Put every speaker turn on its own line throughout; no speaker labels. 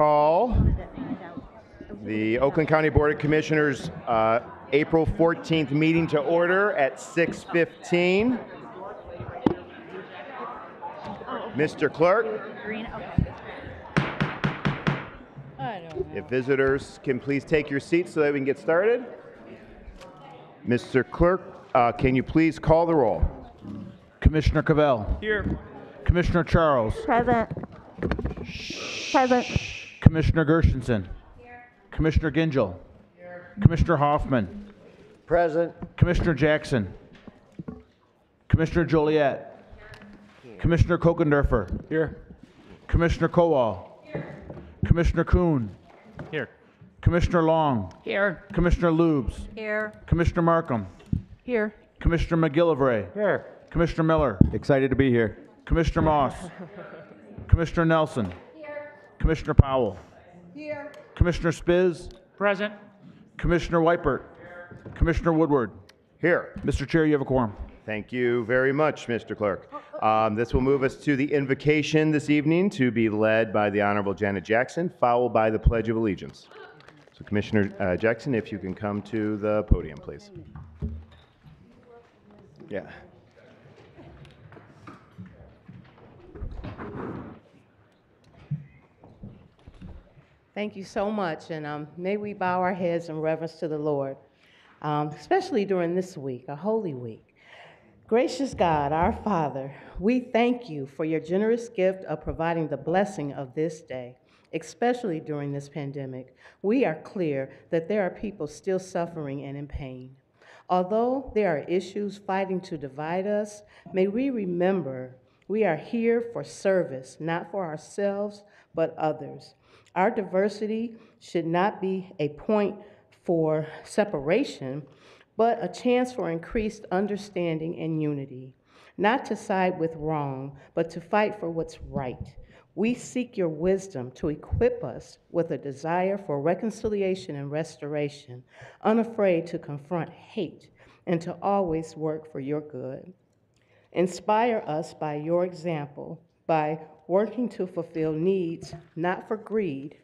call the Oakland County Board of Commissioners April 14th meeting to order at 6:15. Mr. Clerk, if visitors can please take your seats so that we can get started. Mr. Clerk, can you please call the roll?
Commissioner Cavell.
Here.
Commissioner Charles.
Present. Present.
Commissioner Gershenson. Here. Commissioner Gingell. Here. Commissioner Hoffman.
Present.
Commissioner Jackson. Commissioner Joliet. Here. Commissioner Kokendorfer.
Here.
Commissioner Kowal. Here. Commissioner Kuhn.
Here.
Commissioner Long.
Here.
Commissioner Lubes.
Here.
Commissioner Markham.
Here.
Commissioner McGillivray.
Here.
Commissioner Miller.
Excited to be here.
Commissioner Moss. Commissioner Nelson. Here. Commissioner Powell.
Here.
Commissioner Spiz.
Present.
Commissioner Weipert. Here. Commissioner Woodward.
Here.
Mr. Chair, you have a quorum.
Thank you very much, Mr. Clerk. This will move us to the invocation this evening to be led by the Honorable Janet Jackson, followed by the Pledge of Allegiance. So Commissioner Jackson, if you can come to the podium, please. Yeah.
Thank you so much, and may we bow our heads in reverence to the Lord, especially during this week, a holy week. Gracious God, our Father, we thank you for your generous gift of providing the blessing of this day, especially during this pandemic. We are clear that there are people still suffering and in pain. Although there are issues fighting to divide us, may we remember we are here for service, not for ourselves, but others. Our diversity should not be a point for separation, but a chance for increased understanding and unity, not to side with wrong, but to fight for what's right. We seek your wisdom to equip us with a desire for reconciliation and restoration, unafraid to confront hate, and to always work for your good. Inspire us by your example, by working to fulfill needs, not for greed.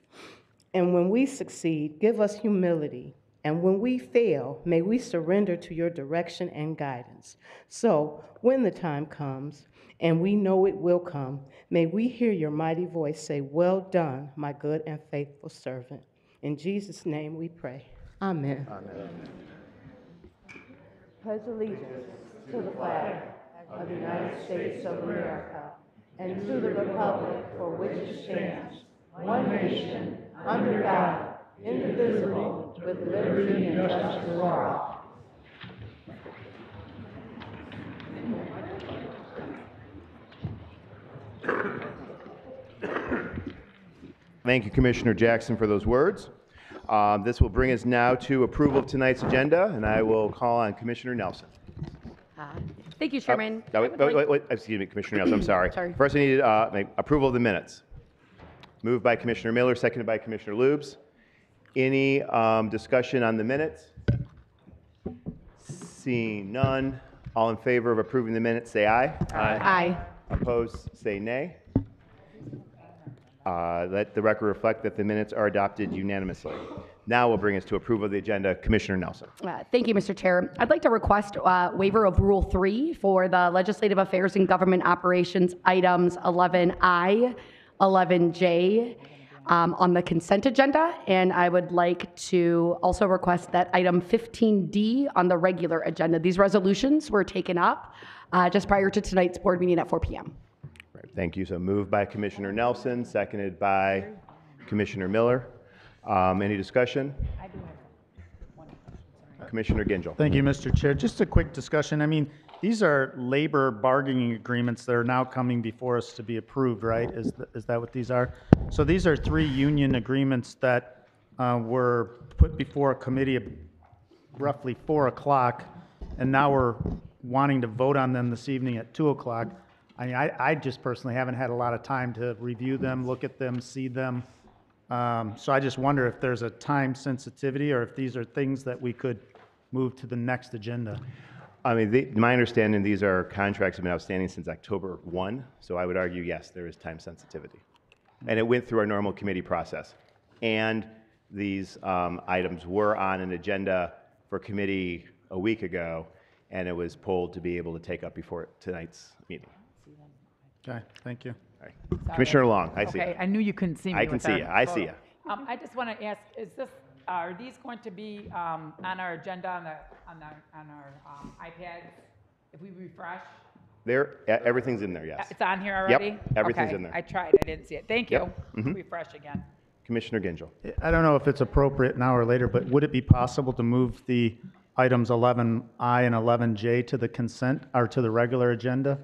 And when we succeed, give us humility. And when we fail, may we surrender to your direction and guidance. So when the time comes, and we know it will come, may we hear your mighty voice say, "Well done, my good and faithful servant." In Jesus' name we pray. Amen.
Amen.
Pledge allegiance to the flag of the United States of America and to the republic for which it stands, one nation, under God, indivisible, with liberty and justice for all.
Thank you, Commissioner Jackson, for those words. This will bring us now to approval of tonight's agenda, and I will call on Commissioner Nelson.
Thank you, Chairman.
Wait, excuse me, Commissioner Nelson, I'm sorry.
Sorry.
First, I need make approval of the minutes. Moved by Commissioner Miller, seconded by Commissioner Lubes. Any discussion on the minutes? Seeing none, all in favor of approving the minutes, say aye.
Aye.
Opposed, say nay. Let the record reflect that the minutes are adopted unanimously. Now will bring us to approval of the agenda. Commissioner Nelson.
Thank you, Mr. Chair. I'd like to request waiver of Rule 3 for the Legislative Affairs and Government Operations items 11I, 11J on the consent agenda, and I would like to also request that item 15D on the regular agenda. These resolutions were taken up just prior to tonight's board meeting at 4 p.m.
Right, thank you. So moved by Commissioner Nelson, seconded by Commissioner Miller. Any discussion? I do have one question. Commissioner Gingell.
Thank you, Mr. Chair. Just a quick discussion. I mean, these are labor bargaining agreements that are now coming before us to be approved, right? Is that what these are? So these are 3 union agreements that were put before a committee at roughly 4 o'clock, and now we're wanting to vote on them this evening at 2 o'clock. I mean, I just personally haven't had a lot of time to review them, look at them, see them. So I just wonder if there's a time sensitivity or if these are things that we could move to the next agenda.
I mean, my understanding, these are contracts that have been outstanding since October 1, so I would argue, yes, there is time sensitivity. And it went through our normal committee process. And these items were on an agenda for committee a week ago, and it was pulled to be able to take up before tonight's meeting.
Okay, thank you.
All right. Commissioner Long, I see
Okay,
you.
I knew you couldn't see me.
I can
with
see
our
you. I see
photo.
you.
I just want to ask: are these going to be on our agenda on our iPads if we refresh?
Everything's in there, yes.
It's on here already.
everything's
Okay,
in there.
I tried. I didn't see it. Thank you.
Yep. Mhm.
Refresh again.
Commissioner Gingill.
I don't know if it's appropriate now or later, but would it be possible to move the items 11I and 11J to the consent, or to the regular agenda?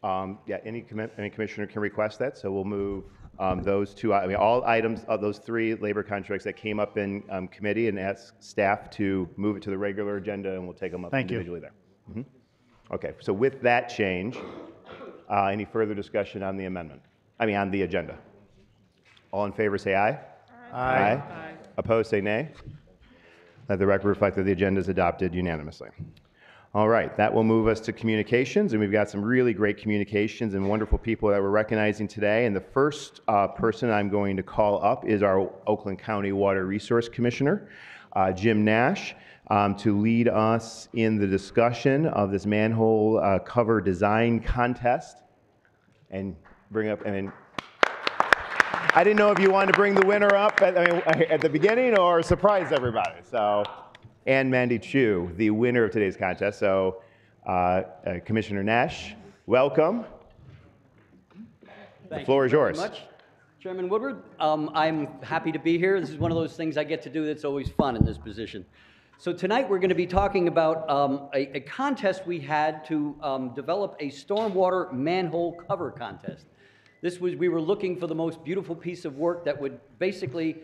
Yeah, any commissioner can request that, so we'll move those two, I mean, all items of those 3 labor contracts that came up in committee, and ask staff to move it to the regular agenda, and we'll take them up
Thank you.
individually there. Mhm. Okay, so with that change, any further discussion on the amendment? I mean, on the agenda? All in favor, say aye. Aye. Opposed, say nay. Let the record reflect that the agenda is adopted unanimously. All right, that will move us to communications, and we've got some really great communications and wonderful people that we're recognizing today. And the first person I'm going to call up is our Oakland County Water Resource Commissioner, Jim Nash, to lead us in the discussion of this manhole cover design contest. And bring up, I didn't know if you wanted to bring the winner up at the beginning or surprise everybody. So, and Mandy Chu, the winner of today's contest. So, Commissioner Nash, welcome. The floor is yours.
Thank you very much, Chairman Woodward. I'm happy to be here. This is one of those things I get to do that's always fun in this position. So tonight we're going to be talking about a contest we had to develop a stormwater manhole cover contest. We were looking for the most beautiful piece of work that would basically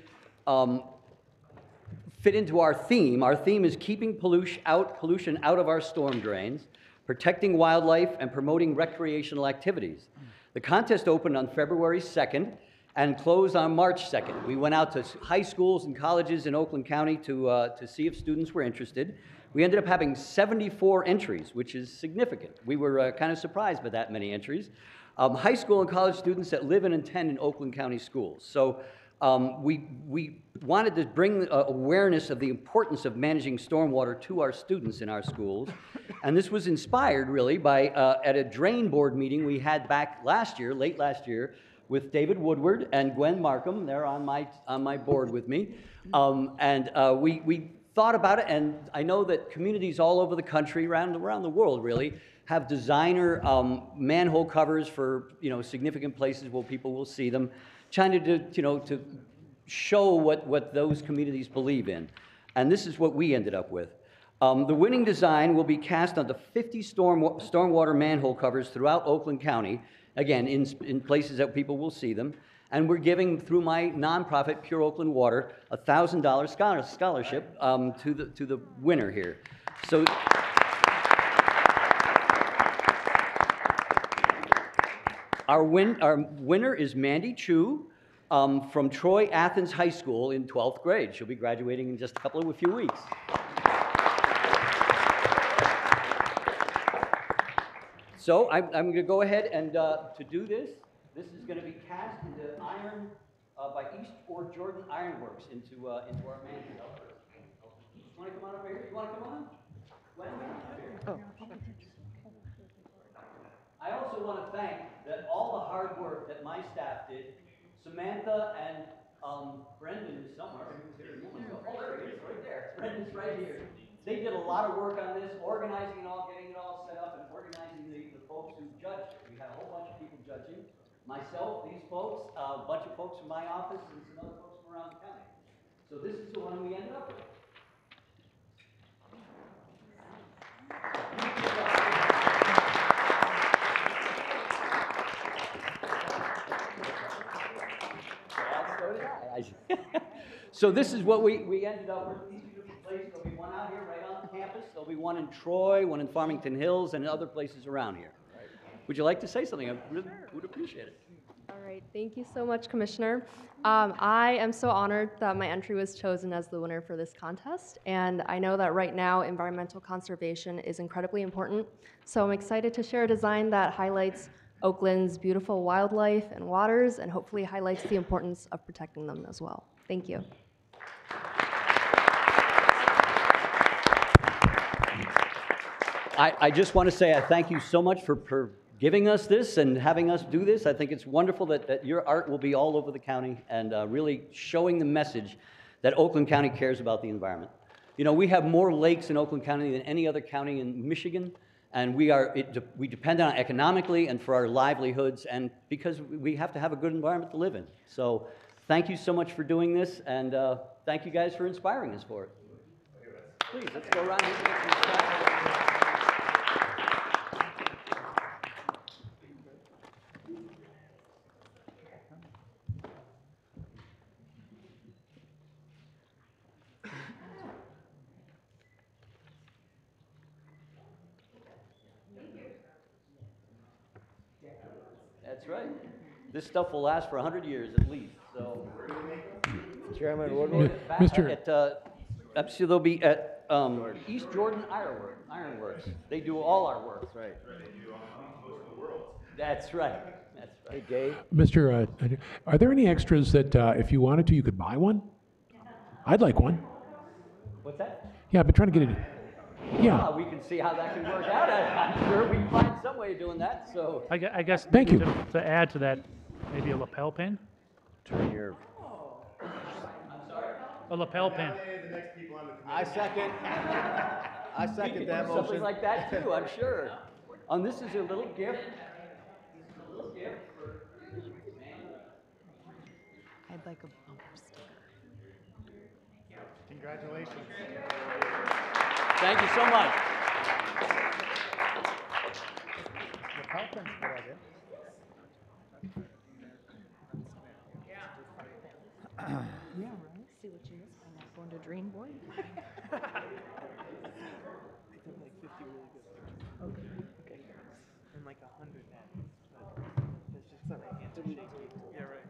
fit into our theme. Our theme is keeping pollution out of our storm drains, protecting wildlife, and promoting recreational activities. The contest opened on February 2nd and closed on March 2nd. We went out to high schools and colleges in Oakland County to see if students were interested. We ended up having 74 entries, which is significant. We were kind of surprised by that many entries. High school and college students that live and attend in Oakland County schools. So we wanted to bring awareness of the importance of managing stormwater to our students in our schools. And this was inspired really by at a drain board meeting we had back late last year, with David Woodward and Gwen Markham. They're on my board with me. We thought about it, and I know that communities all over the country, around the world really, have designer manhole covers for significant places where people will see them, trying to show what those communities believe in. And this is what we ended up with. The winning design will be cast onto 50 stormwater manhole covers throughout Oakland County, again, in places that people will see them. And we're giving, through my nonprofit, Pure Oakland Water, a $1,000 scholarship to the winner here. So, our winner is Mandy Chu from Troy Athens High School in 12th grade. She'll be graduating in just a few weeks. So I'm going to go ahead and to do this. This is going to be cast into iron by East Fort Jordan Ironworks into our manhole. You want to come on over here? You want to come on? Gwen, come on over here. I also want to thank all the hard work that my staff did. Samantha and Brendan is somewhere. Oh, there he is, right there. Brendan's right here. They did a lot of work on this, organizing it all, getting it all set up, and organizing the folks who judged it. We had a whole bunch of people judging. Myself, these folks, a bunch of folks from my office, and some other folks from around the county. So this is the one we ended up with. So this is what we ended up with. These different places. There'll be one out here right on campus. There'll be one in Troy, one in Farmington Hills, and other places around here. Would you like to say something? I really would appreciate it.
All right, thank you so much, Commissioner. I am so honored that my entry was chosen as the winner for this contest, and I know that right now environmental conservation is incredibly important, so I'm excited to share a design that highlights Oakland's beautiful wildlife and waters, and hopefully highlights the importance of protecting them as well. Thank you.
I just want to say I thank you so much for giving us this and having us do this. I think it's wonderful that your art will be all over the county and really showing the message that Oakland County cares about the environment. You know, we have more lakes in Oakland County than any other county in Michigan, and we depend on it economically and for our livelihoods, and because we have to have a good environment to live in. So thank you so much for doing this, and thank you guys for inspiring us for it. Please, let's go around here and get some shots. That's right. This stuff will last for 100 years at least. So,
Chairman Woodward.
So they'll be at East Jordan Ironworks. They do all our work.
That's right.
They do most of the world.
That's right. That's
Hey,
right.
Dave.
Mr. Are there any extras that if you wanted to, you could buy one? I'd like one.
What's that?
Yeah, I've been trying to get it. Yeah.
We can see how that can work out. I'm sure we can find some way of doing that. So
I guess
Thank you.
To add to that, maybe a lapel pin?
Turn your.
A lapel pin.
I second that
Something
motion.
like that too, I'm sure. This is a little gift.
I'd like a bumper sticker.
Congratulations.
Thank you so much.
Yeah, right? See what you miss by not going to Dream Boy?
Okay. And like 100 That's just something handshake. Yeah, right.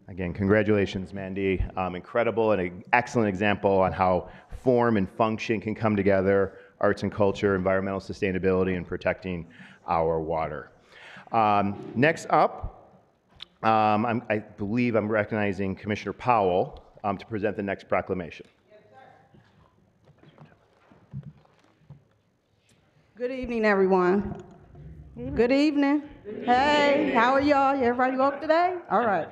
Again, congratulations, Mandy. Incredible and an excellent example on how form and function can come together, arts and culture, environmental sustainability, and protecting our water. Next up, I believe I'm recognizing Commissioner Powell to present the next proclamation.
Good evening, everyone. Good evening. Hey, how are y'all? Everybody woke today? All right.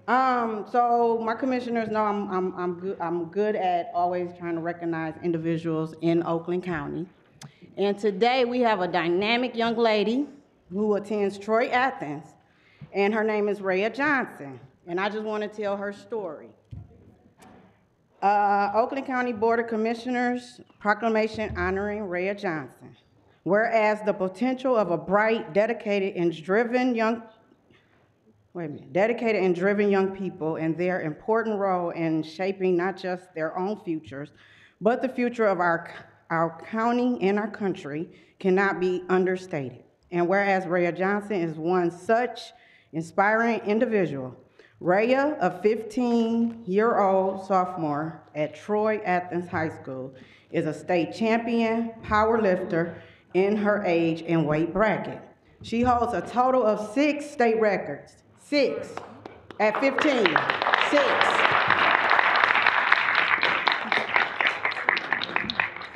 So my commissioners know I'm good at always trying to recognize individuals in Oakland County. And today we have a dynamic young lady who attends Troy Athens, and her name is Rhea Johnson. And I just want to tell her story. Oakland County Board of Commissioners proclamation honoring Rhea Johnson. Whereas the potential of a bright, dedicated and driven young people and their important role in shaping not just their own futures, but the future of our county and our country cannot be understated. And whereas Rhea Johnson is one such inspiring individual, Rhea, a 15-year-old sophomore at Troy Athens High School, is a state champion power lifter in her age and weight bracket. She holds a total of 6 state records. 6 at 15.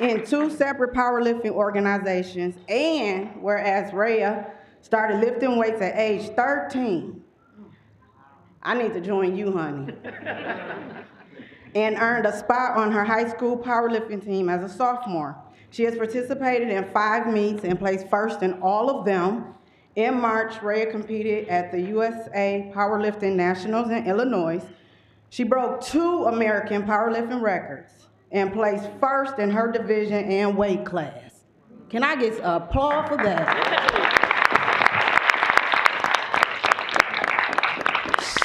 6. In 2 separate powerlifting organizations, and whereas Rhea started lifting weights at age 13, I need to join you, honey, and earned a spot on her high school powerlifting team as a sophomore. She has participated in 5 meets and placed first in all of them. In March, Rhea competed at the USA Powerlifting Nationals in Illinois. She broke 2 American powerlifting records and placed first in her division and weight class. Can I get applause for that?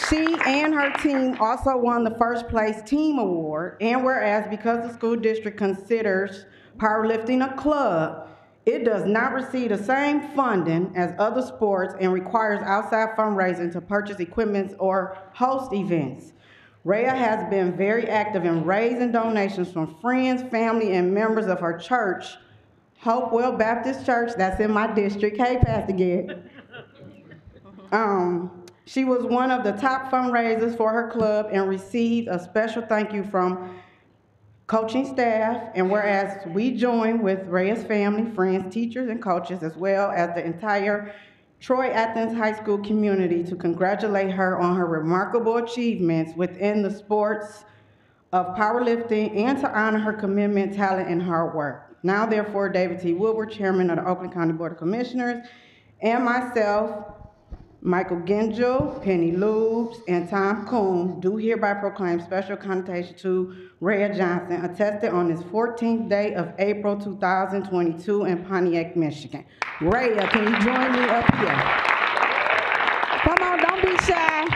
She and her team also won the first place team award, and whereas because the school district considers powerlifting a club, it does not receive the same funding as other sports and requires outside fundraising to purchase equipment or host events. Rhea has been very active in raising donations from friends, family, and members of her church, Hopewell Baptist Church, that's in my district. Hey, Pastor Gid. She was one of the top fundraisers for her club and received a special thank you from coaching staff. And whereas we join with Rhea's family, friends, teachers, and coaches, as well as the entire Troy Athens High School community, to congratulate her on her remarkable achievements within the sports of powerlifting and to honor her commitment, talent, and hard work. Now, therefore, David T. Woodward, Chairman of the Oakland County Board of Commissioners, and myself, Michael Gingell, Penny Lubes, and Tom Coon, do hereby proclaim special connotation to Rhea Johnson, attested on this 14th day of April 2022 in Pontiac, Michigan. Rhea, can you join me up here? Come on, don't be shy.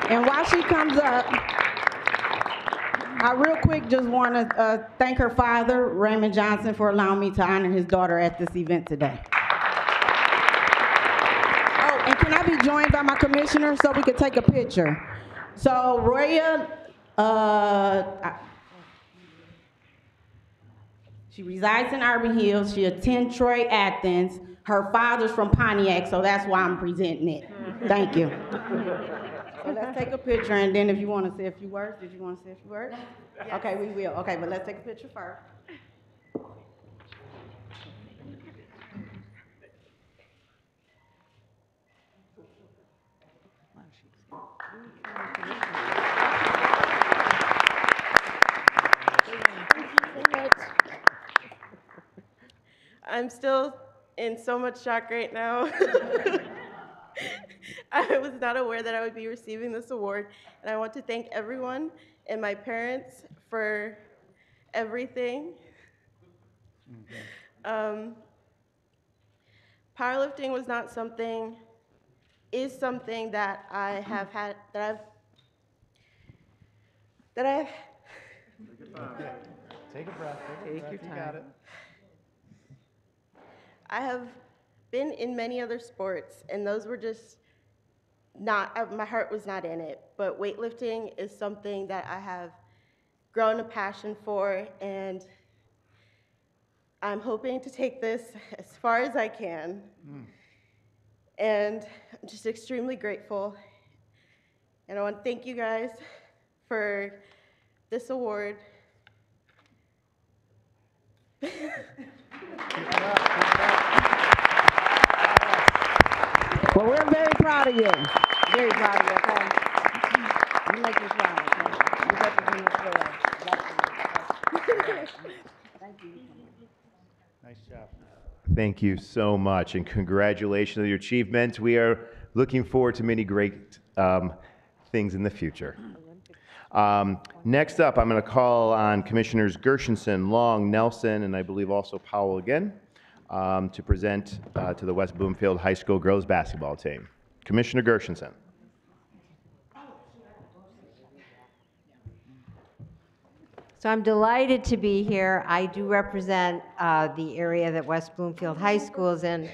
And while she comes up, I real quick just want to thank her father, Raymond Johnson, for allowing me to honor his daughter at this event today. Oh, and can I be joined by my commissioner so we could take a picture? So Rhea, she resides in Urban Hills. She attends Troy Athens. Her father's from Pontiac, so that's why I'm presenting it. Thank you. So let's take a picture, and then if you want to say a few words, did you want to say a few words? Yes. Okay, we will. Okay, but let's take a picture first.
I'm still in so much shock right now. I was not aware that I would be receiving this award, and I want to thank everyone and my parents for everything. Powerlifting was not something, is something that I have had, that I've
Take a breath.
Take your time.
You got it.
I have been in many other sports, and those were just not, my heart was not in it. But weightlifting is something that I have grown a passion for, and I'm hoping to take this as far as I can. And I'm just extremely grateful. And I want to thank you guys for this award.
Well, we're very proud of you. Very proud of you, okay? You make me proud, okay? You represent us well. Thank you.
Nice job.
Thank you so much, and congratulations on your achievement. We are looking forward to many great things in the future. Next up, I'm going to call on Commissioners Gershenson, Long, Nelson, and I believe also Powell again, to present to the West Bloomfield High School girls basketball team. Commissioner Gershenson.
So I'm delighted to be here. I do represent the area that West Bloomfield High School is in.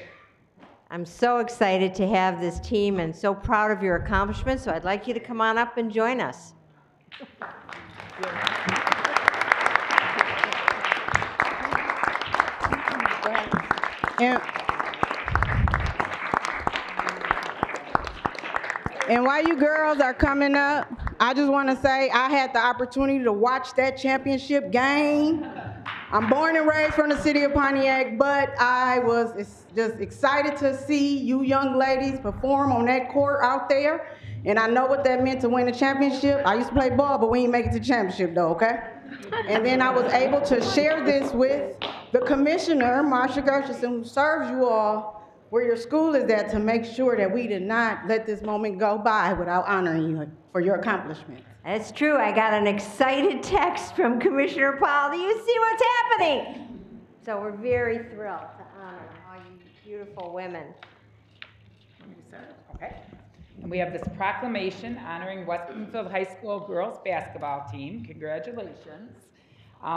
I'm so excited to have this team and so proud of your accomplishments, so I'd like you to come on up and join us.
And while you girls are coming up, I just want to say I had the opportunity to watch that championship game. I'm born and raised from the city of Pontiac, but I was just excited to see you young ladies perform on that court out there. And I know what that meant to win the championship. I used to play ball, but we didn't make it to the championship though, okay? And then I was able to share this with the commissioner, Marsha Gershenson, who serves you all where your school is at, to make sure that we did not let this moment go by without honoring you for your accomplishments.
That's true. I got an excited text from Commissioner Powell. Do you see what's happening? So we're very thrilled to honor all you beautiful women.
Okay. And we have this proclamation honoring West Bloomfield High School girls basketball team. Congratulations.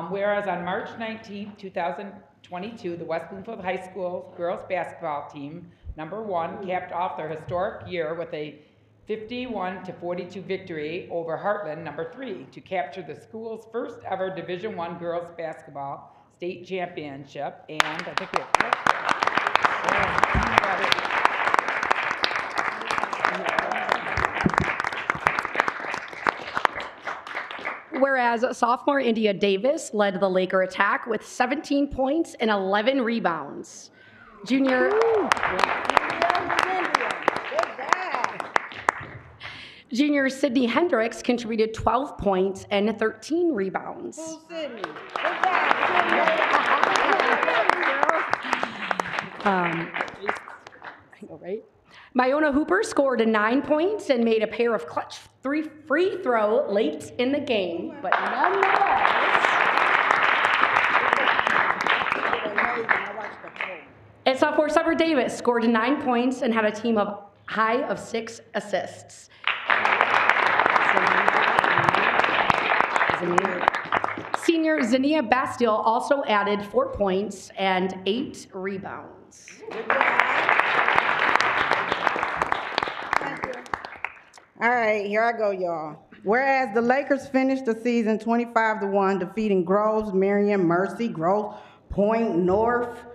Whereas on March 19, 2022, the West Bloomfield High School girls basketball team, #1, capped off their historic year with a 51-42 victory over Heartland, #3, to capture the school's first ever Division I girls basketball state championship, and I think we have.
Whereas sophomore India Davis led the Laker attack with 17 points and 11 rebounds. Junior Sydney Hendricks contributed 12 points and 13 rebounds. Right? Myona Hooper scored 9 points and made a pair of clutch free throw late in the game, but nonetheless. And sophomore Summer Davis scored 9 points and had a team of high of 6 assists. Senior Zania Bastille also added 4 points and 8 rebounds.
All right, here I go, y'all. Whereas the Lakers finished the season 25-1, defeating Groves, Marion, Mercy, Grosse Pointe North,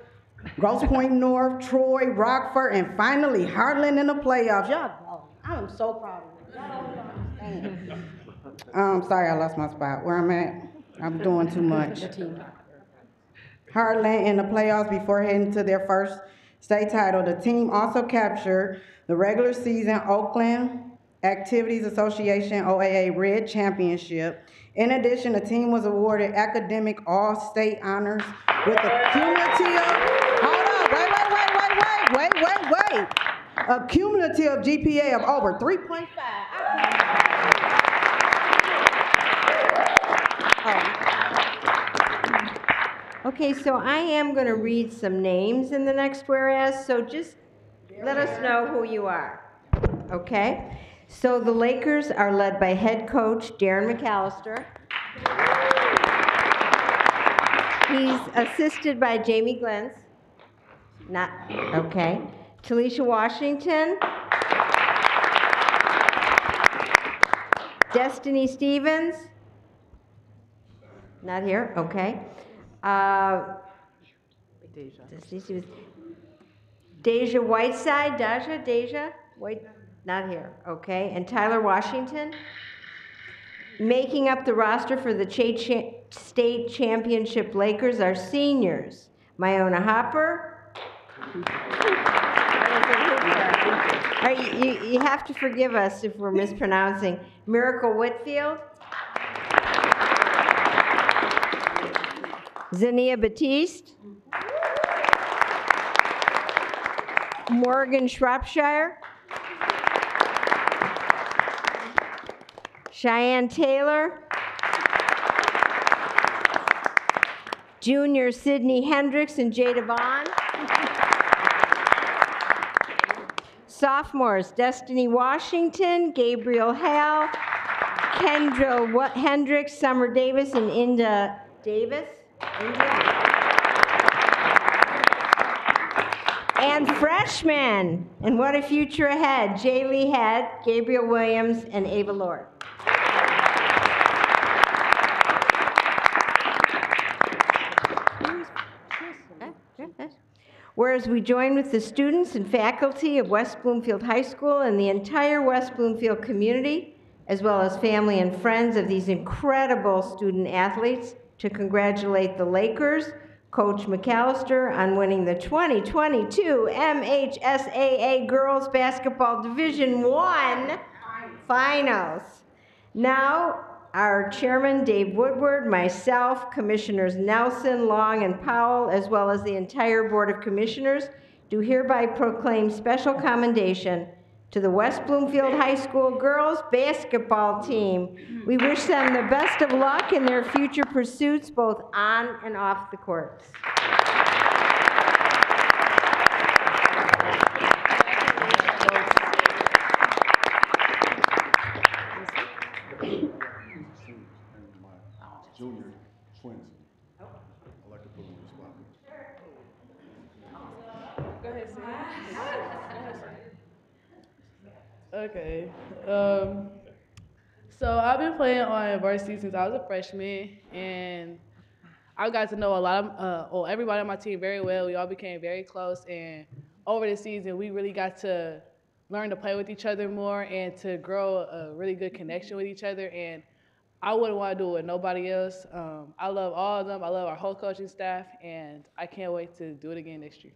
Troy, Rockford, and finally Heartland in the playoffs. Y'all, I'm so proud of you. Sorry, I lost my spot. Where I'm at, I'm doing too much. Heartland in the playoffs before heading to their first state title. The team also captured the regular season Oakland Activities Association OAA Red Championship. In addition, the team was awarded academic all-state honors with a cumulative, a cumulative GPA of over 3.5.
Okay, so I am going to read some names in the next whereas, so just let us know who you are, okay? So the Lakers are led by head coach Darren McAllister. He's assisted by Jamie Glentz. Not, okay. Talisha Washington. Destiny Stevens. Not here, okay. Deja Whiteside, Deja White, not here, okay. And Tyler Washington. Making up the roster for the state championship Lakers are seniors. Myona Hopper. All right, you have to forgive us if we're mispronouncing. Miracle Whitfield. Zania Batiste. Morgan Shropshire. Cheyenne Taylor. Junior Sydney Hendricks and Jada Vaughn. Sophomores, Destiny Washington, Gabriel Hale, Kendra Hendricks, Summer Davis, and Inda Davis. And freshmen, and what a future ahead, Jaylee Head, Gabriel Williams, and Ava Lord. Whereas we join with the students and faculty of West Bloomfield High School and the entire West Bloomfield community, as well as family and friends of these incredible student athletes, to congratulate the Lakers, Coach McAllister, on winning the 2022 MHSAA Girls Basketball Division I Finals. Now, our chairman, Dave Woodward, myself, Commissioners Nelson, Long, and Powell, as well as the entire Board of Commissioners, do hereby proclaim special commendation to the West Bloomfield High School girls basketball team. We wish them the best of luck in their future pursuits, both on and off the courts.
Junior twins. I'd like to put them on the spot.
Go ahead, Sam. Okay. So I've been playing on varsity since I was a freshman, and I got to know a lot of, everybody on my team very well. We all became very close, and over the season, we really got to learn to play with each other more and to grow a really good connection with each other. And I wouldn't want to do it with nobody else. I love all of them. I love our whole coaching staff, and I can't wait to do it again next year.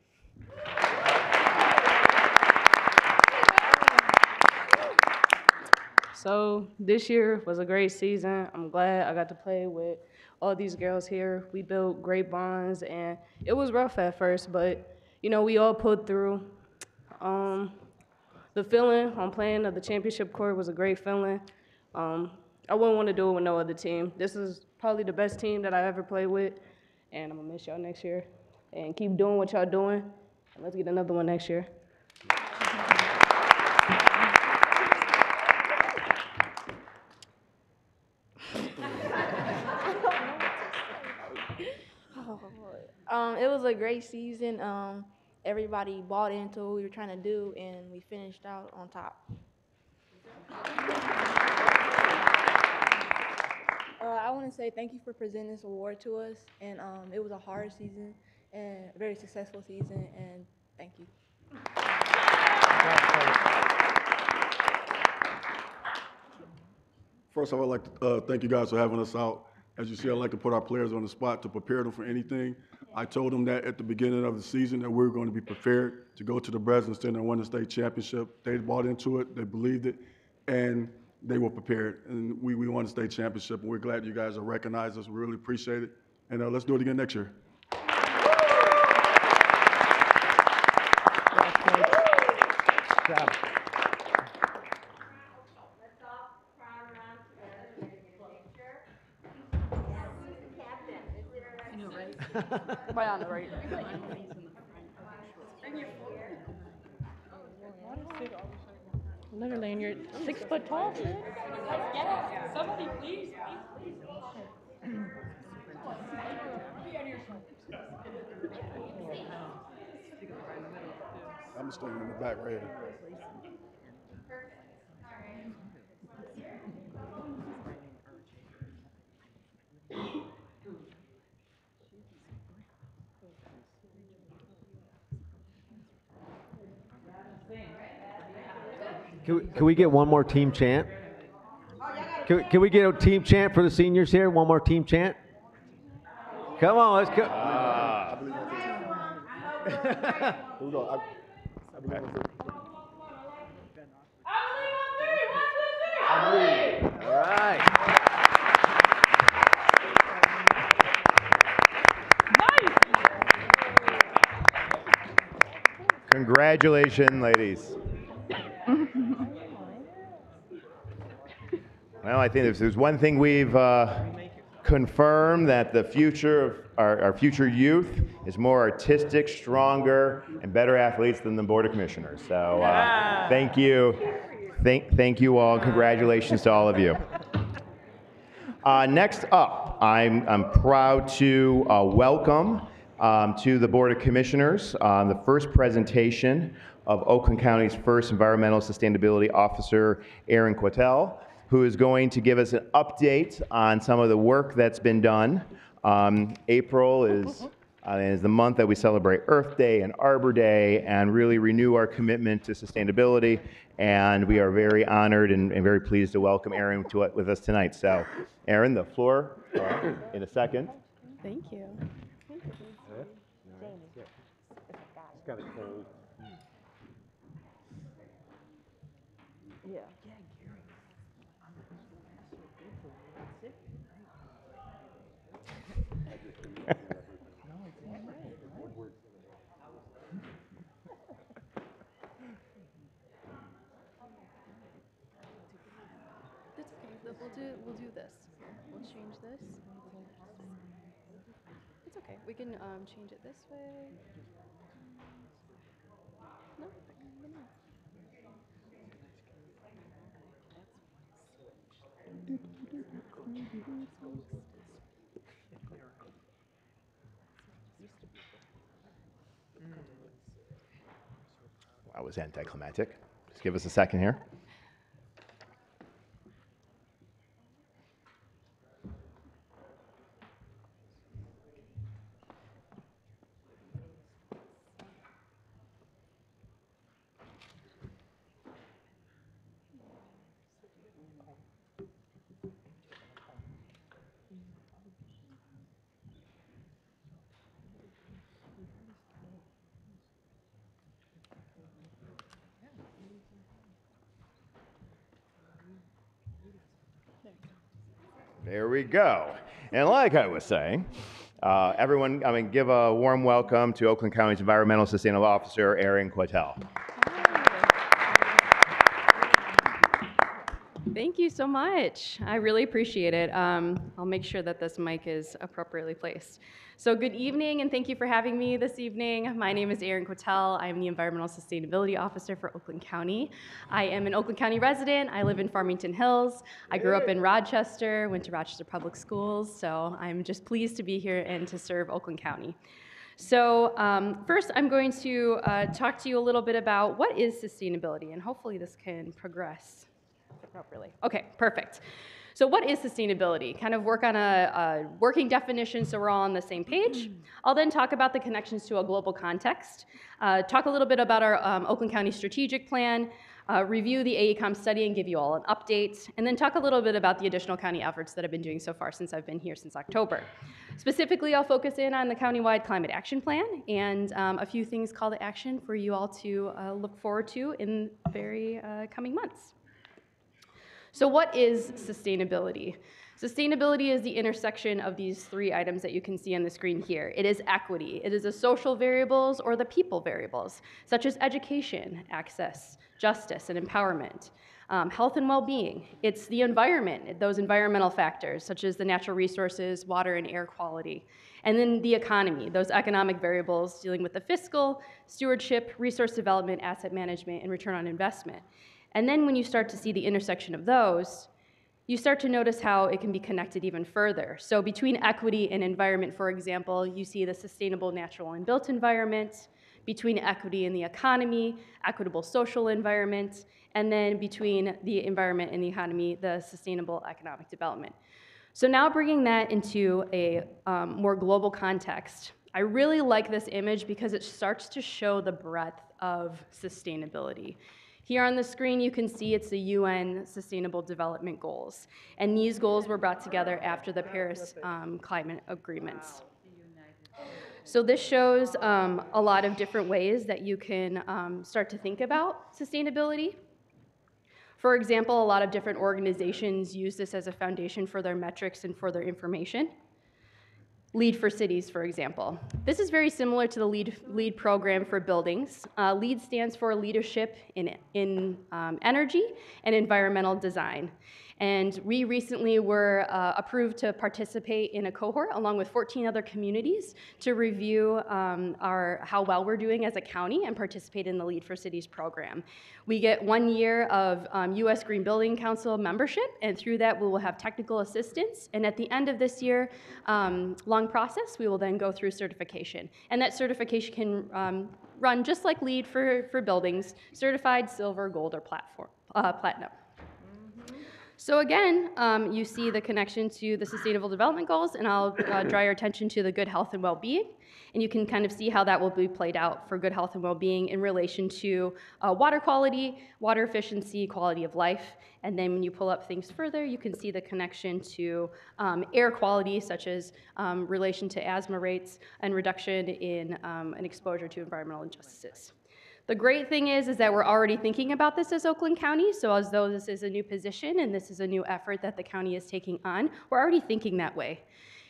So this year was a great season. I'm glad I got to play with all these girls here. We built great bonds, and it was rough at first, but we all pulled through. The feeling on playing at the championship court was a great feeling. I wouldn't want to do it with no other team. This is probably the best team that I ever played with, and I'm gonna miss y'all next year. And keep doing what y'all doing, and let's get another one next year.
It was a great season. Everybody bought into what we were trying to do, and we finished out on top. I want to say thank you for presenting this award to us, and it was a hard season and a very successful season, and thank you.
First of all, I'd like to thank you guys for having us out. As you see, I like to put our players on the spot to prepare them for anything. I told them that at the beginning of the season that we were going to be prepared to go to the Breslin Center and win the state championship. They bought into it, they believed it, and they were prepared. And we won the state championship, and we're glad you guys have recognized us. We really appreciate it. And let's do it again next year.
Right on the right.
Literally, and you're 6 foot tall.
Yes, somebody please.
I'm standing in the back right here.
Can we get one more team chant? Can we get a team chant for the seniors here? One more team chant? Come on, let's go. All right.
Congratulations, ladies. Well, I think if there's one thing we've confirmed, that the future of our future youth is more artistic, stronger, and better athletes than the Board of Commissioners. So thank you. Thank you all. Congratulations to all of you. Next up, I'm proud to welcome to the Board of Commissioners the first presentation of Oakland County's first Environmental Sustainability Officer, Erin Quattel, who is going to give us an update on some of the work that's been done. April is the month that we celebrate Earth Day and Arbor Day and really renew our commitment to sustainability. And we are very honored and very pleased to welcome Erin with us tonight. So, Erin, the floor in a second.
Thank you.
It's kind of cold.
Yeah.
We'll do this. We'll change this. It's okay. We can change it this way. No.
That was anticlimactic. Just give us a second here. There we go. And like I was saying, everyone, give a warm welcome to Oakland County's Environmental Sustainable Officer, Erin Quattel.
Thank you so much. I really appreciate it. I'll make sure that this mic is appropriately placed. So good evening, and thank you for having me this evening. My name is Erin Quattel. I am the Environmental Sustainability Officer for Oakland County. I am an Oakland County resident. I live in Farmington Hills. I grew up in Rochester, went to Rochester Public Schools, so I'm just pleased to be here and to serve Oakland County. So first, I'm going to talk to you a little bit about what is sustainability, and hopefully this can progress appropriately. Okay, perfect. So what is sustainability? Kind of work on a working definition so we're all on the same page. I'll then talk about the connections to a global context, talk a little bit about our Oakland County strategic plan, review the Aecom study and give you all an update, and then talk a little bit about the additional county efforts that I've been doing so far since I've been here since October. Specifically, I'll focus in on the countywide climate action plan and a few things call to action for you all to look forward to in very coming months. So what is sustainability? Sustainability is the intersection of these three items that you can see on the screen here. It is equity. It is the social variables or the people variables, such as education, access, justice, and empowerment. Health and well-being. It's the environment, those environmental factors, such as the natural resources, water and air quality. And then the economy, those economic variables dealing with the fiscal, stewardship, resource development, asset management, and return on investment. And then when you start to see the intersection of those, you start to notice how it can be connected even further. So between equity and environment, for example, you see the sustainable natural and built environment, between equity and the economy, equitable social environment, and then between the environment and the economy, the sustainable economic development. So now bringing that into a more global context, I really like this image because it starts to show the breadth of sustainability. Here on the screen, you can see it's the UN Sustainable Development Goals. And these goals were brought together after the Paris climate agreements. So this shows a lot of different ways that you can start to think about sustainability. For example, a lot of different organizations use this as a foundation for their metrics and for their information. LEED for cities, for example. This is very similar to the LEED program for buildings. LEED stands for Leadership in Energy and Environmental Design. And we recently were approved to participate in a cohort along with 14 other communities to review how well we're doing as a county and participate in the LEED for Cities program. We get 1 year of US Green Building Council membership, and through that we will have technical assistance. And at the end of this year, long process, we will then go through certification. And that certification can run just like LEED for buildings, certified silver, gold, or platinum. So again, you see the connection to the Sustainable Development Goals, and I'll draw your attention to the good health and well-being. And you can kind of see how that will be played out for good health and well-being in relation to water quality, water efficiency, quality of life. And then when you pull up things further, you can see the connection to air quality, such as relation to asthma rates and reduction in an exposure to environmental injustices. The great thing is that we're already thinking about this as Oakland County, so as though this is a new position and this is a new effort that the county is taking on, we're already thinking that way.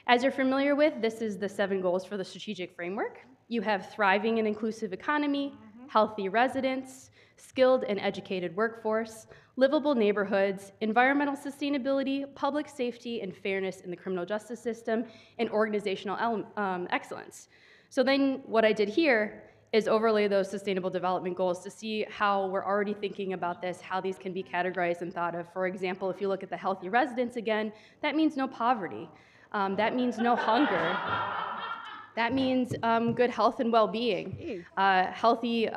As you're familiar with, this is the 7 goals for the strategic framework. You have thriving and inclusive economy, healthy residents, skilled and educated workforce, livable neighborhoods, environmental sustainability, public safety and fairness in the criminal justice system, and organizational excellence. So then what I did here is overlay those sustainable development goals to see how we're already thinking about this, how these can be categorized and thought of. For example, if you look at the healthy residents again, that means no poverty. That means no hunger. That means good health and well-being, healthy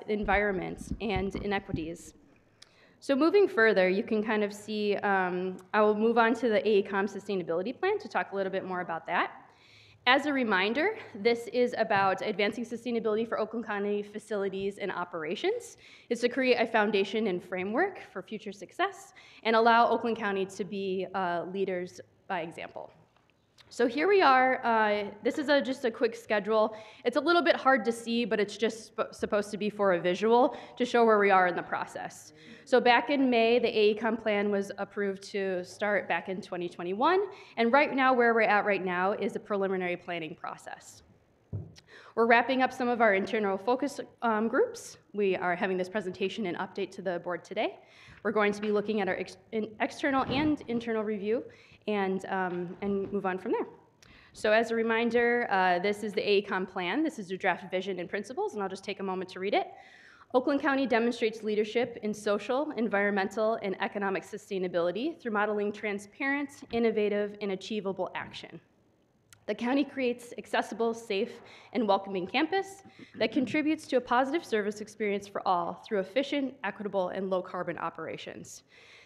environments, and inequities. So moving further, you can kind of see, I will move on to the Aecom Sustainability Plan to talk a little bit more about that. As a reminder, this is about advancing sustainability for Oakland County facilities and operations. It's to create a foundation and framework for future success and allow Oakland County to be leaders by example. So here we are. This is just a quick schedule. It's a little bit hard to see, but it's just supposed to be for a visual to show where we are in the process. So back in May, the Aecom Plan was approved to start back in 2021. And right now, where we're at right now is the preliminary planning process. We're wrapping up some of our internal focus groups. We are having this presentation and update to the board today. We're going to be looking at our external and internal review and move on from there. So as a reminder, this is the Aecom Plan. This is the draft vision and principles, and I'll just take a moment to read it. Oakland County demonstrates leadership in social, environmental, and economic sustainability through modeling transparent, innovative, and achievable action. The county creates accessible, safe, and welcoming campus that contributes to a positive service experience for all through efficient, equitable, and low-carbon operations.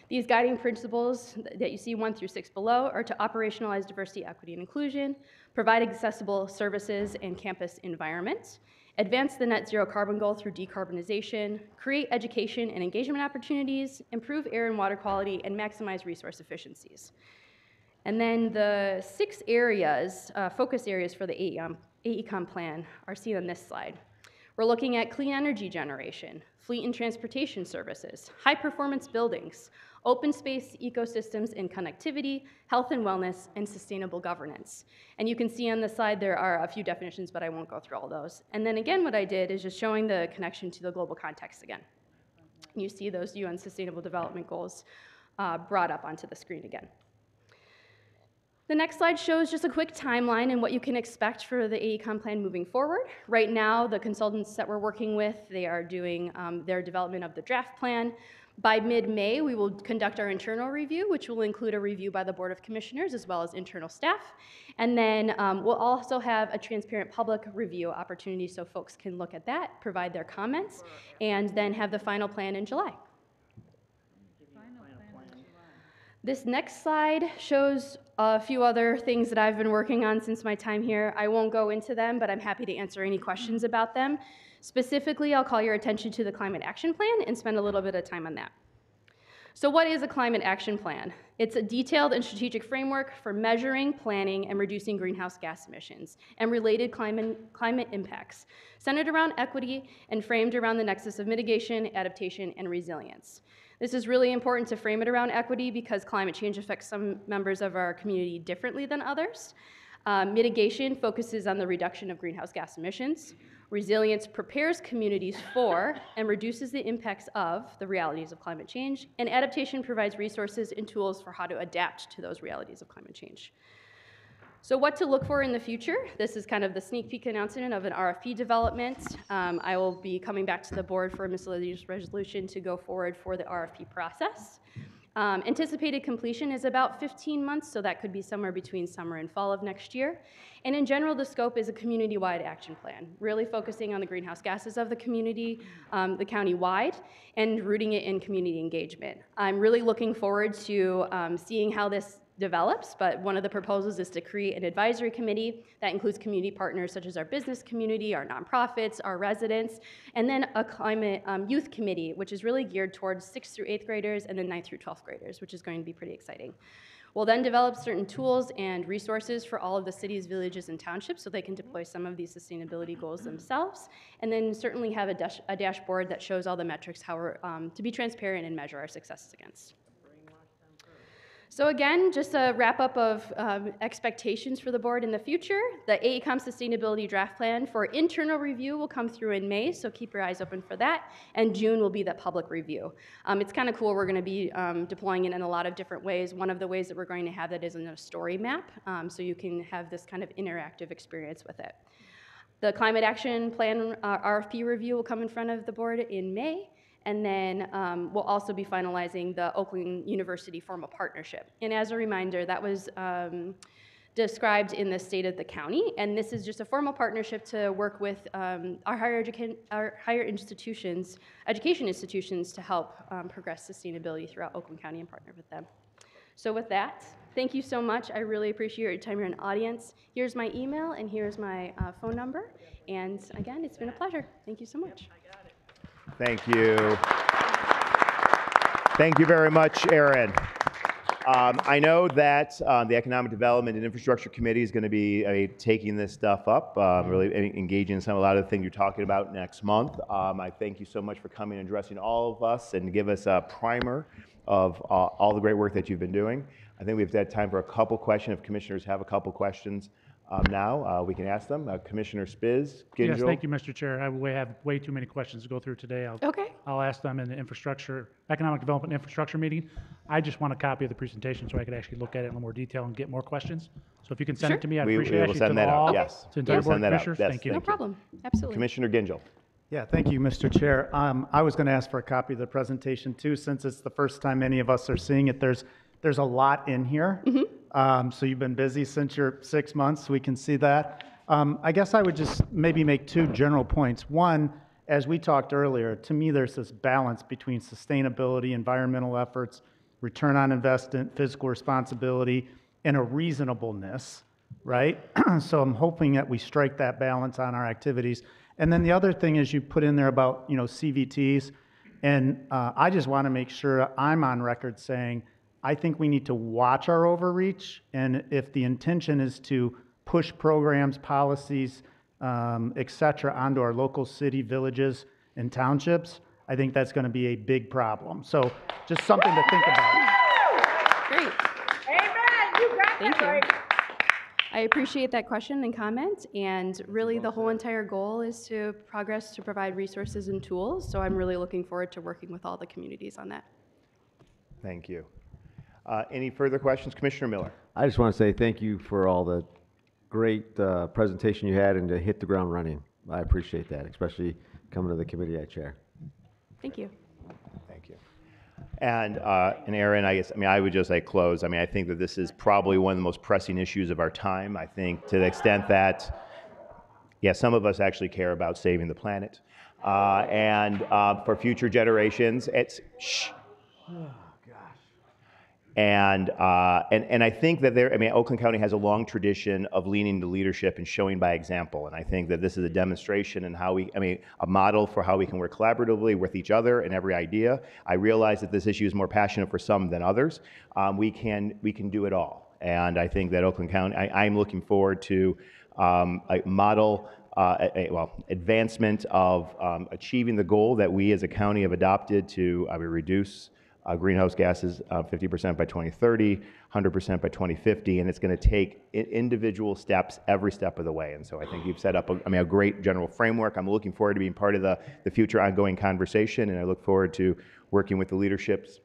These guiding principles that you see 1 through 6 below are to operationalize diversity, equity, and inclusion, provide accessible services and campus environment, advance the net zero carbon goal through decarbonization, create education and engagement opportunities, improve air and water quality, and maximize resource efficiencies. And then the 6 areas, focus areas for the Aecom Plan are seen on this slide. We're looking at clean energy generation, fleet and transportation services, high-performance buildings, open space ecosystems and connectivity, health and wellness, and sustainable governance. And you can see on the slide there are a few definitions, but I won't go through all those. And then again, what I did is just showing the connection to the global context again. You see those UN Sustainable Development Goals brought up onto the screen again. The next slide shows just a quick timeline and what you can expect for the Aecom Plan moving forward. Right now, the consultants that we're working with, they are doing their development of the draft plan. By mid-May, we will conduct our internal review, which will include a review by the Board of Commissioners as well as internal staff. And then we'll also have a transparent public review opportunity so folks can look at that, provide their comments, and then have the final plan in July. This next slide shows a few other things that I've been working on since my time here. I won't go into them, but I'm happy to answer any questions about them. Specifically, I'll call your attention to the Climate Action Plan and spend a little bit of time on that. So what is a Climate Action Plan? It's a detailed and strategic framework for measuring, planning, and reducing greenhouse gas emissions and related climate impacts, centered around equity and framed around the nexus of mitigation, adaptation, and resilience. This is really important to frame it around equity because climate change affects some members of our community differently than others. Mitigation focuses on the reduction of greenhouse gas emissions. Resilience prepares communities for and reduces the impacts of the realities of climate change. And adaptation provides resources and tools for how to adapt to those realities of climate change. So what to look for in the future? This is kind of the sneak peek announcement of an RFP development. I will be coming back to the board for a miscellaneous resolution to go forward for the RFP process. Anticipated completion is about 15 months, so that could be somewhere between summer and fall of next year. And in general, the scope is a community-wide action plan, really focusing on the greenhouse gases of the community, the county-wide, and rooting it in community engagement. I'm really looking forward to seeing how this develops, but one of the proposals is to create an advisory committee that includes community partners such as our business community, our nonprofits, our residents, and then a climate youth committee, which is really geared towards 6th through 8th graders and then 9th through 12th graders, which is going to be pretty exciting. We'll then develop certain tools and resources for all of the cities, villages, and townships so they can deploy some of these sustainability goals themselves, and then certainly have a dashboard that shows all the metrics how we're, to be transparent and measure our successes against. So again, just a wrap up of expectations for the board in the future. The Aecom Sustainability Draft Plan for internal review will come through in May, so keep your eyes open for that. And June will be the public review. It's kind of cool. We're going to be deploying it in a lot of different ways. One of the ways that we're going to have that is in a story map, so you can have this kind of interactive experience with it. The Climate Action Plan RFP review will come in front of the board in May. And then we'll also be finalizing the Oakland University formal partnership. And as a reminder, that was described in the state of the county, and this is just a formal partnership to work with our higher institutions, education institutions, to help progress sustainability throughout Oakland County and partner with them. So with that, thank you so much. I really appreciate your time here in the audience. Here's my email, and here's my phone number. And again, it's been a pleasure. Thank you so much.
Thank you. Thank you very much, Erin. I know that the Economic Development and Infrastructure Committee is going to be taking this stuff up, really engaging in a lot of the things you're talking about next month. I thank you so much for coming and addressing all of us and give us a primer of all the great work that you've been doing. I think we've had time for a couple questions. If commissioners have a couple questions now, we can ask them. Commissioner Spiz, Gingell.
Yes, thank you, Mr. Chair. I have way too many questions to go through today. I'll ask them in the Economic Development Infrastructure meeting. I just want a copy of the presentation so I could actually look at it in a little more detail and get more questions. So if you can send it to me, I'd appreciate it.
We will send that out, yes.
To the entire Board of
Send that out.
Commissioners.
Yes,
Thank you.
thank
No problem. Absolutely.
Commissioner Gingell.
Yeah, thank you, Mr. Chair. I was going to ask for a copy of the presentation too, since it's the first time any of us are seeing it. There's a lot in here. So you've been busy since your 6 months. We can see that. I guess I would just maybe make two general points. One, as we talked earlier, to me there's this balance between sustainability, environmental efforts, return on investment, fiscal responsibility, and a reasonableness, right? So I'm hoping that we strike that balance on our activities. And then the other thing is you put in there about, CVTs. And I just want to make sure I'm on record saying, I think we need to watch our overreach. And if the intention is to push programs, policies, et cetera, onto our local city, villages, and townships, I think that's going to be a big problem. So just something to think about.
Great.
Amen. You got
Thank
that
you.
right.
I appreciate that question and comment, and really the whole entire goal is to progress to provide resources and tools, so I'm really looking forward to working with all the communities on that.
Thank you. Any further questions? Commissioner Miller.
I just want to say thank you for all the great presentation you had and to hit the ground running. I appreciate that, especially coming to the committee I chair.
Thank you.
Thank you. And Aaron, I would just close. I think that this is probably one of the most pressing issues of our time. I think to the extent that, some of us actually care about saving the planet. And for future generations, And I think that Oakland County has a long tradition of leaning to leadership and showing by example. And I think that this is a demonstration in how a model for how we can work collaboratively with each other and every idea. I realize that this issue is more passionate for some than others. We can do it all. And I think that Oakland County, I'm looking forward to a model advancement of achieving the goal that we as a county have adopted to reduce greenhouse gases 50% by 2030, 100% by 2050, and it's going to take individual steps every step of the way. And so I think you've set up a great general framework. I'm looking forward to being part of the future ongoing conversation, and I look forward to working with the leaderships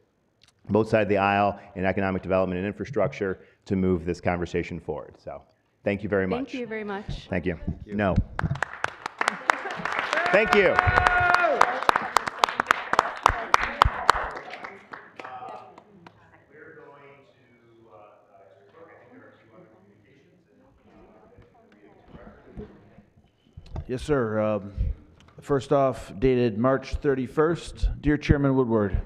both sides of the aisle in economic development and infrastructure to move this conversation forward. So thank you very much.
Thank you very much.
Thank you. No. Thank you.
Yes, sir. First off, dated March 31st. Dear Chairman Woodward,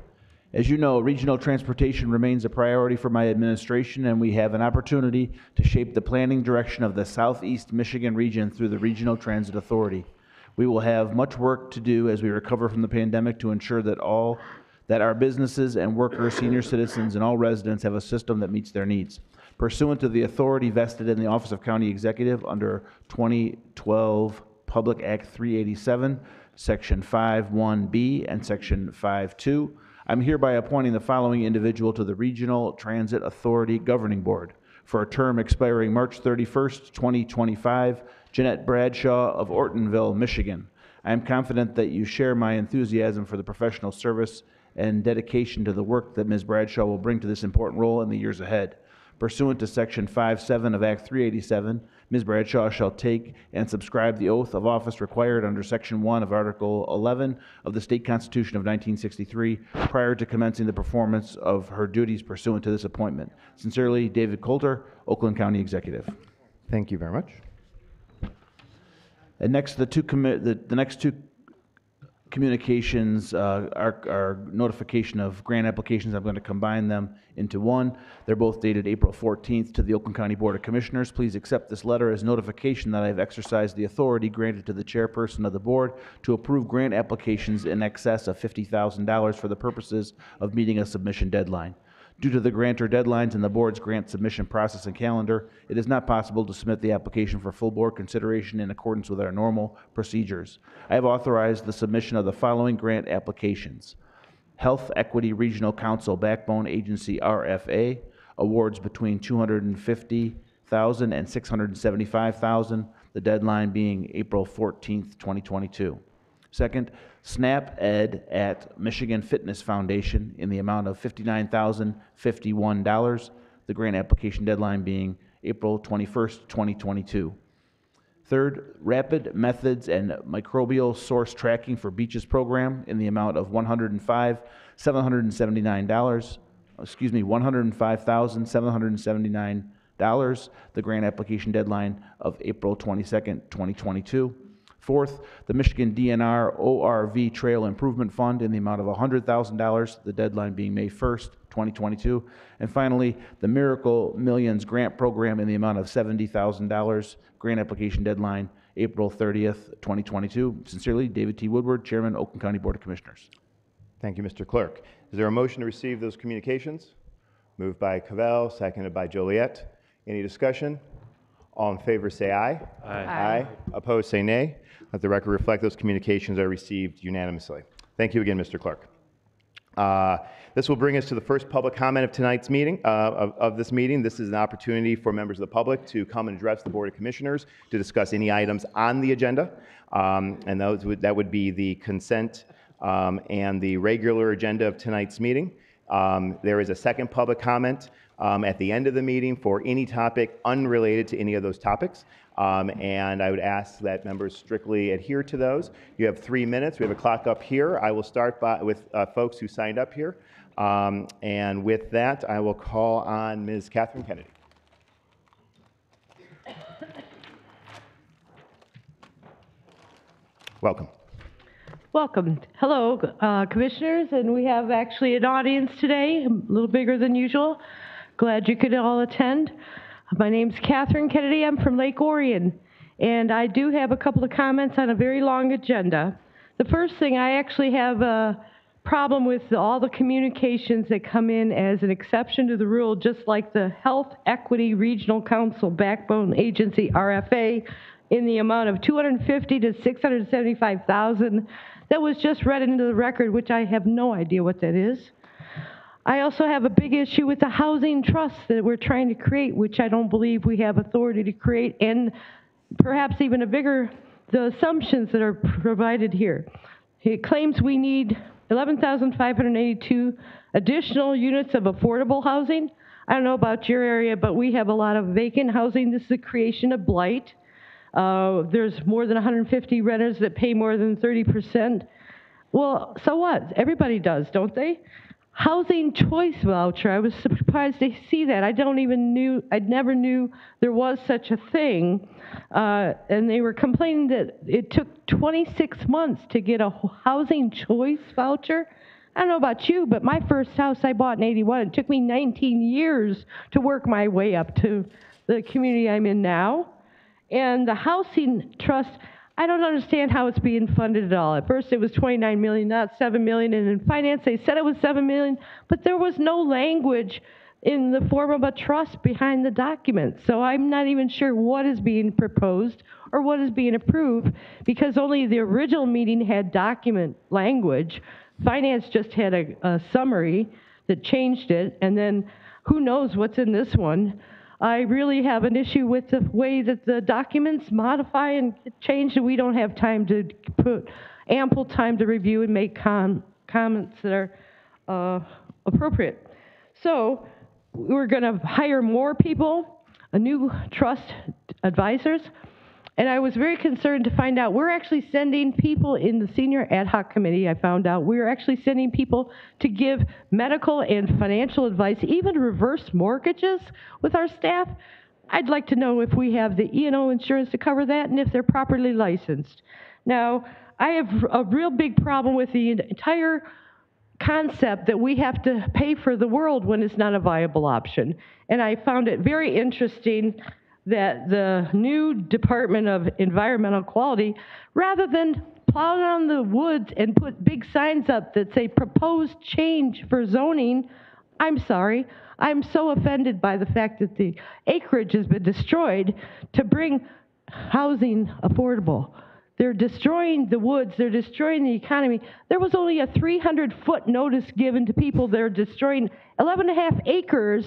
as you know, regional transportation remains a priority for my administration, and we have an opportunity to shape the planning direction of the Southeast Michigan region through the Regional Transit Authority. We will have much work to do as we recover from the pandemic to ensure that our businesses and workers, senior citizens, and all residents have a system that meets their needs. Pursuant to the authority vested in the Office of County Executive under 2012 Public Act 387, Section 5(1)B and Section 5(2), I'm hereby appointing the following individual to the Regional Transit Authority Governing Board for a term expiring March 31st, 2025, Jeanette Bradshaw of Ortonville, Michigan. I am confident that you share my enthusiasm for the professional service and dedication to the work that Ms. Bradshaw will bring to this important role in the years ahead. Pursuant to Section 5(7) of Act 387, Ms. Bradshaw shall take and subscribe the oath of office required under Section 1 of Article 11 of the State Constitution of 1963 prior to commencing the performance of her duties pursuant to this appointment. Sincerely, David Coulter, Oakland County Executive.
Thank you very much.
And next, the next two communications are notification of grant applications. I'm going to combine them into one. They're both dated April 14th to the Oakland County Board of Commissioners. Please accept this letter as notification that I have exercised the authority granted to the chairperson of the board to approve grant applications in excess of $50,000 for the purposes of meeting a submission deadline. Due to the grantor deadlines and the board's grant submission process and calendar, it is not possible to submit the application for full board consideration in accordance with our normal procedures. I have authorized the submission of the following grant applications. Health Equity Regional Council Backbone Agency RFA, awards between $250,000 and $675,000, the deadline being April 14th, 2022. Second, SNAP Ed at Michigan Fitness Foundation in the amount of $59,051, the grant application deadline being April 21st, 2022. Third, Rapid Methods and Microbial Source Tracking for Beaches program in the amount of $105,779, the grant application deadline of April 22nd, 2022. Fourth, the Michigan DNR ORV Trail Improvement Fund in the amount of $100,000, the deadline being May 1st, 2022. And finally, the Miracle Millions Grant Program in the amount of $70,000, grant application deadline April 30th, 2022. Sincerely, David T. Woodward, Chairman, Oakland County Board of Commissioners.
Thank you, Mr. Clerk. Is there a motion to receive those communications? Moved by Cavell, seconded by Joliet. Any discussion? All in favor say aye.
Aye.
Aye. Opposed say nay. Let the record reflect those communications are received unanimously. Thank you again, Mr. Clerk. This will bring us to the first public comment of tonight's meeting, of this meeting. This is an opportunity for members of the public to come and address the Board of Commissioners to discuss any items on the agenda. And that would be the consent and the regular agenda of tonight's meeting. There is a second public comment at the end of the meeting for any topic unrelated to any of those topics. And I would ask that members strictly adhere to those. You have 3 minutes. We have a clock up here. I will start with folks who signed up here. And with that, I will call on Ms. Catherine Kennedy. Welcome.
Welcome. Hello, commissioners, and we have actually an audience today, a little bigger than usual. Glad you could all attend. My name's Catherine Kennedy. I'm from Lake Orion, and I do have a couple of comments on a very long agenda. The first thing, I actually have a problem with all the communications that come in as an exception to the rule, just like the Health Equity Regional Council Backbone Agency, RFA, in the amount of $250,000 to $675,000. That was just read into the record, which I have no idea what that is. I also have a big issue with the housing trust that we're trying to create, which I don't believe we have authority to create, and perhaps even the assumptions that are provided here. It claims we need 11,582 additional units of affordable housing. I don't know about your area, but we have a lot of vacant housing. This is the creation of blight. There's more than 150 renters that pay more than 30%. Well, so what? Everybody does, don't they? Housing choice voucher, I was surprised to see that. I never knew there was such a thing. And they were complaining that it took 26 months to get a housing choice voucher. I don't know about you, but my first house I bought in '81, it took me 19 years to work my way up to the community I'm in now. And the housing trust, I don't understand how it's being funded at all. At first it was $29 million, not $7 million, and in finance they said it was $7 million, but there was no language in the form of a trust behind the document. So I'm not even sure what is being proposed or what is being approved, because only the original meeting had document language. Finance just had a summary that changed it, and then who knows what's in this one. I really have an issue with the way that the documents modify and change, and we don't have time to put ample time to review and make comments that are appropriate. So we're going to hire more people, a new trust advisors, and I was very concerned to find out we're actually sending people in the senior ad hoc committee. I found out we're actually sending people to give medical and financial advice, even reverse mortgages with our staff. I'd like to know if we have the E&O insurance to cover that and if they're properly licensed. Now, I have a real big problem with the entire concept that we have to pay for the world when it's not a viable option. And I found it very interesting that the new Department of Environmental Quality, rather than plow down the woods and put big signs up that say proposed change for zoning I'm sorry. I'm so offended by the fact that the acreage has been destroyed to bring housing affordable. They're destroying the woods. They're destroying the economy. There was only a 300-foot notice given to people. They're destroying 11.5 acres,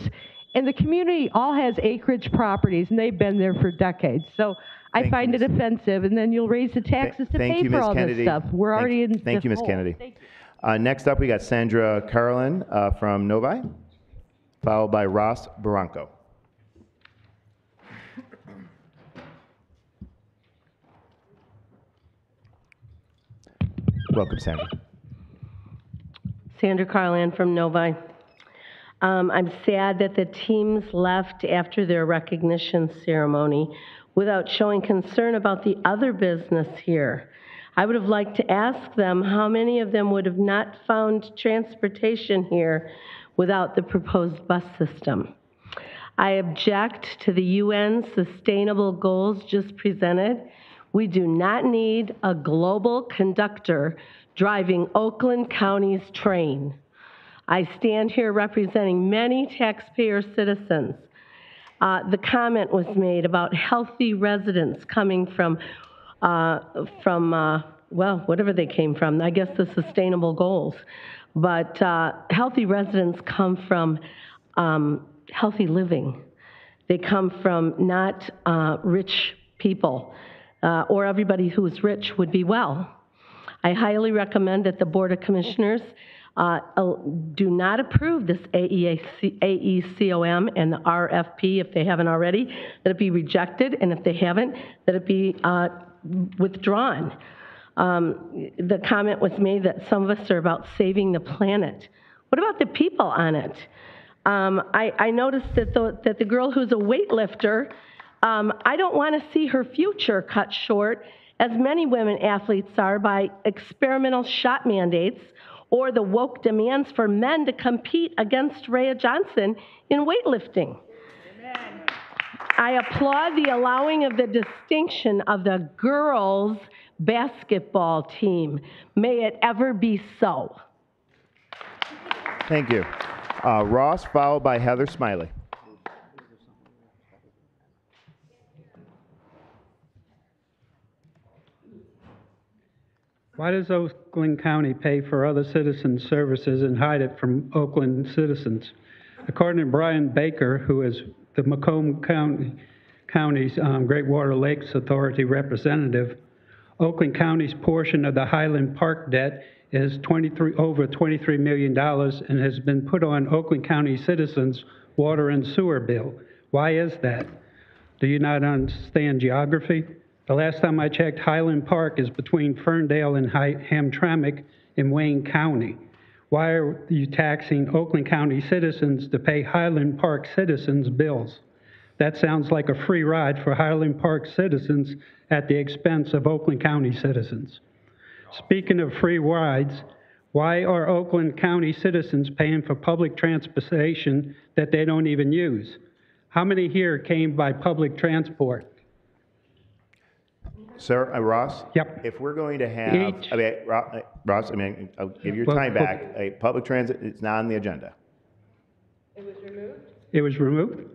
and the community all has acreage properties, and they've been there for decades. So I find it offensive, and then you'll raise the taxes to
Thank
pay
you,
for
Ms.
all
Kennedy.
this stuff. We're already in
Thank you, Ms.
hole.
Kennedy.
Thank you.
Next up, we got Sandra Carlin from Novi, followed by Ross Barranco. Welcome, Sandra.
Sandra Carlin from Novi. I'm sad that the teams left after their recognition ceremony without showing concern about the other business here. I would have liked to ask them how many of them would have not found transportation here without the proposed bus system. I object to the UN sustainable goals just presented. We do not need a global conductor driving Oakland County's train. I stand here representing many taxpayer citizens. The comment was made about healthy residents coming from well, whatever they came from, I guess the sustainable goals. But healthy residents come from healthy living. They come from not rich people, or everybody who is rich would be well. I highly recommend that the Board of Commissioners do not approve this AECOM and the RFP if they haven't already, that it be rejected, and if they haven't, that it be withdrawn. The comment was made that some of us are about saving the planet. What about the people on it? I noticed that the girl who's a weightlifter, I don't want to see her future cut short, as many women athletes are, by experimental shot mandates or the woke demands for men to compete against Rhea Johnson in weightlifting. Amen. I applaud the allowing of the distinction of the girls' basketball team. May it ever be so.
Thank you. Ross, followed by Heather Smiley.
Why does Oakland County pay for other citizens' services and hide it from Oakland citizens? According to Brian Baker, who is the Macomb County's Great Water Lakes Authority representative, Oakland County's portion of the Highland Park debt is over $23 million and has been put on Oakland County citizens' water and sewer bill. Why is that? Do you not understand geography? The last time I checked, Highland Park is between Ferndale and Hamtramck in Wayne County. Why are you taxing Oakland County citizens to pay Highland Park citizens' bills? That sounds like a free ride for Highland Park citizens at the expense of Oakland County citizens. Speaking of free rides, why are Oakland County citizens paying for public transportation that they don't even use? How many here came by public transport?
Sir, Ross?
Yep.
If we're going to have, Ross, I'll give your time back. Public transit, it's not on the agenda.
It was removed? It was removed?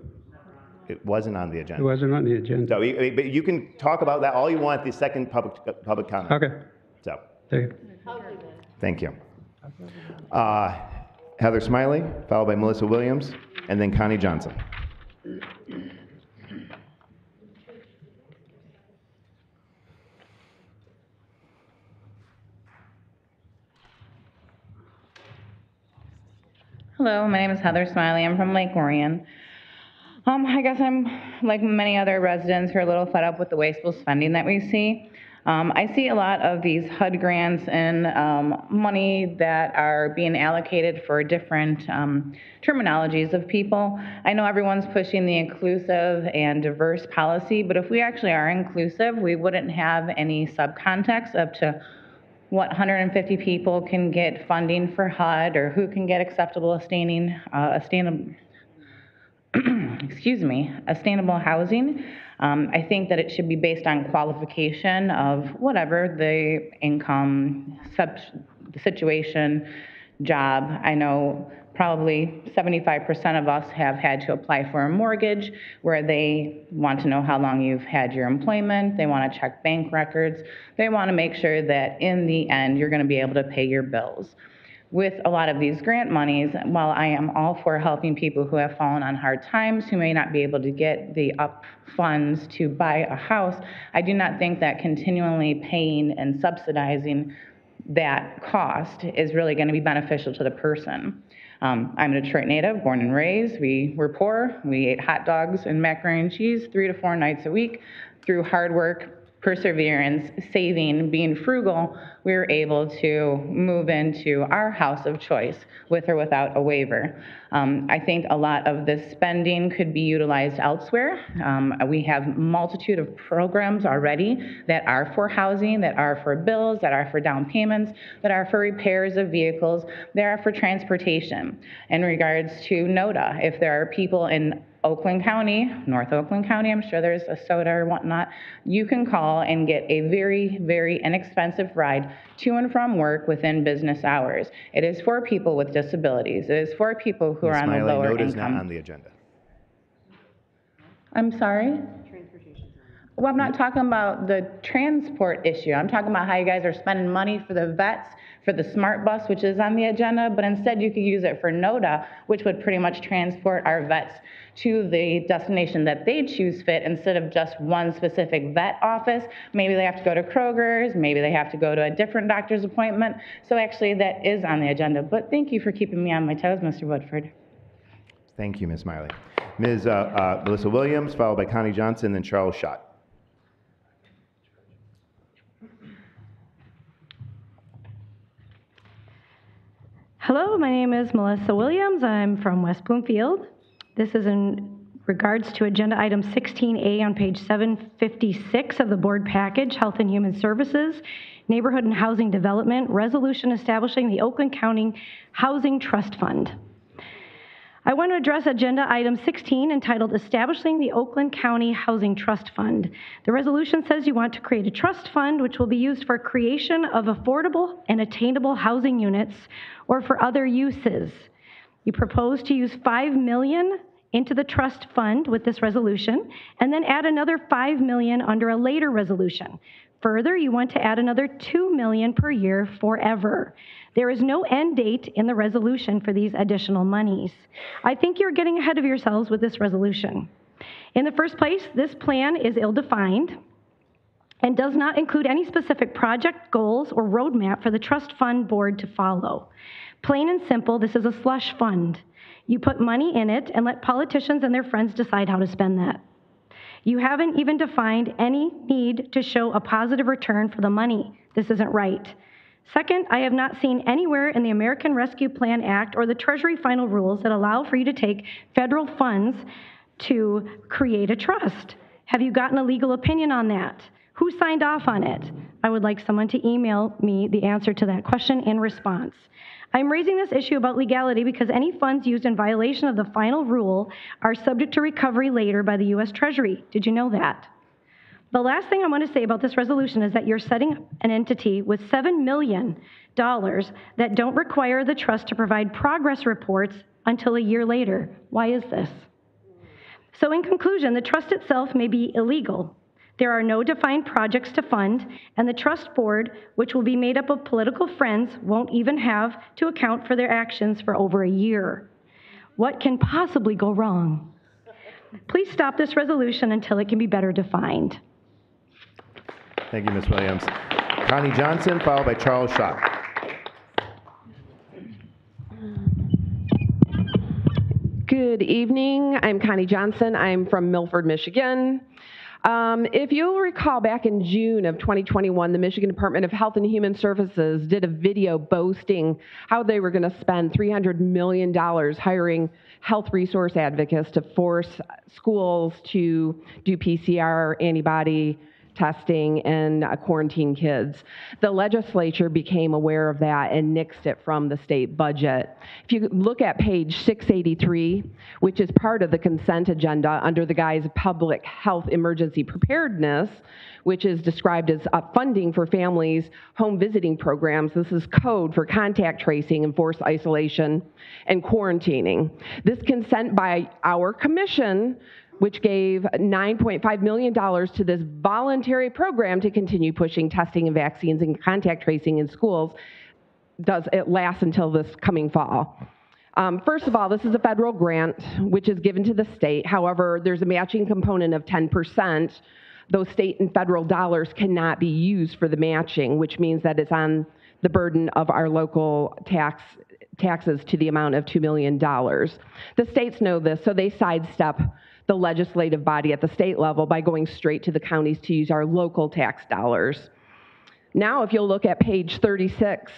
It wasn't on the agenda.
It wasn't on the agenda.
So, but you can talk about that all you want at the second public comment.
Okay.
So,
Thank you.
thank you. Heather Smiley, followed by Melissa Williams, and then Connie Johnson.
Hello, my name is Heather Smiley. I'm from Lake Orion. I guess I'm, like many other residents, who are a little fed up with the wasteful spending that we see. I see a lot of these HUD grants and money that are being allocated for different terminologies of people. I know everyone's pushing the inclusive and diverse policy, but if we actually are inclusive, we wouldn't have any subcontext up to what 150 people can get funding for HUD, or who can get acceptable sustainable housing. I think that it should be based on qualification of whatever the income, the situation, job. I know probably 75% of us have had to apply for a mortgage where they want to know how long you've had your employment, they want to check bank records, they want to make sure that in the end you're going to be able to pay your bills. With a lot of these grant monies, while I am all for helping people who have fallen on hard times, who may not be able to get the up funds to buy a house, I do not think that continually paying and subsidizing that cost is really going to be beneficial to the person. I'm a Detroit native, born and raised. We were poor. We ate hot dogs and macaroni and cheese 3 to 4 nights a week. Through hard work, perseverance, saving, being frugal, we were able to move into our house of choice with or without a waiver. I think a lot of this spending could be utilized elsewhere. We have multitude of programs already that are for housing, that are for bills, that are for down payments, that are for repairs of vehicles, that are for transportation. In regards to NODA, if there are people in Oakland County, North Oakland County, I'm sure there's a soda or whatnot, you can call and get a very, very inexpensive ride to and from work within business hours. It is for people with disabilities. It is for people who are on the lower
NODA is not
income.
on the agenda.
I'm sorry? Well, I'm not talking about the transport issue. I'm talking about how you guys are spending money for the vets, for the smart bus, which is on the agenda, but instead you could use it for NODA, which would pretty much transport our vets to the destination that they choose fit instead of just one specific vet office. Maybe they have to go to Kroger's, maybe they have to go to a different doctor's appointment. So actually that is on the agenda, but thank you for keeping me on my toes, Mr. Woodford.
Thank you, Ms. Miley. Ms. Melissa Williams, followed by Connie Johnson, then Charles Schott.
Hello, my name is Melissa Williams. I'm from West Bloomfield. This is in regards to agenda item 16A on page 756 of the board package, Health and Human Services, Neighborhood and Housing Development, resolution establishing the Oakland County Housing Trust Fund. I want to address agenda item 16 entitled Establishing the Oakland County Housing Trust Fund. The resolution says you want to create a trust fund which will be used for creation of affordable and attainable housing units or for other uses. You propose to use $5 million into the trust fund with this resolution and then add another $5 million under a later resolution. Further, you want to add another $2 million per year forever. There is no end date in the resolution for these additional monies. I think you're getting ahead of yourselves with this resolution. In the first place, this plan is ill-defined and does not include any specific project goals or roadmap for the trust fund board to follow. Plain and simple, this is a slush fund. You put money in it and let politicians and their friends decide how to spend that. You haven't even defined any need to show a positive return for the money. This isn't right. Second, I have not seen anywhere in the American Rescue Plan Act or the Treasury final rules that allow for you to take federal funds to create a trust. Have you gotten a legal opinion on that? Who signed off on it? I would like someone to email me the answer to that question in response. I'm raising this issue about legality because any funds used in violation of the final rule are subject to recovery later by the U.S. Treasury. Did you know that? The last thing I want to say about this resolution is that you're setting an entity with $7 million that don't require the trust to provide progress reports until a year later. Why is this? So in conclusion, the trust itself may be illegal. There are no defined projects to fund, and the trust board, which will be made up of political friends, won't even have to account for their actions for over a year. What can possibly go wrong? Please stop this resolution until it can be better defined.
Thank you, Ms. Williams. Connie Johnson, followed by Charles Schott.
Good evening. I'm Connie Johnson. I'm from Milford, Michigan. If you'll recall, back in June of 2021, the Michigan Department of Health and Human Services did a video boasting how they were going to spend $300 million hiring health resource advocates to force schools to do PCR antibody testing and quarantine kids. The legislature became aware of that and nixed it from the state budget. If you look at page 683, which is part of the consent agenda under the guise of public health emergency preparedness, which is described as funding for families' home visiting programs. This is code for contact tracing, enforced isolation, and quarantining. This consent by our commission, which gave $9.5 million to this voluntary program to continue pushing testing and vaccines and contact tracing in schools, it lasts until this coming fall. First of all, this is a federal grant, which is given to the state. However, there's a matching component of 10%. Those state and federal dollars cannot be used for the matching, which means that it's on the burden of our local taxes to the amount of $2 million. The states know this, so they sidestep the legislative body at the state level by going straight to the counties to use our local tax dollars. Now, if you'll look at page 36,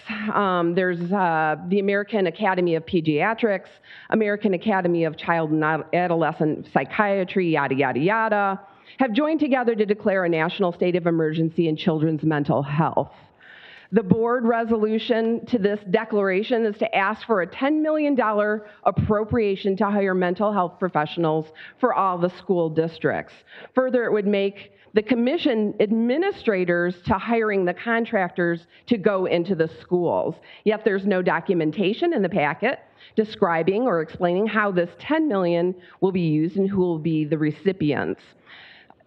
there's the American Academy of Pediatrics, American Academy of Child and Adolescent Psychiatry, yada, yada, yada, have joined together to declare a national state of emergency in children's mental health. The board resolution to this declaration is to ask for a $10 million appropriation to hire mental health professionals for all the school districts. Further, it would make the commission administrators to hiring the contractors to go into the schools. Yet there's no documentation in the packet describing or explaining how this $10 million will be used and who will be the recipients.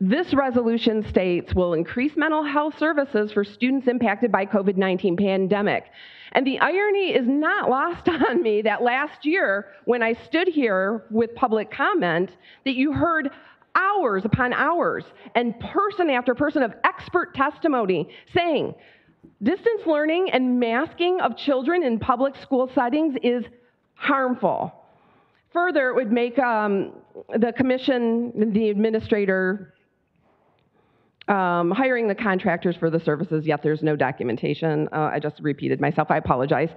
This resolution states will increase mental health services for students impacted by COVID-19 pandemic. And the irony is not lost on me that last year, when I stood here with public comment, that you heard hours upon hours and person after person of expert testimony saying distance learning and masking of children in public school settings is harmful. Further, it would make the commission, the administrator, hiring the contractors for the services, yet there's no documentation. I just repeated myself, I apologize.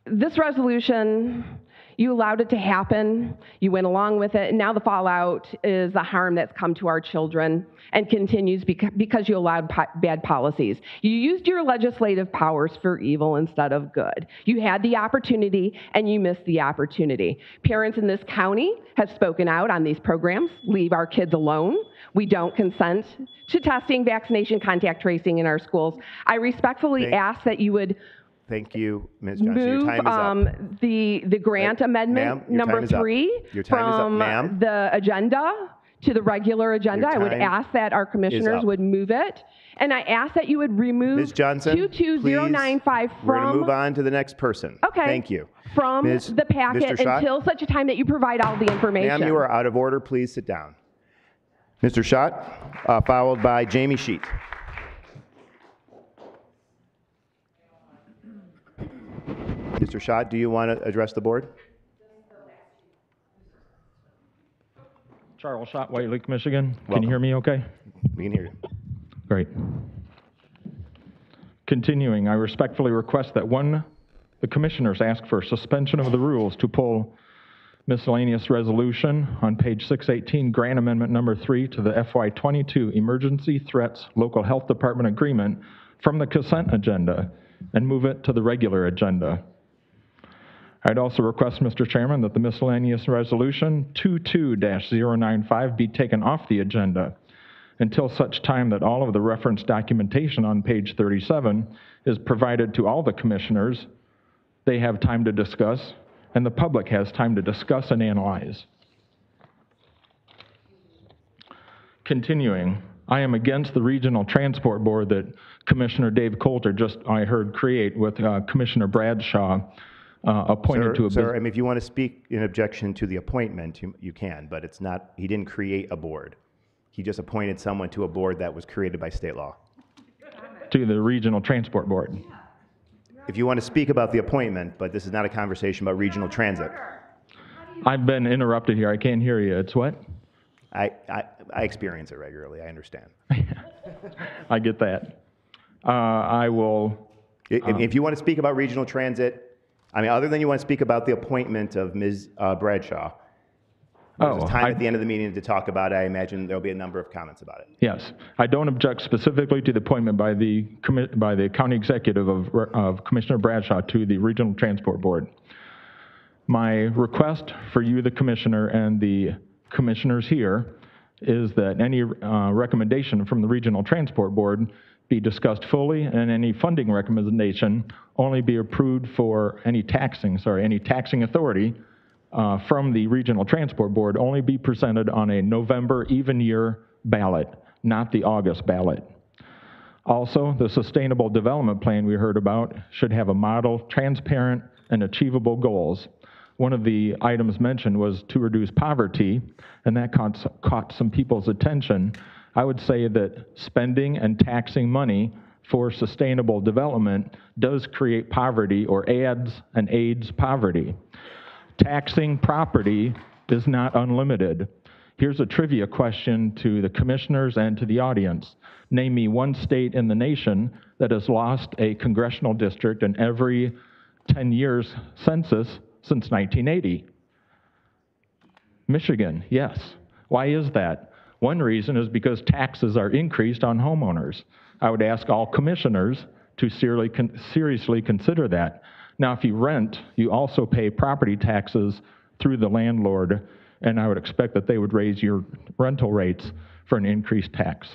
This resolution, you allowed it to happen, you went along with it, and now the fallout is the harm that's come to our children and continues because you allowed bad policies. You used your legislative powers for evil instead of good. You had the opportunity and you missed the opportunity. Parents in this county have spoken out on these programs. Leave our kids alone. We don't consent to testing, vaccination, contact tracing in our schools. I respectfully ask that you would
Thank you, Ms. Johnson. Your time is up.
The grant amendment number 3 from the agenda to the regular agenda. I would ask that our commissioners would move it. And I ask that you would remove
Ms. Johnson,
22095 from...
We're going to move on to the next person.
Okay.
Thank you.
From the packet until such a time that you provide all the information.
Ma'am, you are out of order. Please sit down. Mr. Schott, followed by Jamie Sheet. Mr. Schott, do you want to address the board?
Charles Schott, White Lake, Michigan. Can you hear me okay?
We can hear you.
Great. Continuing, I respectfully request that the commissioners ask for suspension of the rules to pull miscellaneous resolution on page 618, grant amendment number 3 to the FY22 Emergency Threats Local Health Department Agreement from the consent agenda and move it to the regular agenda. I'd also request, Mr. Chairman, that the miscellaneous resolution 22-095 be taken off the agenda until such time that all of the referenced documentation on page 37 is provided to all the commissioners. They have time to discuss, and the public has time to discuss and analyze. Continuing, I am against the Regional Transport Board that Commissioner Dave Coulter I heard create with Commissioner Bradshaw appointed to a...
Sir, I mean, if you want to speak in objection to the appointment, you can, but it's not, he didn't create a board. He just appointed someone to a board that was created by state law.
To the Regional Transport Board.
If you want to speak about the appointment, but this is not a conversation about regional transit.
I've been interrupted here. I can't hear you. It's what?
I experience it regularly. I understand.
I get that. I will...
If you want to speak about regional transit, I mean, other than you want to speak about the appointment of Ms. Bradshaw, There's time at the end of the meeting to talk about it. I imagine there'll be a number of comments about it.
Yes, I don't object specifically to the appointment by the county executive of Commissioner Bradshaw to the Regional Transport Board. My request for you, the commissioner, and the commissioners here is that any recommendation from the Regional Transport Board be discussed fully, and any funding recommendation only be approved for any taxing authority from the Regional Transport Board only be presented on a November even year ballot, not the August ballot. Also, the Sustainable Development Plan we heard about should have a model, transparent, and achievable goals. One of the items mentioned was to reduce poverty, and that caught some people's attention. I would say that spending and taxing money for sustainable development does create poverty or adds and aids poverty. Taxing property is not unlimited. Here's a trivia question to the commissioners and to the audience. Name me one state in the nation that has lost a congressional district in every 10 years census since 1980. Michigan, yes. Why is that? One reason is because taxes are increased on homeowners. I would ask all commissioners to seriously consider that. Now, if you rent, you also pay property taxes through the landlord, and I would expect that they would raise your rental rates for an increased tax.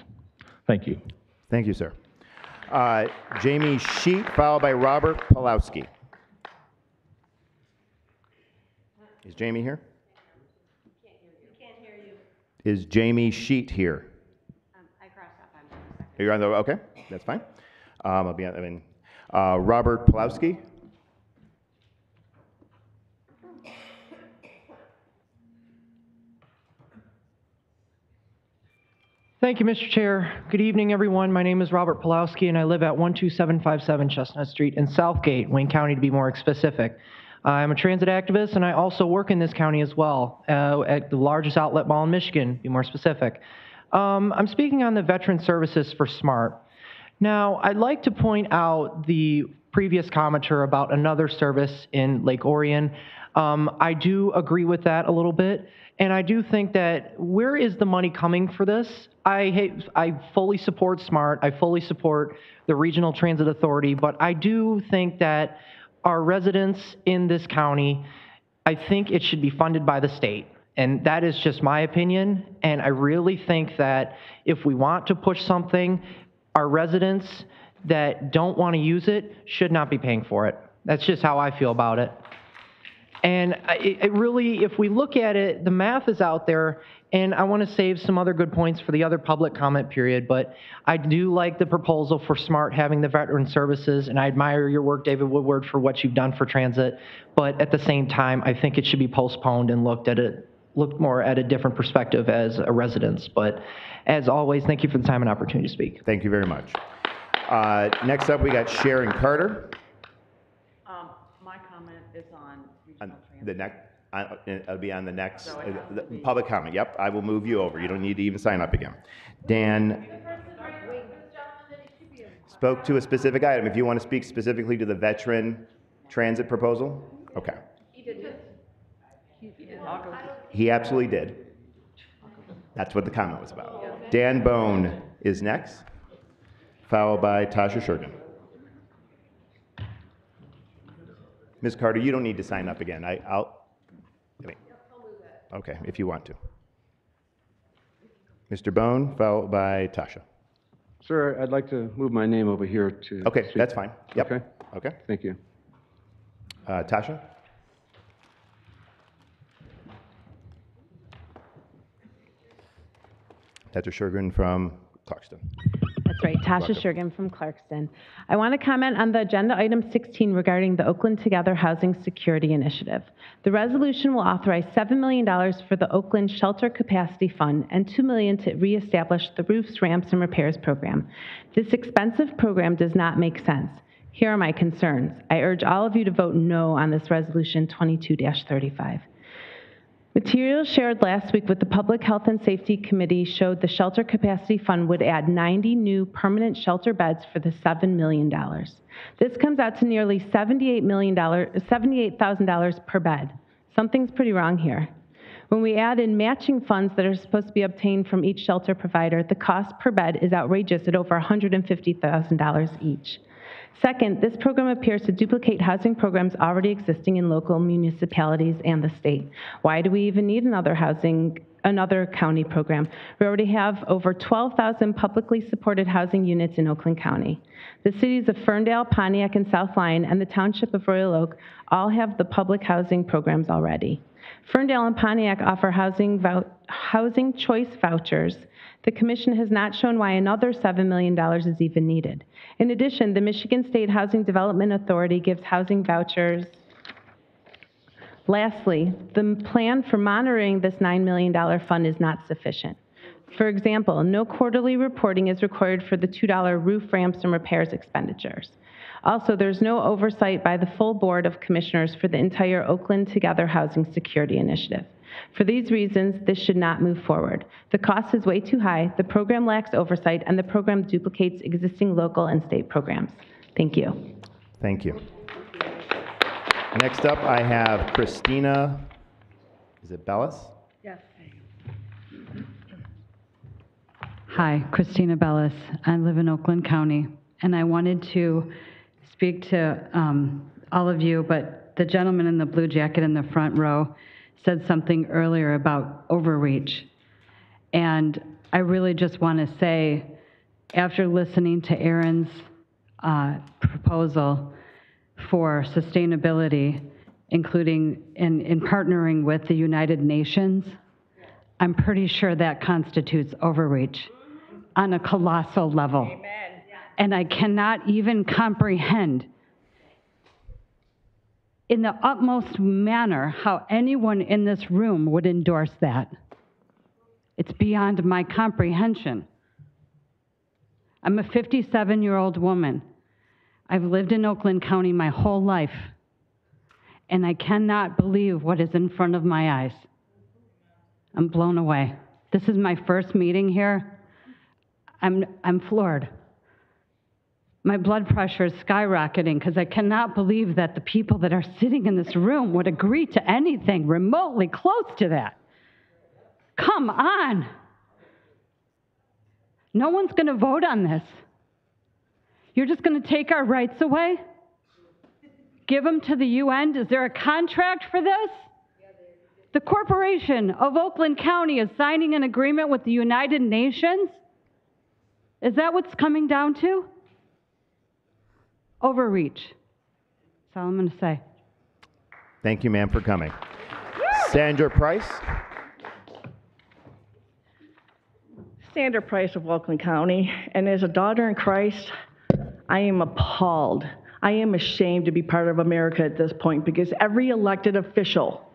Thank you.
Thank you, sir. Jamie Sheet, followed by Robert Pulowski. Is Jamie here? Is Jamie Sheet here?
I crossed off.
You're on the, okay, that's fine. I'll be on, Robert Pulowski.
Thank you, Mr. Chair. Good evening, everyone. My name is Robert Pulowski, and I live at 12757 Chestnut Street in Southgate, Wayne County, to be more specific. I'm a transit activist, and I also work in this county as well, at the largest outlet mall in Michigan, to be more specific. I'm speaking on the Veteran Services for SMART. Now, I'd like to point out the previous commenter about another service in Lake Orion. I do agree with that a little bit, and I do think that where is the money coming for this? I fully support SMART. I fully support the Regional Transit Authority, but I do think that our residents in this county, I think it should be funded by the state. And that is just my opinion. And I really think that if we want to push something, our residents that don't want to use it should not be paying for it. That's just how I feel about it. And it really, if we look at it, the math is out there, and I want to save some other good points for the other public comment period, but I do like the proposal for SMART having the veteran services, and I admire your work, David Woodward, for what you've done for transit, but at the same time, I think it should be postponed and looked more at a different perspective as a residence. But as always, thank you for the time and opportunity to speak.
Thank you very much. Next up, we got Sharon Carter.
My comment is on
the next. It'll be on the next the public comment. Yep, I will move you over. You don't need to even sign up again. Dan spoke to a specific item. If you want to speak specifically to the veteran transit proposal, okay. He absolutely did. That's what the comment was about. Dan Bone is next, followed by Tasha Shergan. Ms. Carter, you don't need to sign up again. Okay, if you want to. Mr. Bone, followed by Tasha.
Sir, I'd like to move my name over here to
Okay,
speak.
that's fine. Yep.
Okay.
Okay.
Thank you.
Tasha? Tasha Shergan from Clarkston.
That's right, Tasha Shergan from Clarkston. I want to comment on the agenda item 16 regarding the Oakland Together Housing Security Initiative. The resolution will authorize $7 million for the Oakland Shelter Capacity Fund and $2 million to reestablish the roofs, ramps, and repairs program. This expensive program does not make sense. Here are my concerns. I urge all of you to vote no on this resolution 22-35. Materials shared last week with the Public Health and Safety Committee showed the Shelter Capacity Fund would add 90 new permanent shelter beds for the $7 million. This comes out to nearly $78,000 per bed. Something's pretty wrong here. When we add in matching funds that are supposed to be obtained from each shelter provider, the cost per bed is outrageous at over $150,000 each. Second, this program appears to duplicate housing programs already existing in local municipalities and the state. Why do we even need another county program? We already have over 12,000 publicly supported housing units in Oakland County. The cities of Ferndale, Pontiac, and South Lyon, and the township of Royal Oak all have the public housing programs already. Ferndale and Pontiac offer housing choice vouchers. The commission has not shown why another $7 million is even needed. In addition, the Michigan State Housing Development Authority gives housing vouchers. Lastly, the plan for monitoring this $9 million fund is not sufficient. For example, no quarterly reporting is required for the $2 roof ramps and repairs expenditures. Also, there's no oversight by the full Board of Commissioners for the entire Oakland Together Housing Security Initiative. For these reasons, this should not move forward. The cost is way too high, the program lacks oversight, and the program duplicates existing local and state programs. Thank you.
Thank you. Next up, I have Christina, is it Bellis?
Yes. Hi, Christina Bellis. I live in Oakland County, and I wanted to speak to all of you, but the gentleman in the blue jacket in the front row said something earlier about overreach. And I really just want to say, after listening to Aaron's proposal for sustainability, including in partnering with the United Nations, I'm pretty sure that constitutes overreach on a colossal level. Amen. And I cannot even comprehend in the utmost manner how anyone in this room would endorse that. It's beyond my comprehension. I'm a 57-year-old woman. I've lived in Oakland County my whole life, and I cannot believe what is in front of my eyes. I'm blown away. This is my first meeting here. I'm floored. My blood pressure is skyrocketing because I cannot believe that the people that are sitting in this room would agree to anything remotely close to that. Come on. No one's going to vote on this. You're just going to take our rights away? Give them to the UN? Is there a contract for this? The corporation of Oakland County is signing an agreement with the United Nations? Is that what's coming down to? Overreach. That's all I'm going to say.
Thank you, ma'am, for coming. Sandra Price.
Sandra Price of Oakland County, and as a daughter in Christ, I am appalled. I am ashamed to be part of America at this point because every elected official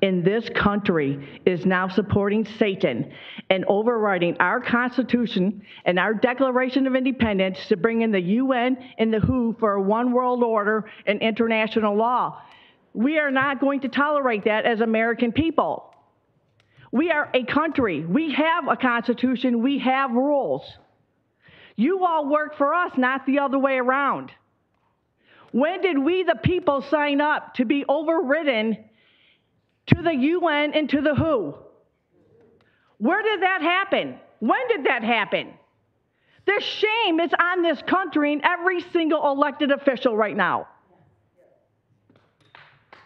in this country is now supporting Satan and overriding our Constitution and our Declaration of Independence to bring in the UN and the WHO for a one world order and international law. We are not going to tolerate that as American people. We are a country. We have a Constitution. We have rules. You all work for us, not the other way around. When did we, the people, sign up to be overridden to the UN and to the WHO? Where did that happen? When did that happen? The shame is on this country and every single elected official right now.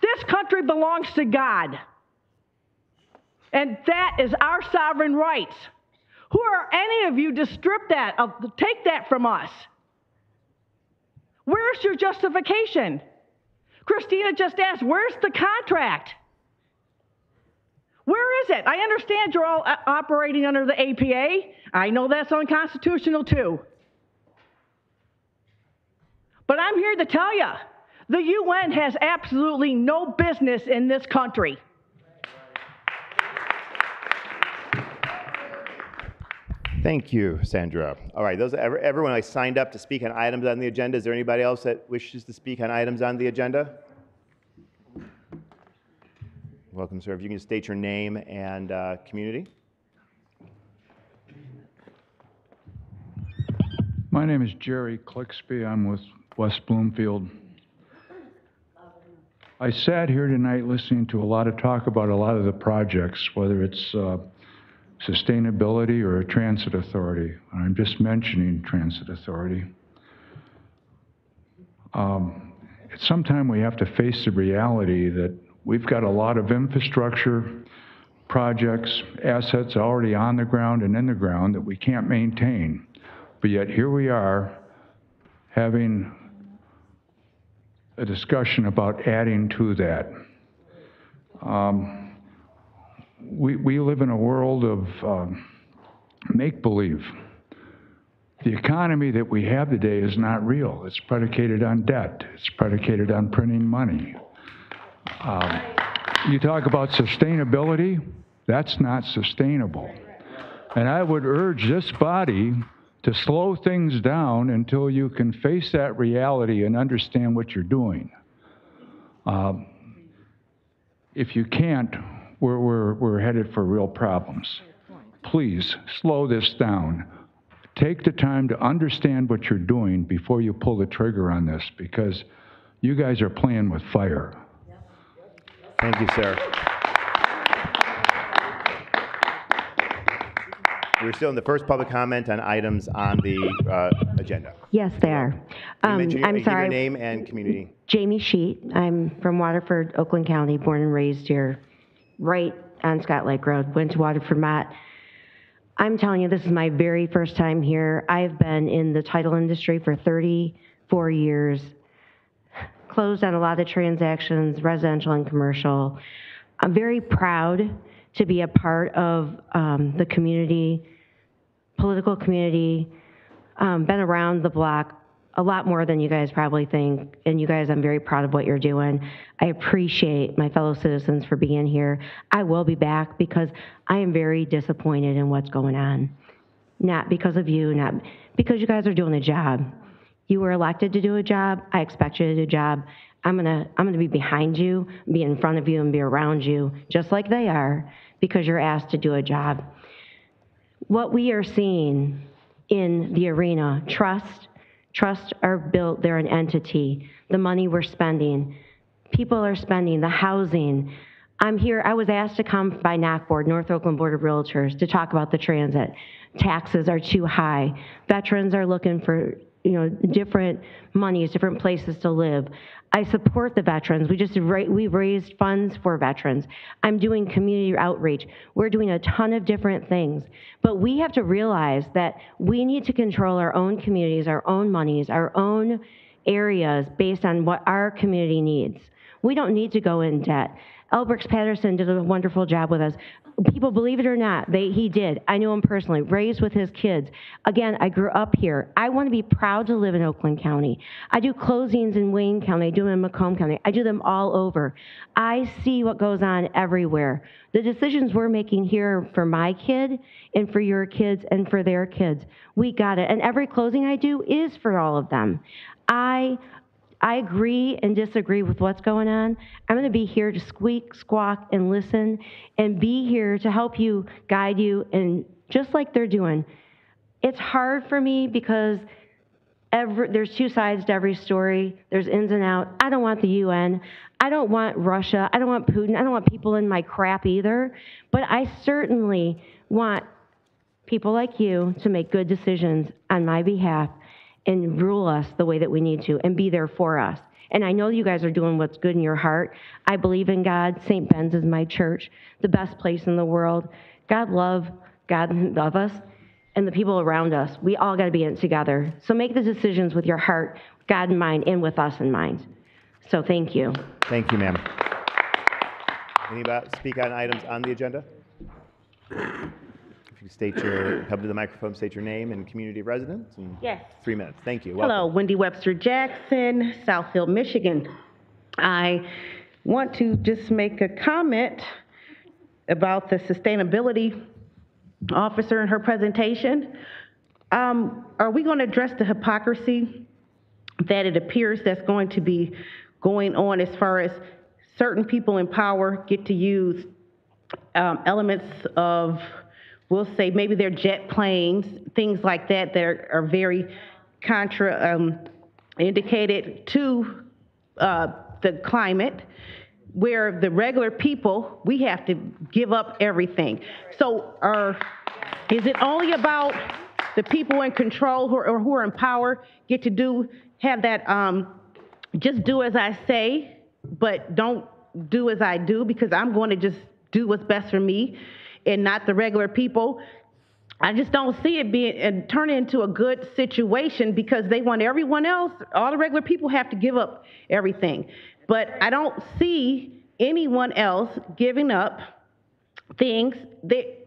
This country belongs to God. And that is our sovereign rights. Who are any of you to strip that, take that from us? Where's your justification? Christina just asked, where's the contract? Where is it? I understand you're all operating under the APA. I know that's unconstitutional too. But I'm here to tell you, the UN has absolutely no business in this country.
Thank you, Sandra. All right, everyone I signed up to speak on items on the agenda. Is there anybody else that wishes to speak on items on the agenda? Welcome, sir. If you can state your name and community.
My name is Jerry Clixby. I'm with West Bloomfield.
I sat here tonight listening to a lot of talk about a lot of the projects, whether it's sustainability or a transit authority. I'm just mentioning transit authority. At some time we have to face the reality that we've got a lot of infrastructure projects, assets already on the ground and in the ground that we can't maintain. But yet here we are having a discussion about adding to that. We live in a world of make-believe. The economy that we have today is not real. It's predicated on debt. It's predicated on printing money. You talk about sustainability, that's not sustainable. And I would urge this body to slow things down until you can face that reality and understand what you're doing. If you can't, we're headed for real problems. Please slow this down. Take the time to understand what you're doing before you pull the trigger on this, because you guys are playing with fire.
Thank you, sir. We're still in the first public comment on items on the agenda.
Yes, they are.
I'm
I'm sorry.
Your name and community.
Jamie Sheet. I'm from Waterford, Oakland County, born and raised here, right on Scott Lake Road. Went to Waterford, Mott. I'm telling you, this is my very first time here. I've been in the title industry for 34 years, closed on a lot of transactions, residential and commercial. I'm very proud to be a part of the community, political community, been around the block a lot more than you guys probably think. And you guys, I'm very proud of what you're doing. I appreciate my fellow citizens for being here. I will be back because I am very disappointed in what's going on. Not because of you, not because you guys are doing a job. You were elected to do a job. I expect you to do a job. I'm gonna be behind you, be in front of you, and be around you, just like they are, because you're asked to do a job. What we are seeing in the arena, trusts are built, they're an entity. The money we're spending, people are spending, the housing. I'm here, I was asked to come by NOC Board, North Oakland Board of Realtors, to talk about the transit. Taxes are too high. Veterans are looking for, different monies, different places to live. I support the veterans. We raised funds for veterans. I'm doing community outreach. We're doing a ton of different things. But we have to realize that we need to control our own communities, our own monies, our own areas based on what our community needs. We don't need to go in debt. L. Brooks Patterson did a wonderful job with us. People, believe it or not, he did. I knew him personally, raised with his kids. Again, I grew up here. I want to be proud to live in Oakland County. I do closings in Wayne County. I do them in Macomb County. I do them all over. I see what goes on everywhere. The decisions we're making here for my kid and for your kids and for their kids, we got it. And every closing I do is for all of them. I agree and disagree with what's going on. I'm going to be here to squeak, squawk, and listen, and be here to help you, guide you, and just like they're doing. It's hard for me because there's two sides to every story. There's ins and outs. I don't want the UN. I don't want Russia. I don't want Putin. I don't want people in my crap either. But I certainly want people like you to make good decisions on my behalf and rule us the way that we need to and be there for us. And I know you guys are doing what's good in your heart. I believe in God. St. Ben's is my church, the best place in the world. God love us, and the people around us. We all got to be in it together. So make the decisions with your heart, God in mind, and with us in mind. So thank you.
Thank you, ma'am. Anybody speak on items on the agenda? If you come to the microphone, state your name and community of residence. And
Yes.
3 minutes. Thank you.
Hello,
Welcome.
Wendy Webster Jackson, Southfield, Michigan. I want to just make a comment about the sustainability officer and her presentation. Are we going to address the hypocrisy that it appears that's going to be going on as far as certain people in power get to use elements of, we'll say maybe they're jet planes, things like that that are very indicated to the climate, where the regular people, we have to give up everything. So is it only about the people in control who are in power get to have that, just do as I say, but don't do as I do, because I'm going to just do what's best for me and not the regular people? I just don't see it being turn into a good situation, because they want everyone else, all the regular people have to give up everything. But I don't see anyone else giving up things.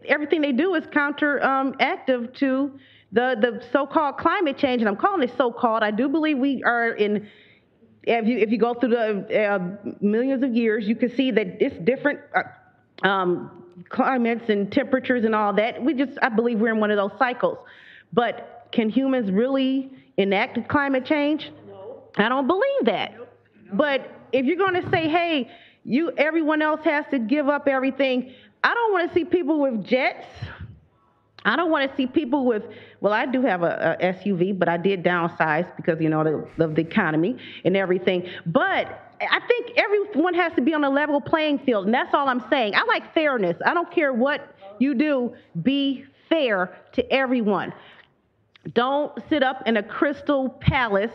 Everything they do is counteractive to the so-called climate change, and I'm calling it so-called. I do believe we are in, if you go through the millions of years, you can see that it's different climates and temperatures and all that. I believe we're in one of those cycles. But can humans really enact climate change? No. I don't believe that. Nope. No. But if you're going to say, hey, everyone else has to give up everything, I don't want to see people with jets. I don't want to see people with, well, I do have a SUV, but I did downsize because, of the economy and everything. But I think everyone has to be on a level playing field, and that's all I'm saying. I like fairness. I don't care what you do, be fair to everyone. Don't sit up in a crystal palace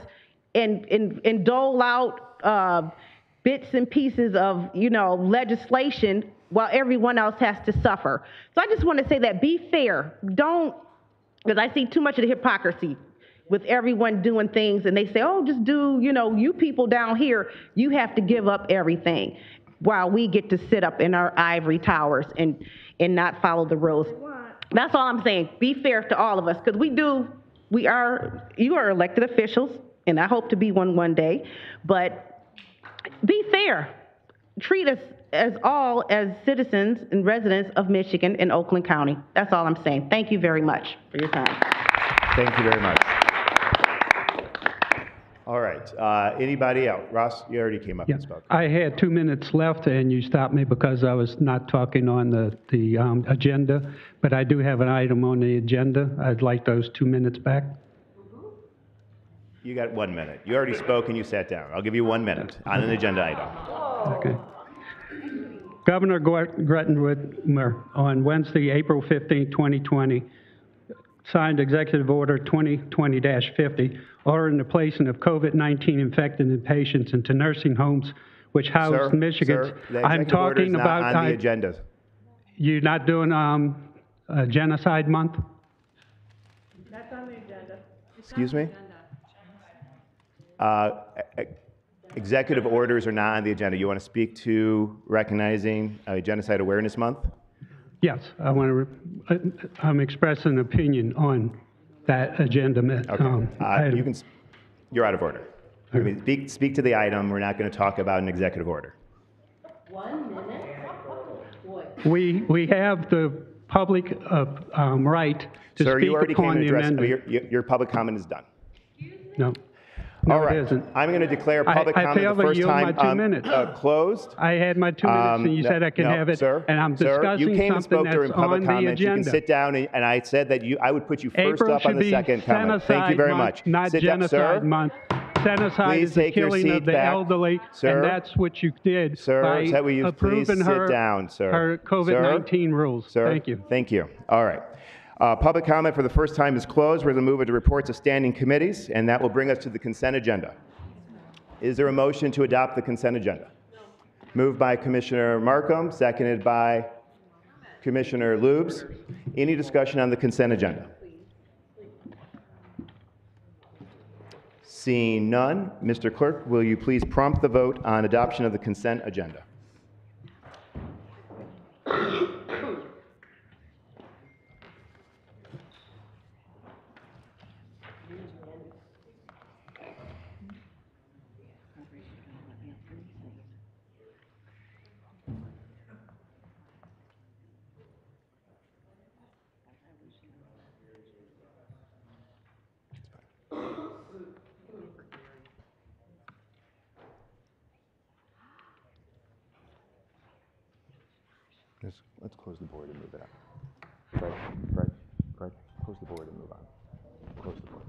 and dole out bits and pieces of, legislation while everyone else has to suffer. So I just want to say that, be fair. Don't, because I see too much of the hypocrisy with everyone doing things, and they say, oh, just do, you people down here, you have to give up everything, while we get to sit up in our ivory towers and not follow the rules. That's all I'm saying. Be fair to all of us, because you are elected officials, and I hope to be one day, but be fair. Treat us as citizens and residents of Michigan and Oakland County. That's all I'm saying. Thank you very much for your time.
Thank you very much. All right. Anybody else? Ross, you already came up and spoke.
I had 2 minutes left, and you stopped me because I was not talking on the agenda. But I do have an item on the agenda. I'd like those 2 minutes back.
You got 1 minute. You already spoke and you sat down. I'll give you 1 minute on an agenda item.
Okay. Governor Gretchen Whitmer on Wednesday, April 15, 2020, signed Executive Order 2020-50, ordering the placing of COVID-19 infected patients into nursing homes which house Michigan's.
Sir, the executive order is not on the agenda.
You're not doing a genocide month?
That's on the agenda.
Excuse me? Executive orders are not on the agenda. You want to speak to recognizing Genocide Awareness Month?
Yes, I'm expressing an opinion on that agenda.
Okay. You're out of order. I mean, speak to the item. We're not going to talk about an executive order.
1 minute?
We have the public right to
Sir,
speak
you already
upon
came to
the
address.
amendment.
Your public comment is done.
No.
All right.
It isn't.
I'm going to declare public comment
failed
the
to
first
yield
time
my 2 minutes.
Closed.
I had my 2 minutes, and you said I can have it,
sir,
and I'm
sir,
discussing
you came and
something
spoke during
that's
public
on
comment.
the agenda.
You can sit down, and I said that I would put you first
April
up on
should
the
be
second comment. Thank you
Genocide
very
month,
much.
not
Sit down,
genocide
sir.
month. Genocide
Please
is the
take your
killing
seat
of the
back.
elderly,
Sir.
and that's what you did
Sir,
by
is that what you
approving
please
her,
sit down, sir.
her COVID-19 rules.
Sir,
Thank you.
Thank you. All right. Public comment for the first time is closed. We're going to move into reports of standing committees, and that will bring us to the consent agenda. Is there a motion to adopt the consent agenda? No. Moved by Commissioner Markham, seconded by Commissioner Lubes. Any discussion on the consent agenda? Seeing none, Mr. Clerk, will you please prompt the vote on adoption of the consent agenda? Let's close the board and move it on. Fred, close the board and move on. Close the board.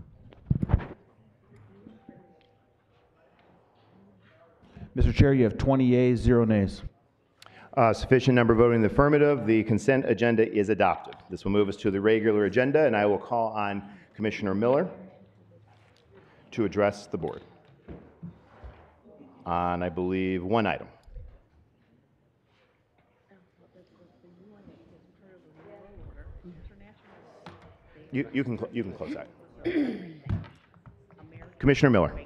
Mr. Chair, you have 20 yeas, 0 nays.
Sufficient number voting in the affirmative. The consent agenda is adopted. This will move us to the regular agenda, and I will call on Commissioner Miller to address the board on, I believe, one item. You can close that. Commissioner Miller.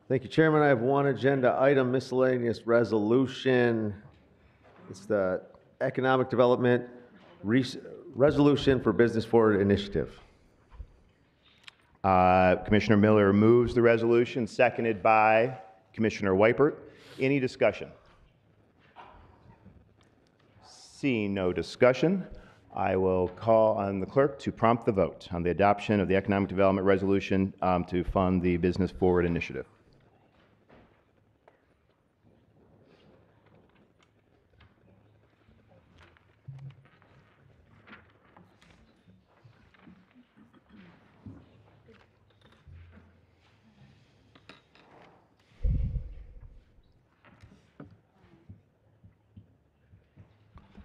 Thank you, Chairman. I have one agenda item, miscellaneous resolution. It's the Economic Development Resolution for Business Forward Initiative.
Commissioner Miller moves the resolution, seconded by Commissioner Weipert. Any discussion? Seeing no discussion, I will call on the clerk to prompt the vote on the adoption of the Economic Development Resolution to fund the Business Forward Initiative.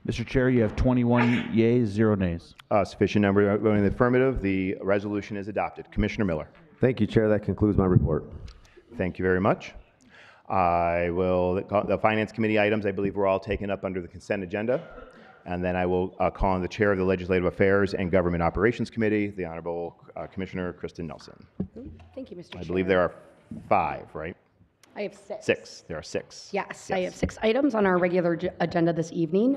Mr. Chair, you have 21 yeas, 0 nays.
Sufficient number voting in the affirmative. The resolution is adopted. Commissioner Miller.
Thank you, Chair. That concludes my report.
Thank you very much. I will call the Finance Committee items, I believe, were all taken up under the consent agenda. And then I will call on the Chair of the Legislative Affairs and Government Operations Committee, the Honorable Commissioner Kristen Nelson.
Thank you, Mr. Chair.
I believe there are 5, right?
I have 6.
6. There are 6.
Yes, I have 6 items on our regular agenda this evening.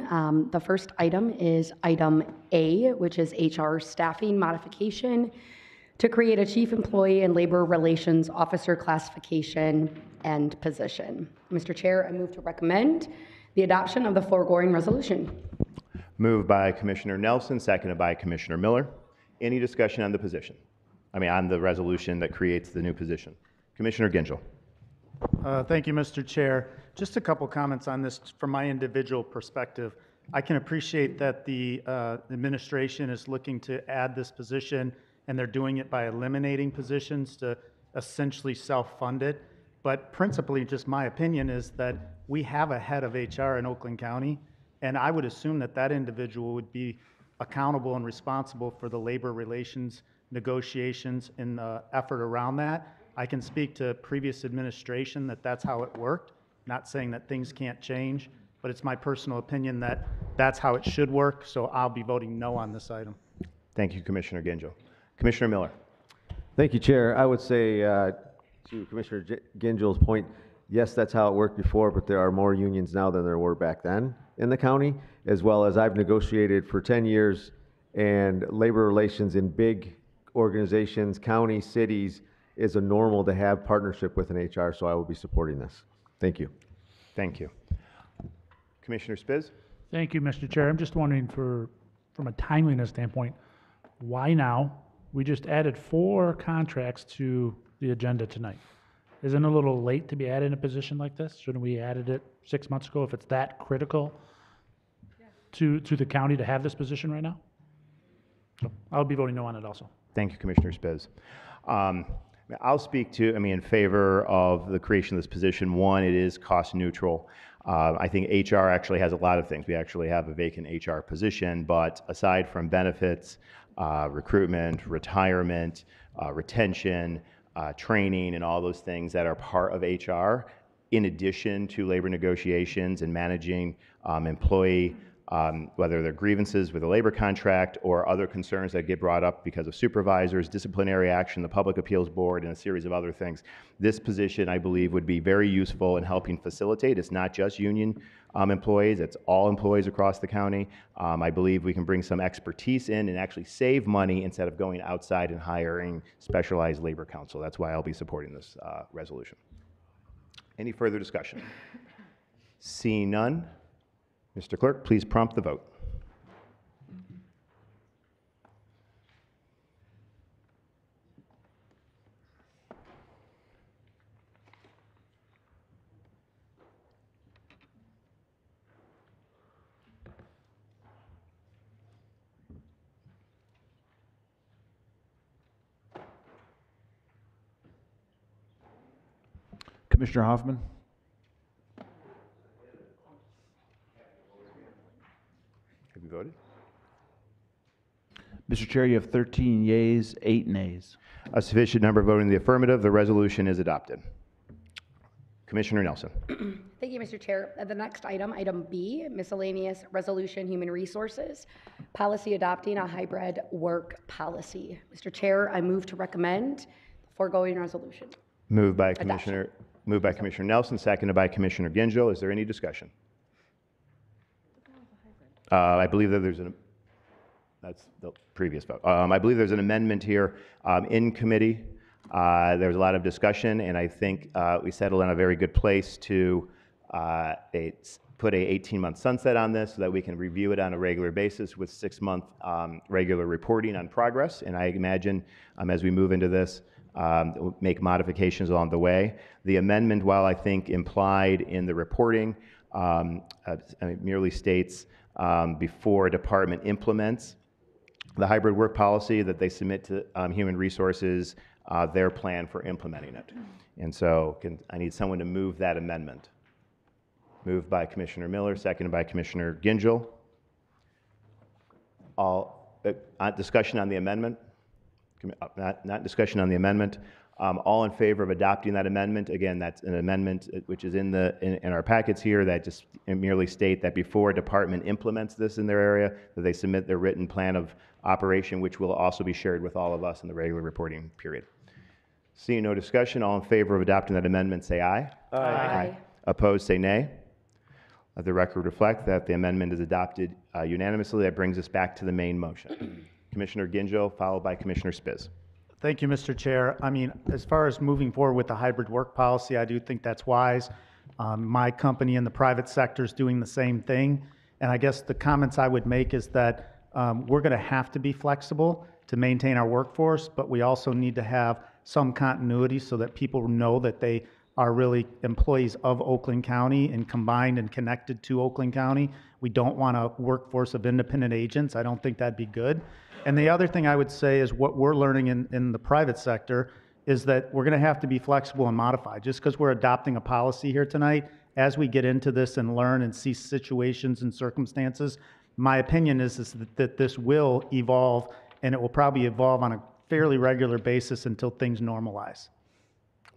The first item is item A, which is HR staffing modification to create a Chief Employee and Labor Relations Officer classification and position. Mr. Chair, I move to recommend the adoption of the foregoing resolution.
Moved by Commissioner Nelson, seconded by Commissioner Miller. Any discussion on the position? On the resolution that creates the new position. Commissioner Gingell.
Thank you, Mr. Chair. Just a couple comments on this from my individual perspective. I can appreciate that the administration is looking to add this position, and they're doing it by eliminating positions to essentially self-fund it. But principally, just my opinion is that we have a head of HR in Oakland County, and I would assume that that individual would be accountable and responsible for the labor relations negotiations and the effort around that. I can speak to previous administration that that's how it worked. Not saying that things can't change, but it's my personal opinion that that's how it should work, so I'll be voting no on this item.
Thank you, Commissioner Gingell. Commissioner Miller.
Thank you, Chair. I would say to Commissioner Gingell's point, yes, that's how it worked before, but there are more unions now than there were back then in the county, as well as I've negotiated for 10 years, and labor relations in big organizations, counties, cities, is a normal to have partnership with an HR, so I will be supporting this. Thank you.
Thank you. Commissioner Spiz.
Thank you, Mr. Chair. I'm just wondering, from a timeliness standpoint, why now? We just added 4 contracts to the agenda tonight. Isn't it a little late to be adding a position like this? Shouldn't we added it 6 months ago if it's that critical to the county to have this position right now? So I'll be voting no on it also.
Thank you, Commissioner Spiz. I'll speak to, in favor of the creation of this position. One, it is cost neutral. I think HR actually has a lot of things. We actually have a vacant HR position, but aside from benefits, recruitment, retirement, retention, training, and all those things that are part of HR, in addition to labor negotiations and managing employee whether they're grievances with a labor contract or other concerns that get brought up because of supervisors, disciplinary action, the Public Appeals Board, and a series of other things. This position, I believe, would be very useful in helping facilitate. It's not just union employees, it's all employees across the county. I believe we can bring some expertise in and actually save money instead of going outside and hiring specialized labor counsel. That's why I'll be supporting this resolution. Any further discussion? Seeing none, Mr. Clerk, please prompt the vote.
Commissioner Hoffman?
voted.
Mr. Chair, you have 13 yeas, 8 nays.
A sufficient number voting in the affirmative, the resolution is adopted. Commissioner Nelson.
Thank you, Mr. Chair. The next item, item B, Miscellaneous Resolution, Human Resources, Policy Adopting a Hybrid Work Policy. Mr. Chair, I move to recommend the foregoing resolution.
Moved by Commissioner Nelson, seconded by Commissioner Gingill. Is there any discussion? I believe that that's the previous vote. I believe there's an amendment here in committee. There's a lot of discussion, and I think we settled in a very good place to put a 18-month sunset on this so that we can review it on a regular basis with 6-month regular reporting on progress. And I imagine as we move into this, we'll make modifications along the way. The amendment, while I think implied in the reporting, merely states before a department implements the hybrid work policy that they submit to Human Resources their plan for implementing it. And so I need someone to move that amendment. Moved by Commissioner Miller, seconded by Commissioner Gingill. All discussion on the amendment? Not discussion on the amendment. All in favor of adopting that amendment? Again, that's an amendment which is in our packets here that just merely state that before a department implements this in their area, that they submit their written plan of operation, which will also be shared with all of us in the regular reporting period. Seeing no discussion, all in favor of adopting that amendment, say aye.
Aye. Aye.
Opposed, say nay. Let the record reflect that the amendment is adopted unanimously. That brings us back to the main motion. Commissioner Gingill, followed by Commissioner Spiz.
Thank you, Mr. Chair. I mean, as far as moving forward with the hybrid work policy, I do think that's wise. My company in the private sector is doing the same thing. And I guess the comments I would make is that we're going to have to be flexible to maintain our workforce, but we also need to have some continuity so that people know that they are really employees of Oakland County and combined and connected to Oakland County. We don't want a workforce of independent agents. I don't think that'd be good. And the other thing I would say is what we're learning in the private sector is that we're going to have to be flexible and modify. Just because we're adopting a policy here tonight, as we get into this and learn and see situations and circumstances, my opinion is that this will evolve, and it will probably evolve on a fairly regular basis until things normalize.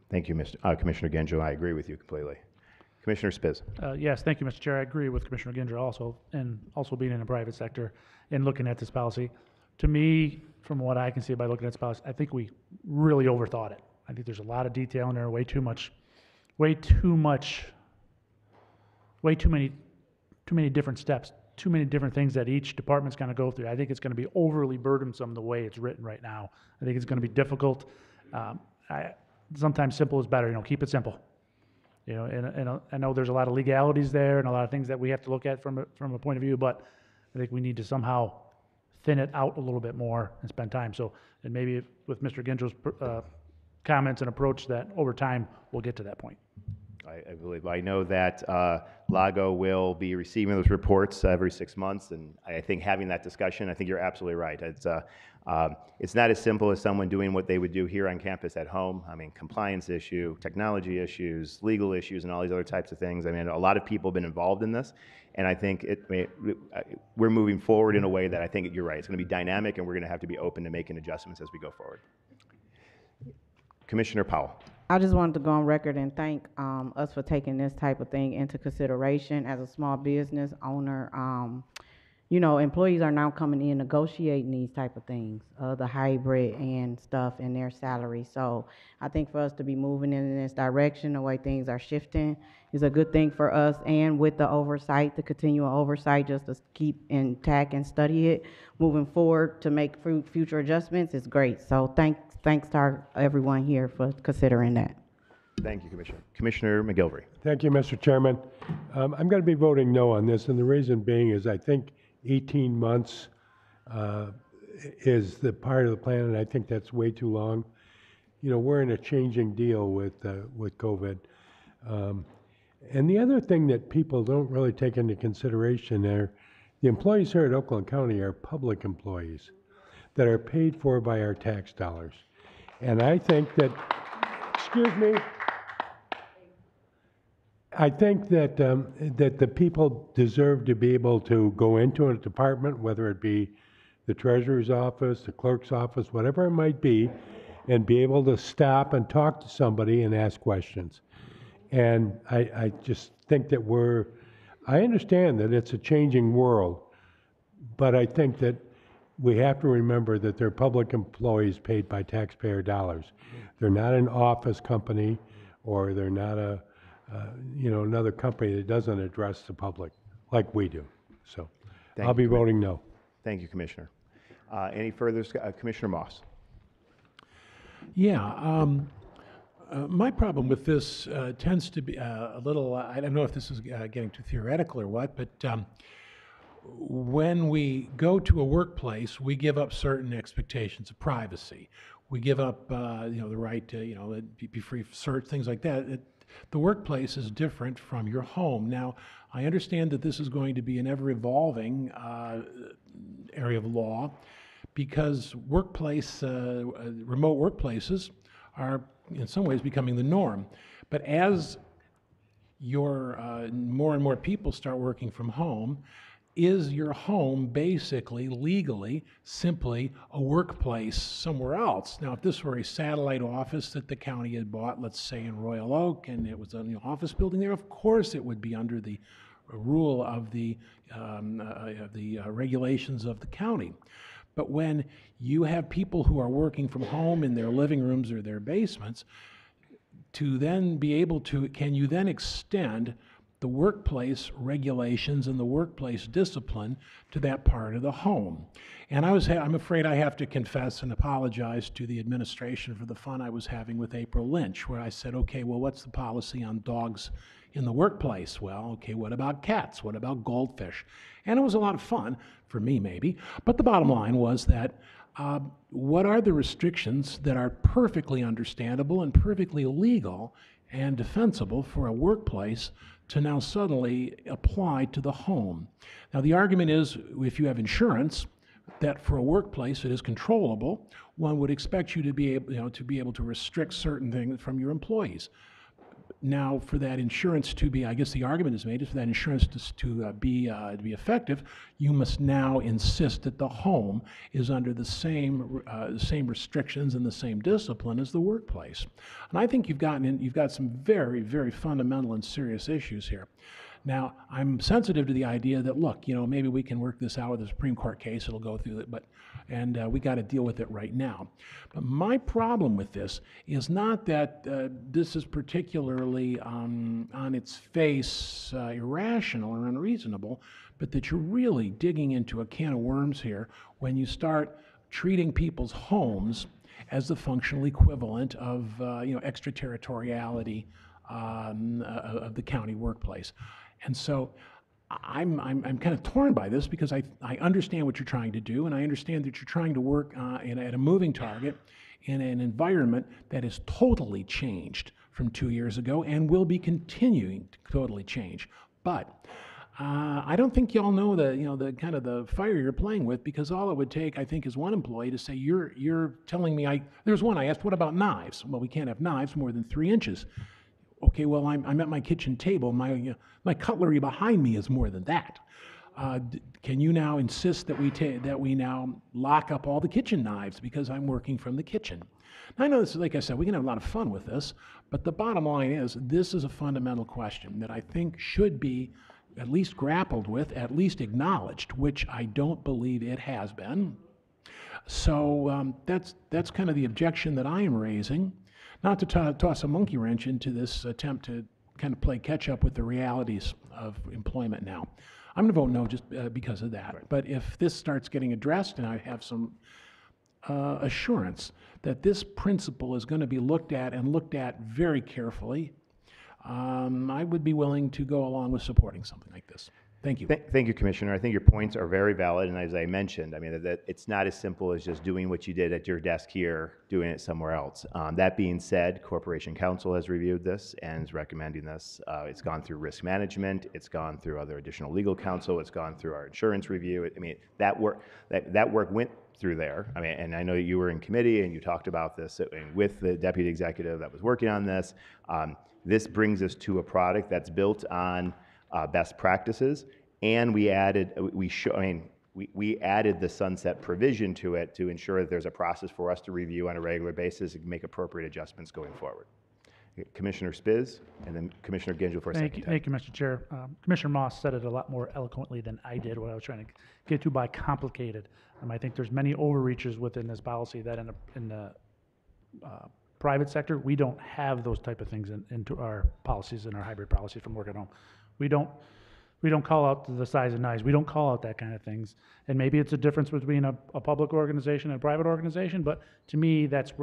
Thank you, Commissioner Gingill. I agree with you completely. Commissioner Spiz.
Yes, thank you, Mr. Chair. I agree with Commissioner Gingill also, and also being in the private sector and looking at this policy. To me, from what I can see by looking at this policy, I think we really overthought it. I think there's a lot of detail in there, way too many different steps, too many different things that each department's going to go through. I think it's going to be overly burdensome the way it's written right now. I think it's going to be difficult. Sometimes simple is better. Keep it simple. And I know there's a lot of legalities there and a lot of things that we have to look at from a point of view, but I think we need to somehow thin it out a little bit more and spend time. So, and maybe with Mr. Gingill's comments and approach, that over time we'll get to that point.
I know that Lago will be receiving those reports every 6 months, and I think having that discussion, I think you're absolutely right. It's not as simple as someone doing what they would do here on campus at home. I mean, compliance issue, technology issues, legal issues, and all these other types of things. I mean, a lot of people have been involved in this, and I think we're moving forward in a way that I think you're right. It's going to be dynamic, and we're going to have to be open to making adjustments as we go forward. Commissioner Powell.
I just wanted to go on record and thank us for taking this type of thing into consideration. As a small business owner, employees are now coming in negotiating these type of things, the hybrid and stuff and their salary. So I think for us to be moving in this direction, the way things are shifting, is a good thing for us. And with the oversight, the continual oversight, just to keep intact and study it moving forward to make future adjustments is great. So thanks to everyone here for considering that.
Thank you, Commissioner. Commissioner McGilvery.
Thank you, Mr. Chairman. I'm going to be voting no on this, and the reason being is I think 18 months is the part of the plan, and I think that's way too long. We're in a changing deal with COVID. And the other thing that people don't really take into consideration are the employees here at Oakland County are public employees that are paid for by our tax dollars. And I think that, excuse me, I think that, that the people deserve to be able to go into a department, whether it be the treasurer's office, the clerk's office, whatever it might be, and be able to stop and talk to somebody and ask questions. And I just think that I understand that it's a changing world, but I think that we have to remember that they're public employees paid by taxpayer dollars. They're not an office company, or they're not another company that doesn't address the public like we do. So I'll be voting no.
Thank you, Commissioner. Any further, Commissioner Moss?
Yeah, my problem with this tends to be a little, I don't know if this is getting too theoretical or what, but when we go to a workplace, we give up certain expectations of privacy. We give up, the right to, be free of search, things like that. The workplace is different from your home. Now, I understand that this is going to be an ever-evolving area of law, because remote workplaces are in some ways becoming the norm. But as more and more people start working from home, is your home basically legally simply a workplace somewhere else? Now, if this were a satellite office that the county had bought, let's say in Royal Oak, and it was an office building there, of course it would be under the rule of the regulations of the county. But when you have people who are working from home in their living rooms or their basements, to then be able to, can you then extend the workplace regulations and the workplace discipline to that part of the home? And I'm afraid I have to confess and apologize to the administration for the fun I was having with April Lynch, where I said, okay, well, what's the policy on dogs in the workplace? Well, okay, what about cats? What about goldfish? And it was a lot of fun, for me maybe, but the bottom line was that what are the restrictions that are perfectly understandable and perfectly legal and defensible for a workplace to now suddenly apply to the home? Now, the argument is, if you have insurance, that for a workplace it is controllable. One would expect you to be able, to restrict certain things from your employees. Now, for that insurance to be, I guess the argument is made, is for that insurance to be effective, you must now insist that the home is under the same restrictions and the same discipline as the workplace. And I think you've got some very, very fundamental and serious issues here. Now, I'm sensitive to the idea that, look, maybe we can work this out with a Supreme Court case, it'll go through it, and we got to deal with it right now. But my problem with this is not that this is particularly on its face irrational or unreasonable, but that you're really digging into a can of worms here when you start treating people's homes as the functional equivalent of extraterritoriality of the county workplace. And so I'm kind of torn by this, because I understand what you're trying to do, and I understand that you're trying to work at a moving target in an environment that is totally changed from 2 years ago and will be continuing to totally change. But I don't think y'all know the kind of the fire you're playing with, because all it would take, I think, is one employee to say, you're telling me there's one I asked, what about knives? Well, we can't have knives more than 3 inches. Okay, well, I'm at my kitchen table. My cutlery behind me is more than that. Can you now insist that we now lock up all the kitchen knives because I'm working from the kitchen? Now, I know this, like I said, we can have a lot of fun with this, but the bottom line is, this is a fundamental question that I think should be at least grappled with, at least acknowledged, which I don't believe it has been. So that's kind of the objection that I am raising. Not to toss a monkey wrench into this attempt to kind of play catch up with the realities of employment now. I'm going to vote no just because of that. Right. But if this starts getting addressed, and I have some assurance that this principle is going to be looked at, and looked at very carefully, I would be willing to go along with supporting something like this. Thank you.
Thank you, Commissioner. I think your points are very valid, and as I mentioned, I mean, that it's not as simple as just doing what you did at your desk here, doing it somewhere else. That being said, Corporation Counsel has reviewed this and is recommending this. It's gone through risk management. It's gone through other additional legal counsel. It's gone through our insurance review. I mean, that work went through there. I mean, and I know you were in committee and you talked about this with the deputy executive that was working on this. This brings us to a product that's built on best practices, and we added we added the sunset provision to it to ensure that there's a process for us to review on a regular basis and make appropriate adjustments going forward. Commissioner Spiz, and then Commissioner Gingell for a second.
Thank you, Mr. Chair. Commissioner Moss said it a lot more eloquently than I did, what I was trying to get to by complicated. I think there's many overreaches within this policy that in the private sector, we don't have those type of things into our policies and our hybrid policies from work at home. We don't call out the size of knives. We don't call out that kind of things. And maybe it's a difference between a public organization and a private organization, but to me, that's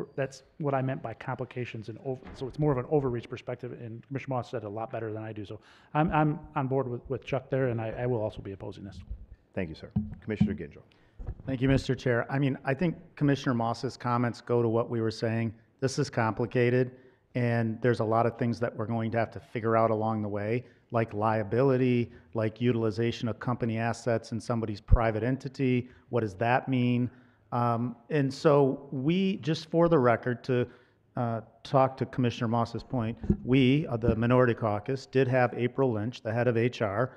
what I meant by complications. So it's more of an overreach perspective, and Commissioner Moss said it a lot better than I do. So I'm on board with Chuck there, and I will also be opposing this.
Thank you, sir. Commissioner Gingell.
Thank you, Mr. Chair. I think Commissioner Moss's comments go to what we were saying. This is complicated, and there's a lot of things that we're going to have to figure out along the way, like liability, like utilization of company assets in somebody's private entity. What does that mean? And so we, just for the record, to talk to Commissioner Moss's point, we, the Minority Caucus, did have April Lynch, the head of HR,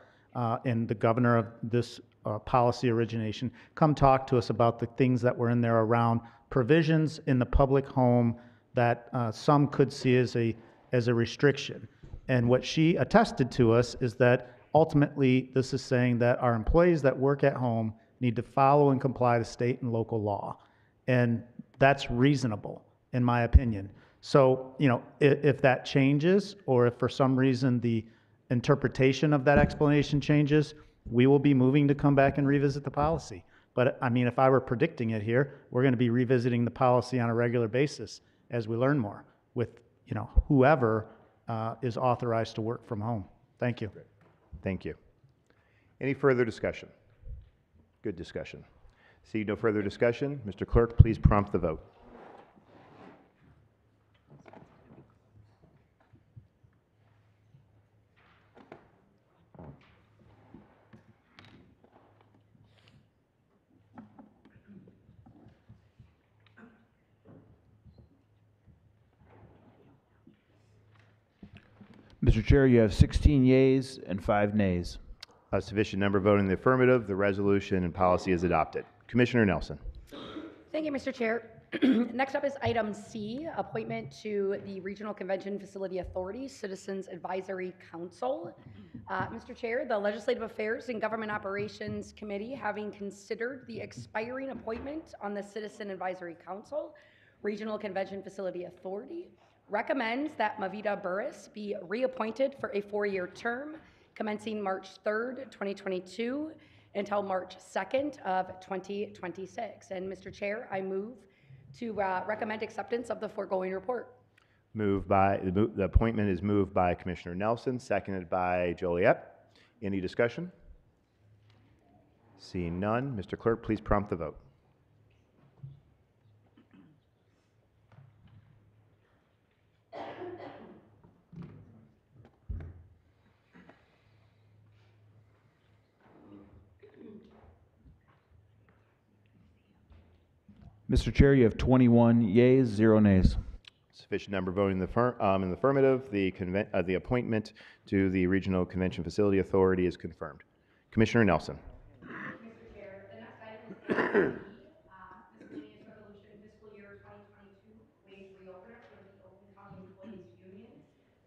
and the governor of this policy origination, come talk to us about the things that were in there around provisions in the public home that some could see as a restriction. And what she attested to us is that ultimately this is saying that our employees that work at home need to follow and comply to state and local law. And that's reasonable, in my opinion. So, if that changes, or if for some reason the interpretation of that explanation changes, we will be moving to come back and revisit the policy. But if I were predicting it here, we're going to be revisiting the policy on a regular basis as we learn more with, whoever is authorized to work from home. Thank you.
Thank you. Any further discussion? Good discussion. See no further discussion. Mr. Clerk, please prompt the vote.
Mr. Chair, you have 16 yeas and 5 nays.
A sufficient number voting in the affirmative, the resolution and policy is adopted. Commissioner Nelson.
Thank you, Mr. Chair. Next up is item C, appointment to the Regional Convention Facility Authority Citizens Advisory Council. Mr. Chair, the Legislative Affairs and Government Operations Committee, having considered the expiring appointment on the Citizen Advisory Council, Regional Convention Facility Authority, recommends that Mavita Burris be reappointed for a 4-year term commencing March 3rd, 2022 until March 2nd of 2026. And Mr. Chair, I move to recommend acceptance of the foregoing report.
The appointment is moved by Commissioner Nelson, seconded by Joliet. Any discussion? Seeing none, Mr. Clerk, please prompt the vote.
Mr. Chair, you have 21 yeas, 0 nays.
Sufficient number voting in the affirmative. The appointment to the Regional Convention Facility Authority is confirmed. Commissioner Nelson.
Mr. Chair, the next item is Miscellaneous Resolution Fiscal Year 2022 Wage Reopener for the Oakland County Employees Union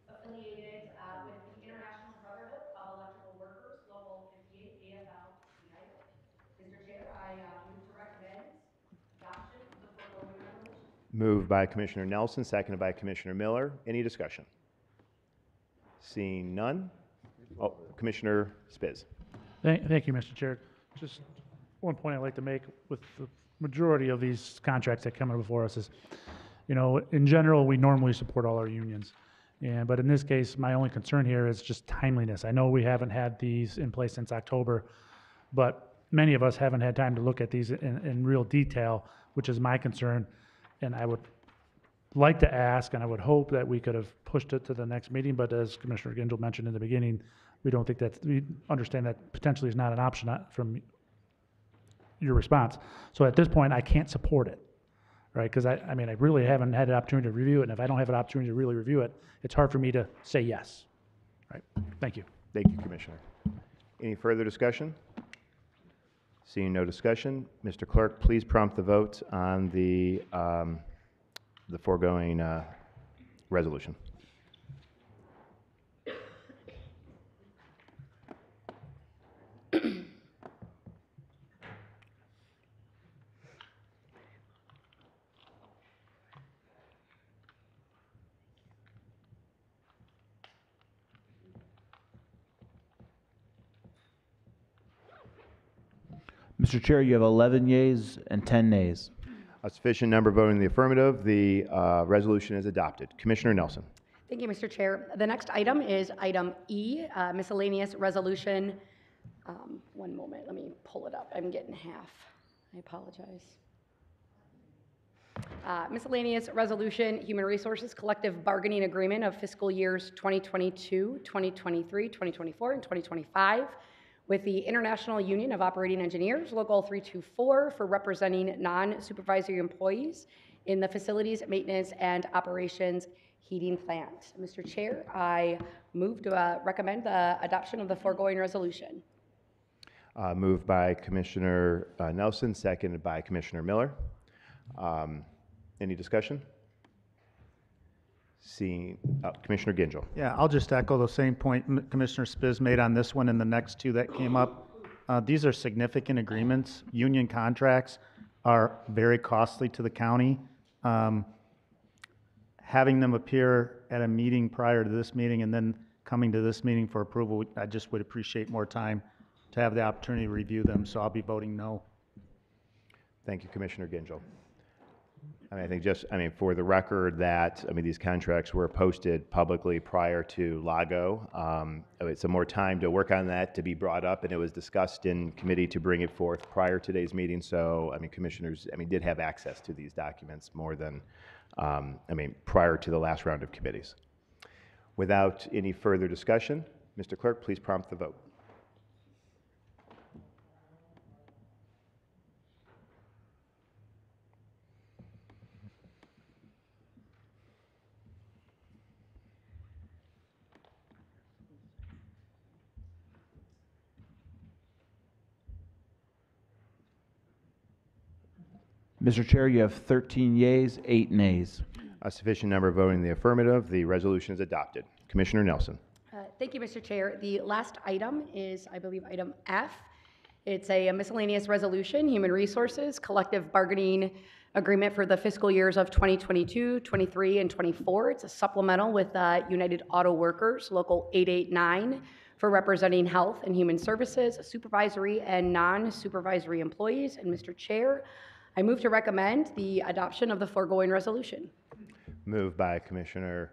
affiliated with the International Brotherhood of Electrical Workers, Local 58 AFL United. Mr. Chair, I move to recommend adoption of the foregoing resolution.
Moved by Commissioner Nelson, seconded by Commissioner Miller. Any discussion? Seeing none. Commissioner Spiz.
Thank you, Mr. Chair. Just one point I'd like to make with the majority of these contracts that come before us is, in general, we normally support all our unions. But in this case, my only concern here is just timeliness. I know we haven't had these in place since October, but many of us haven't had time to look at these in real detail, which is my concern. And I would like to ask, and I would hope that we could have pushed it to the next meeting, but as Commissioner Gingell mentioned in the beginning, we understand that potentially is not an option from your response. So at this point, I can't support it. right? Because I mean, I really haven't had an opportunity to review it, and if I don't have an opportunity to really review it, it's hard for me to say yes. Right, thank you.
Thank you, Commissioner. Any further discussion? Seeing no discussion, Mr. Clerk, please prompt the vote on the foregoing resolution.
Mr. Chair, you have 11 yeas and 10 nays.
A sufficient number voting in the affirmative, the resolution is adopted. Commissioner Nelson.
Thank you, Mr. Chair. The next item is item E, Miscellaneous Resolution. One moment, let me pull it up. I'm getting half. I apologize. Miscellaneous Resolution, Human Resources Collective Bargaining Agreement of fiscal years 2022, 2023, 2024, and 2025 with the International Union of Operating Engineers, Local 324, for representing non-supervisory employees in the Facilities Maintenance and Operations Heating Plant. Mr. Chair, I move to recommend the adoption of the foregoing resolution.
Moved by Commissioner Nelson, seconded by Commissioner Miller. Any discussion? Seeing Commissioner Gingell.
Yeah, I'll just echo the same point Commissioner Spiz made on this one and the next two that came up. These are significant agreements. Union contracts are very costly to the county. Having them appear at a meeting prior to this meeting and then coming to this meeting for approval, I just would appreciate more time to have the opportunity to review them, so I'll be voting no.
Thank you, Commissioner Gingell. I mean, for the record that, these contracts were posted publicly prior to LAGO. It's some more time to work on that, to be brought up, and it was discussed in committee to bring it forth prior to today's meeting. So, commissioners, did have access to these documents more than, prior to the last round of committees. Without any further discussion, Mr. Clerk, please prompt the vote.
Mr. Chair, you have 13 yeas, 8 nays.
A sufficient number voting in the affirmative, the resolution is adopted. Commissioner Nelson.
Thank you, Mr. Chair. The last item is, I believe, item F. It's a miscellaneous resolution, Human Resources, Collective Bargaining Agreement for the fiscal years of 2022, 23, and 24. It's a supplemental with United Auto Workers, Local 889, for representing health and human services, supervisory and non-supervisory employees. And Mr. Chair, I move to recommend the adoption of the foregoing resolution.
Moved by Commissioner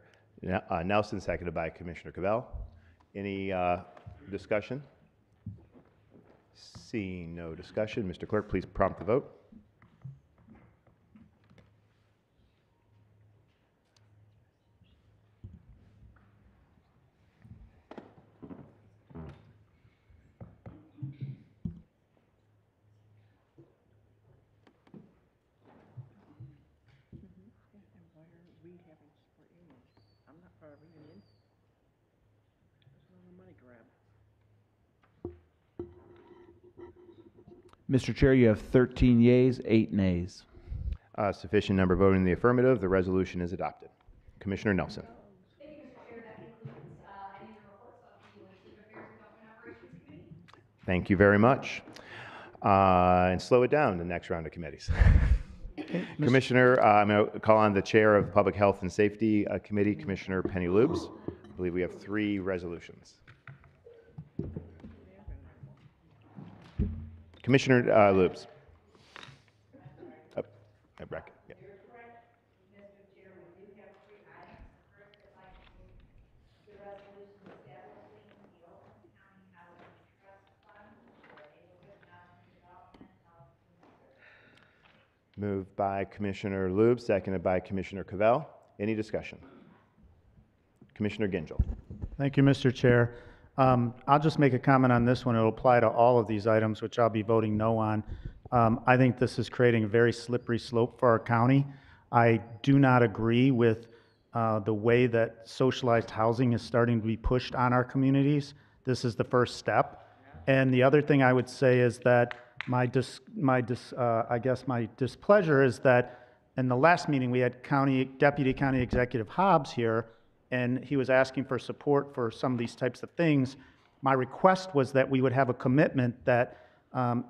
Nelson, seconded by Commissioner Cavell. Any discussion? Seeing no discussion, Mr. Clerk, please prompt the vote.
Mr. Chair, you have 13 yeas, 8 nays.
Sufficient number voting in the affirmative, the resolution is adopted. Commissioner Nelson.
Thank you, Mr. Chair. That concludes any of the reports of the Legislative Affairs and Government Operations Committee.
Thank you very much. And slow it down the next round of committees. Commissioner, I'm going to call on the Chair of Public Health and Safety Committee, Commissioner Penny Lubes. I believe we have 3 resolutions. Commissioner Lubes. Oh, Breck. Yeah. Moved by Commissioner Lubes, seconded by Commissioner Cavell. Any discussion? Commissioner Gingell.
Thank you, Mr. Chair. I'll just make a comment on this one. It'll apply to all of these items, which I'll be voting no on. I think this is creating a very slippery slope for our county. I do not agree with the way that socialized housing is starting to be pushed on our communities. This is the first step. And the other thing I would say is that my displeasure is that in the last meeting, we had Deputy County Executive Hobbs here, and he was asking for support for some of these types of things. My request was that we would have a commitment that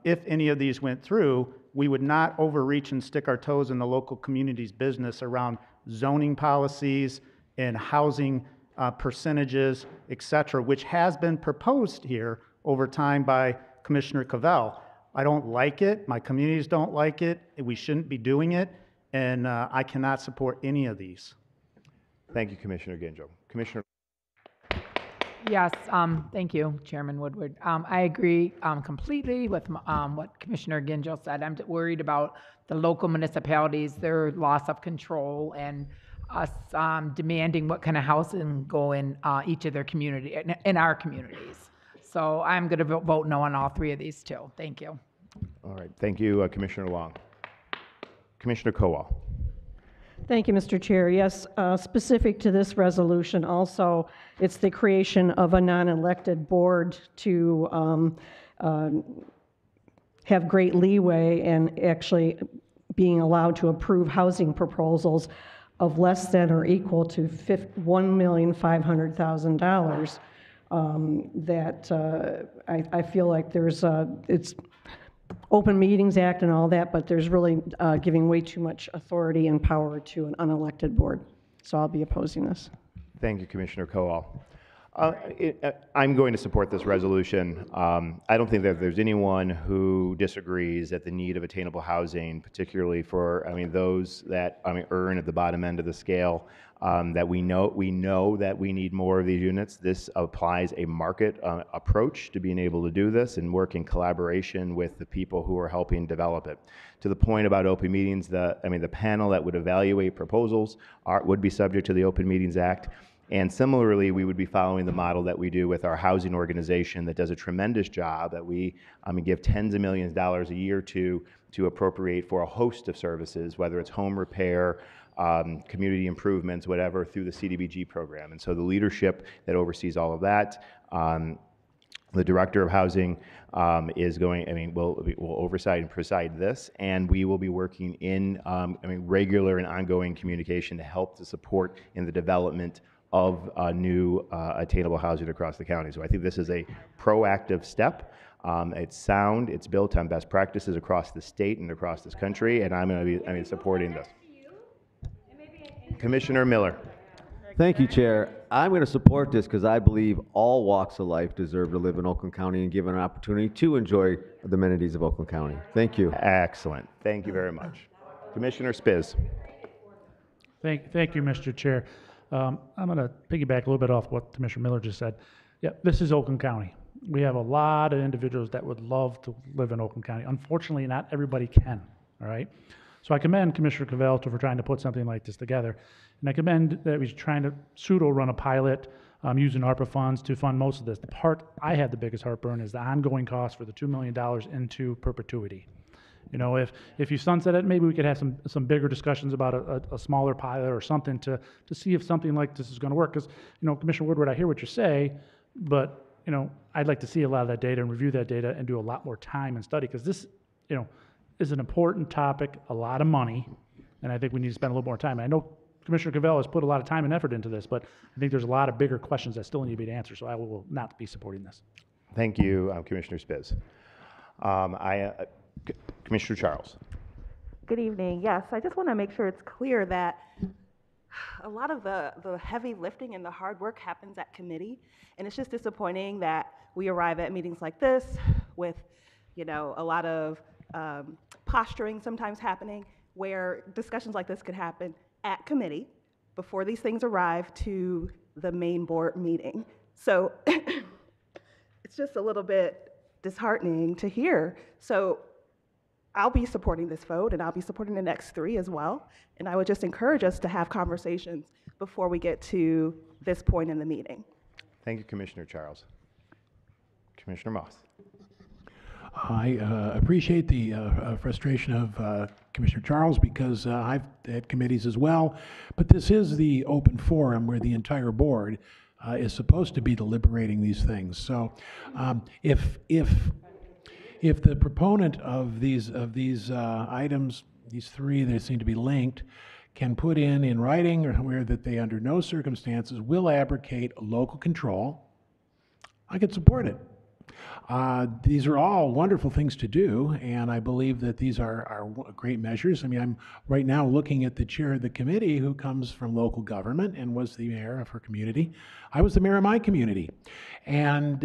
if any of these went through, we would not overreach and stick our toes in the local community's business around zoning policies and housing percentages, et cetera, which has been proposed here over time by Commissioner Cavell. I don't like it. My communities don't like it. We shouldn't be doing it. And I cannot support any of these.
Thank you, Commissioner Gingell. Commissioner.
Yes, thank you, Chairman Woodward. I agree completely with what Commissioner Gingell said. I'm worried about the local municipalities, their loss of control, and us demanding what kind of housing go in each of their community, in our communities. So I'm going to vote no on all three of these too. Thank you.
All right, thank you, Commissioner Long. Commissioner Kowal.
Thank you, Mr. Chair. Yes, specific to this resolution also, it's the creation of a non-elected board to have great leeway and actually being allowed to approve housing proposals of less than or equal to $1,500,000. That I feel like there's it's Open Meetings Act and all that, but there's really giving way too much authority and power to an unelected board. So I'll be opposing this.
Thank you, Commissioner Kowal. I'm going to support this resolution. I don't think that there's anyone who disagrees at the need of attainable housing, particularly for those that earn at the bottom end of the scale. That we know that we need more of these units. This applies a market approach to being able to do this and work in collaboration with the people who are helping develop it. To the point about open meetings, the panel that would evaluate proposals would be subject to the Open Meetings Act. And similarly, we would be following the model that we do with our housing organization that does a tremendous job that we give tens of millions of dollars a year to appropriate for a host of services, whether it's home repair, community improvements, whatever, through the CDBG program. And so the leadership that oversees all of that, the Director of Housing is going, will oversight and preside this, and we will be working in regular and ongoing communication to help to support in the development of new attainable housing across the county. So I think this is a proactive step. It's sound, it's built on best practices across the state and across this country, and I'm going to be supporting this. Commissioner Miller.
Thank you, Chair. I'm going to support this because I believe all walks of life deserve to live in Oakland County and given an opportunity to enjoy the amenities of Oakland County. Thank you.
Excellent. Thank you very much. Commissioner Spiz.
Thank you, Mr. Chair. I'm going to piggyback a little bit off what Commissioner Miller just said. Yeah, this is Oakland County. We have a lot of individuals that would love to live in Oakland County. Unfortunately, not everybody can, all right? So I commend Commissioner Cavell for trying to put something like this together. And I commend that he's trying to pseudo-run a pilot using ARPA funds to fund most of this. The part I had the biggest heartburn is the ongoing cost for the $2 million into perpetuity. You know, if you sunset it, maybe we could have some bigger discussions about a smaller pilot or something to see if something like this is going to work. Because, you know, Commissioner Woodward, I hear what you say, but, you know, I'd like to see a lot of that data and review that data and do a lot more time and study, because this, you know, is an important topic, a lot of money, and I think we need to spend a little more time. And I know Commissioner Cavell has put a lot of time and effort into this, but I think there's a lot of bigger questions that still need to be answered, so I will not be supporting this.
Thank you, Commissioner Spiz. Commissioner Charles.
Good evening. Yes, I just want to make sure it's clear that a lot of the heavy lifting and the hard work happens at committee, and it's just disappointing that we arrive at meetings like this with, you know, a lot of posturing sometimes happening, where discussions like this could happen at committee before these things arrive to the main board meeting. So it's just a little bit disheartening to hear. So I'll be supporting this vote, and I'll be supporting the next three as well. And I would just encourage us to have conversations before we get to this point in the meeting.
Thank you, Commissioner Charles. Commissioner Moss.
I appreciate the frustration of Commissioner Charles because I've had committees as well, but this is the open forum where the entire board is supposed to be deliberating these things. So if the proponent of these items, these three that seem to be linked, can put in writing or where that they under no circumstances will abrogate local control, I could support it. These are all wonderful things to do, and I believe that these are great measures. I mean, I'm right now looking at the chair of the committee who comes from local government and was the mayor of her community. I was the mayor of my community. And,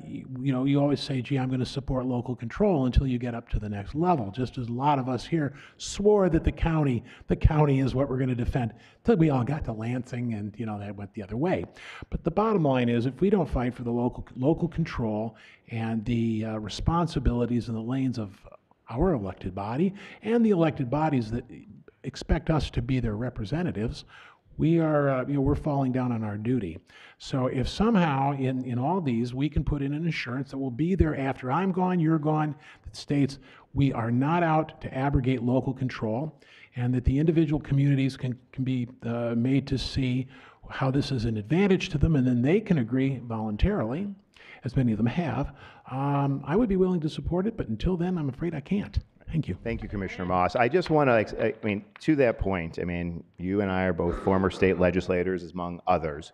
you know, you always say, gee, I'm going to support local control until you get up to the next level, just as a lot of us here swore that the county is what we're going to defend, until we all got to Lansing and, you know, that went the other way. But the bottom line is, if we don't fight for the local control and the responsibilities and the lanes of our elected body and the elected bodies that expect us to be their representatives, we are, you know, we're falling down on our duty. So if somehow in all these we can put in an assurance that will be there after I'm gone, you're gone, that states we are not out to abrogate local control, and that the individual communities can be made to see how this is an advantage to them, and then they can agree voluntarily, as many of them have, I would be willing to support it, but until then, I'm afraid I can't. Thank you.
Thank you, Commissioner Moss. I just want to, I mean, to that point, I mean, you and I are both former state legislators, among others,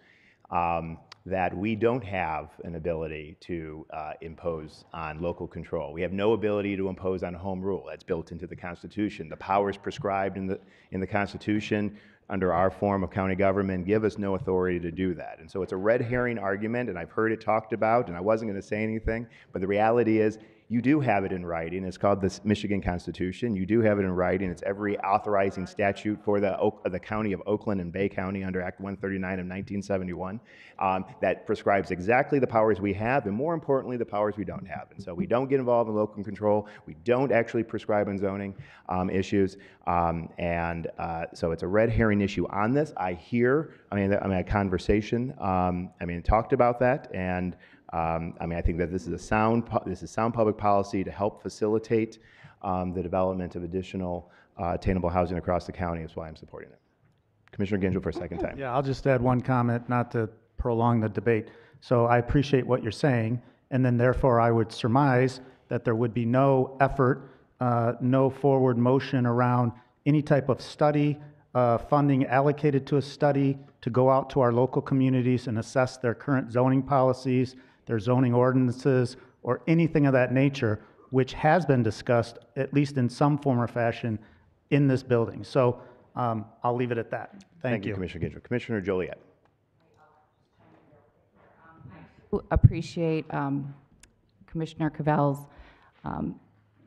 that we don't have an ability to impose on local control. We have no ability to impose on home rule. That's built into the Constitution. The powers prescribed in the Constitution under our form of county government give us no authority to do that. And so it's a red herring argument, and I've heard it talked about, and I wasn't going to say anything, but the reality is you do have it in writing. It's called the Michigan Constitution. You do have it in writing. It's every authorizing statute for the county of Oakland and Bay County under Act 139 of 1971 that prescribes exactly the powers we have, and more importantly, the powers we don't have. And so we don't get involved in local control. We don't actually prescribe on zoning issues. So it's a red herring issue on this. I hear, a conversation, talked about that, and I think that this is sound public policy to help facilitate the development of additional attainable housing across the county. That's why I'm supporting it. Commissioner Gingell for a second time.
Yeah, I'll just add one comment, not to prolong the debate. So I appreciate what you're saying, and then therefore I would surmise that there would be no effort, no forward motion around any type of study, funding allocated to a study to go out to our local communities and assess their current zoning policies, their zoning ordinances, or anything of that nature, which has been discussed, at least in some form or fashion, in this building. So I'll leave it at that. Thank you.
Commissioner Gingell. Commissioner Joliet.
Appreciate Commissioner Cavell's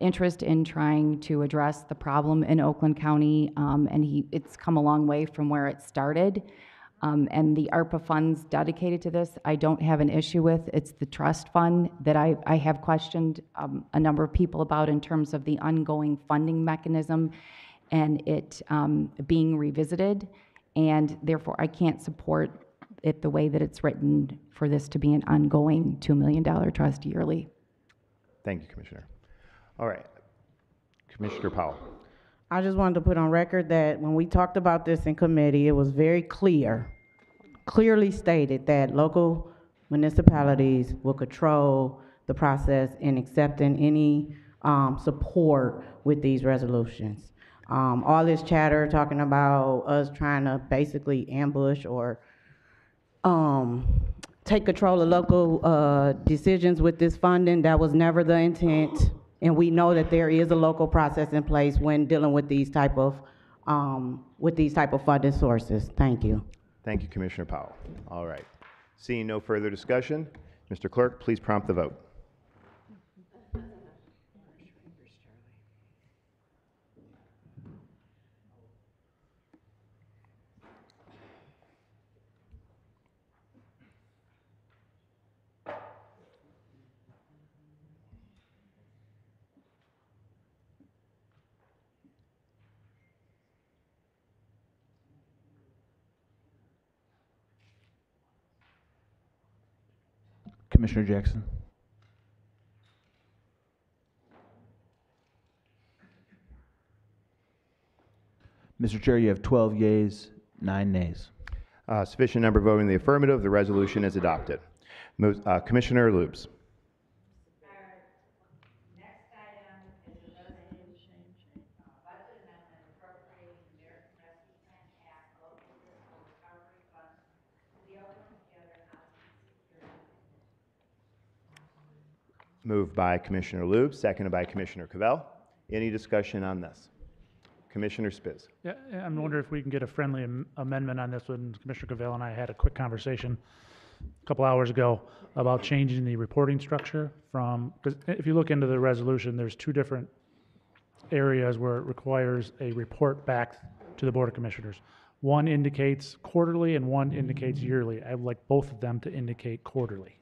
interest in trying to address the problem in Oakland County, and it's come a long way from where it started. And the ARPA funds dedicated to this, I don't have an issue with. It's the trust fund that I have questioned a number of people about in terms of the ongoing funding mechanism and it being revisited. And therefore, I can't support it the way that it's written for this to be an ongoing $2 million trust yearly.
Thank you, Commissioner. All right. Commissioner Powell.
I just wanted to put on record that when we talked about this in committee, it was very clearly stated that local municipalities will control the process in accepting any support with these resolutions. All this chatter talking about us trying to basically ambush or take control of local decisions with this funding, that was never the intent. And we know that there is a local process in place when dealing with these type of funding sources. Thank you.
Thank you, Commissioner Powell. All right. Seeing no further discussion, Mr. Clerk, please prompt the vote.
Commissioner Jackson. Mr. Chair, you have 12 yeas, 9 nays.
Sufficient number voting in the affirmative. The resolution is adopted. Commissioner Lubes. Moved by Commissioner Lubes, seconded by Commissioner Cavell. Any discussion on this? Commissioner Spiz.
Yeah, I'm wondering if we can get a friendly amendment on this one. Commissioner Cavell and I had a quick conversation a couple hours ago about changing the reporting structure from, because if you look into the resolution, there's 2 different areas where it requires a report back to the Board of Commissioners. One indicates quarterly and one indicates yearly. I would like both of them to indicate quarterly.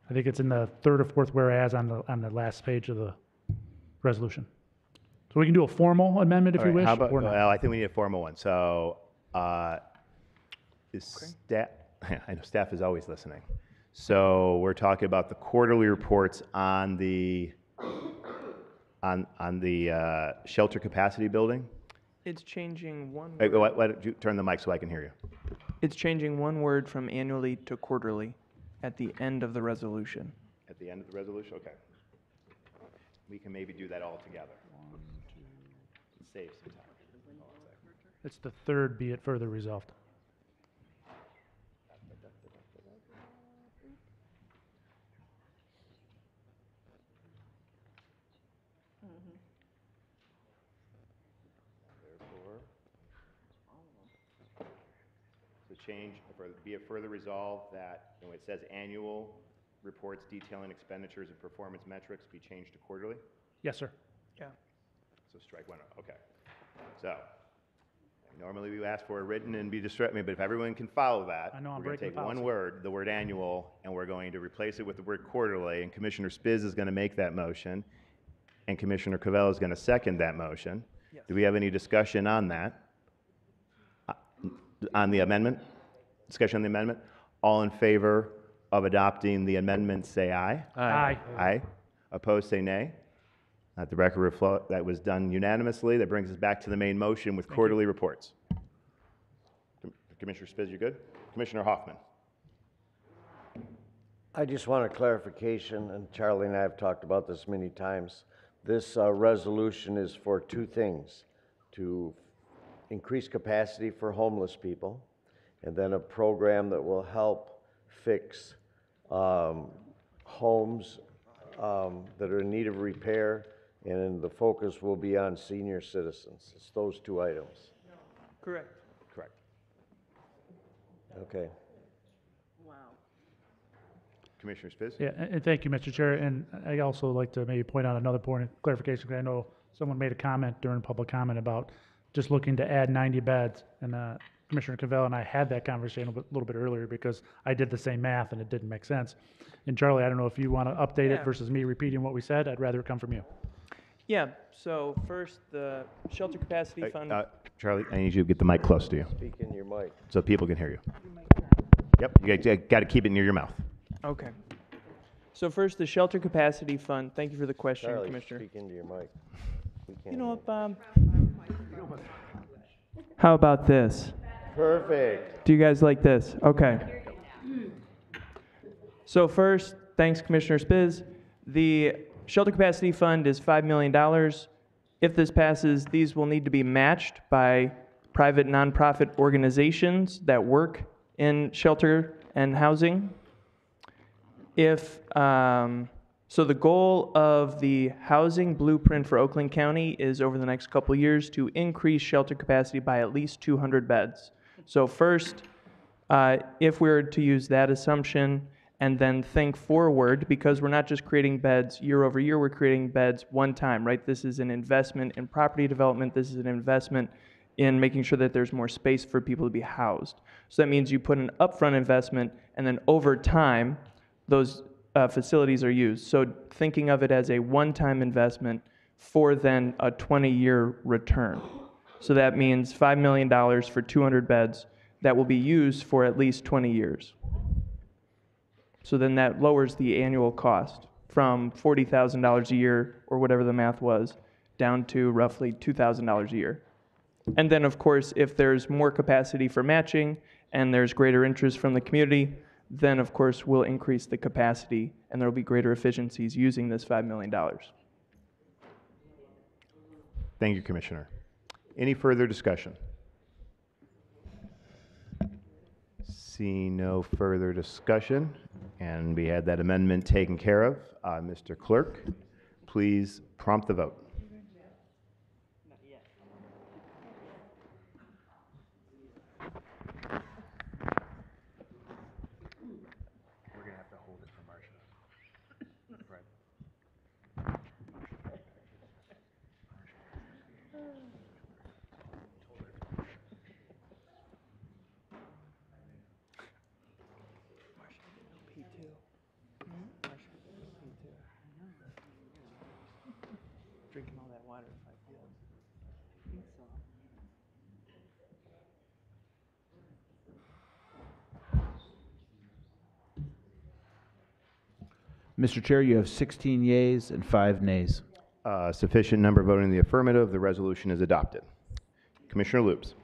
I think it's in the 3rd or 4th whereas on the last page of the resolution. So we can do a formal amendment if
All
you
right,
wish.
how about,
or not.
well, I think we need a formal one. So, is staff, I know staff is always listening. So we're talking about the quarterly reports on the shelter capacity building?
It's changing one
Wait,
word.
why don't you turn the mic so I can hear you?
It's changing one word from annually to quarterly at the end of the resolution.
At the end of the resolution? Okay. We can maybe do that all together. Save some time.
It's the 3rd, be it further resolved.
Therefore, the change, be it further resolved that, when it says annual reports detailing expenditures and performance metrics be changed to quarterly?
Yes, sir.
Yeah.
So strike one. Okay. So normally we ask for a written and be distracted, but if everyone can follow that,
I know, I'm
we're going to
breaking
take one
policy.
word, the word annual, and we're going to replace it with the word quarterly. And Commissioner Spiz is going to make that motion, and Commissioner Cavell is going to second that motion.
Yes.
Do we have any discussion on that? On the amendment? Discussion on the amendment? All in favor of adopting the amendment, say aye.
Aye.
Aye. Opposed, say nay. Let the record reflect that was done unanimously. That brings us back to the main motion with quarterly reports. Commissioner Spiz, you good? Commissioner Hoffman.
I just want a clarification, and Charlie and I have talked about this many times. This resolution is for 2 things: to increase capacity for homeless people, and then a program that will help fix homes that are in need of repair, and the focus will be on senior citizens. It's those 2 items.
Correct.
Correct.
Okay.
Commissioner Spiz?
Yeah, and thank you, Mr. Chair. And I also like to maybe point out another point of clarification, because I know someone made a comment during public comment about just looking to add 90 beds. And Commissioner Cavell and I had that conversation a little bit earlier, because I did the same math and it didn't make sense. And Charlie, I don't know if you want to update it
Yeah.
versus me repeating what we said. I'd rather it come from you.
Yeah, so first, the shelter capacity fund.
Charlie, I need you to get the mic close to you
Speak in your mic.
so people can hear you. Yep, you got to keep it near your mouth.
Okay. So first, the shelter capacity fund. Thank you for the question,
Charlie,
Commissioner.
speak into your mic. We can't
You know
hear
what, Bob? How about this?
Perfect.
Do you guys like this? Okay. So first, thanks, Commissioner Spiz. The shelter capacity fund is $5 million. If this passes, these will need to be matched by private nonprofit organizations that work in shelter and housing. So the goal of the housing blueprint for Oakland County is over the next couple years to increase shelter capacity by at least 200 beds. So first, if we were to use that assumption and then think forward, because we're not just creating beds year over year, we're creating beds one time, right? This is an investment in property development. This is an investment in making sure that there's more space for people to be housed. So that means you put an upfront investment, and then over time, those facilities are used. So thinking of it as a one-time investment for then a 20-year return. So that means $5 million for 200 beds that will be used for at least 20 years. So then that lowers the annual cost from $40,000 a year, or whatever the math was, down to roughly $2,000 a year. And then, of course, if there's more capacity for matching and there's greater interest from the community, then, of course, we'll increase the capacity and there will be greater efficiencies using this $5 million.
Thank you, Commissioner. Any further discussion? Seeing no further discussion, and we had that amendment taken care of, Mr. Clerk, please prompt the vote. We're going to have to hold it for Marcia. Right.
Drinking all that water if I feel. I think so.
Mr. Chair, you have 16 yeas and 5 nays.
Sufficient number voting in the affirmative. The resolution is adopted. Commissioner Loops.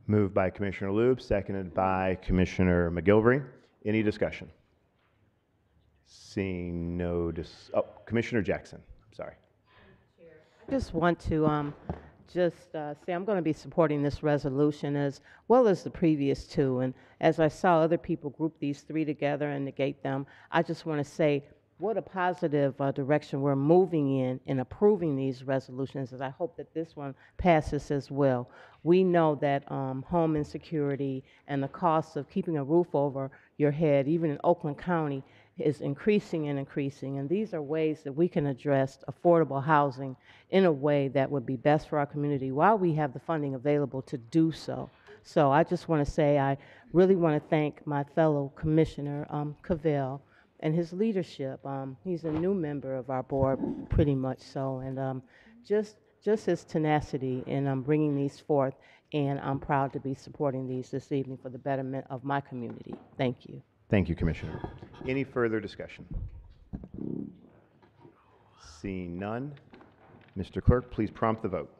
Moved by Commissioner Loop, seconded by Commissioner McGilvery. Any discussion? Seeing no Commissioner Jackson, I'm sorry.
I just want to say I'm going to be supporting this resolution as well as the previous two. And as I saw other people group these three together and negate them, I just want to say what a positive direction we're moving in approving these resolutions, as I hope that this one passes as well. We know that home insecurity and the cost of keeping a roof over your head, even in Oakland County, is increasing and increasing. And these are ways that we can address affordable housing in a way that would be best for our community while we have the funding available to do so. So I just want to say I really want to thank my fellow Commissioner Cavell and his leadership. He's a new member of our board, pretty much so, and just his tenacity in bringing these forth, and I'm proud to be supporting these this evening for the betterment of my community. Thank you.
Thank you, Commissioner. Any further discussion? Seeing none, Mr. Clerk, please prompt the vote.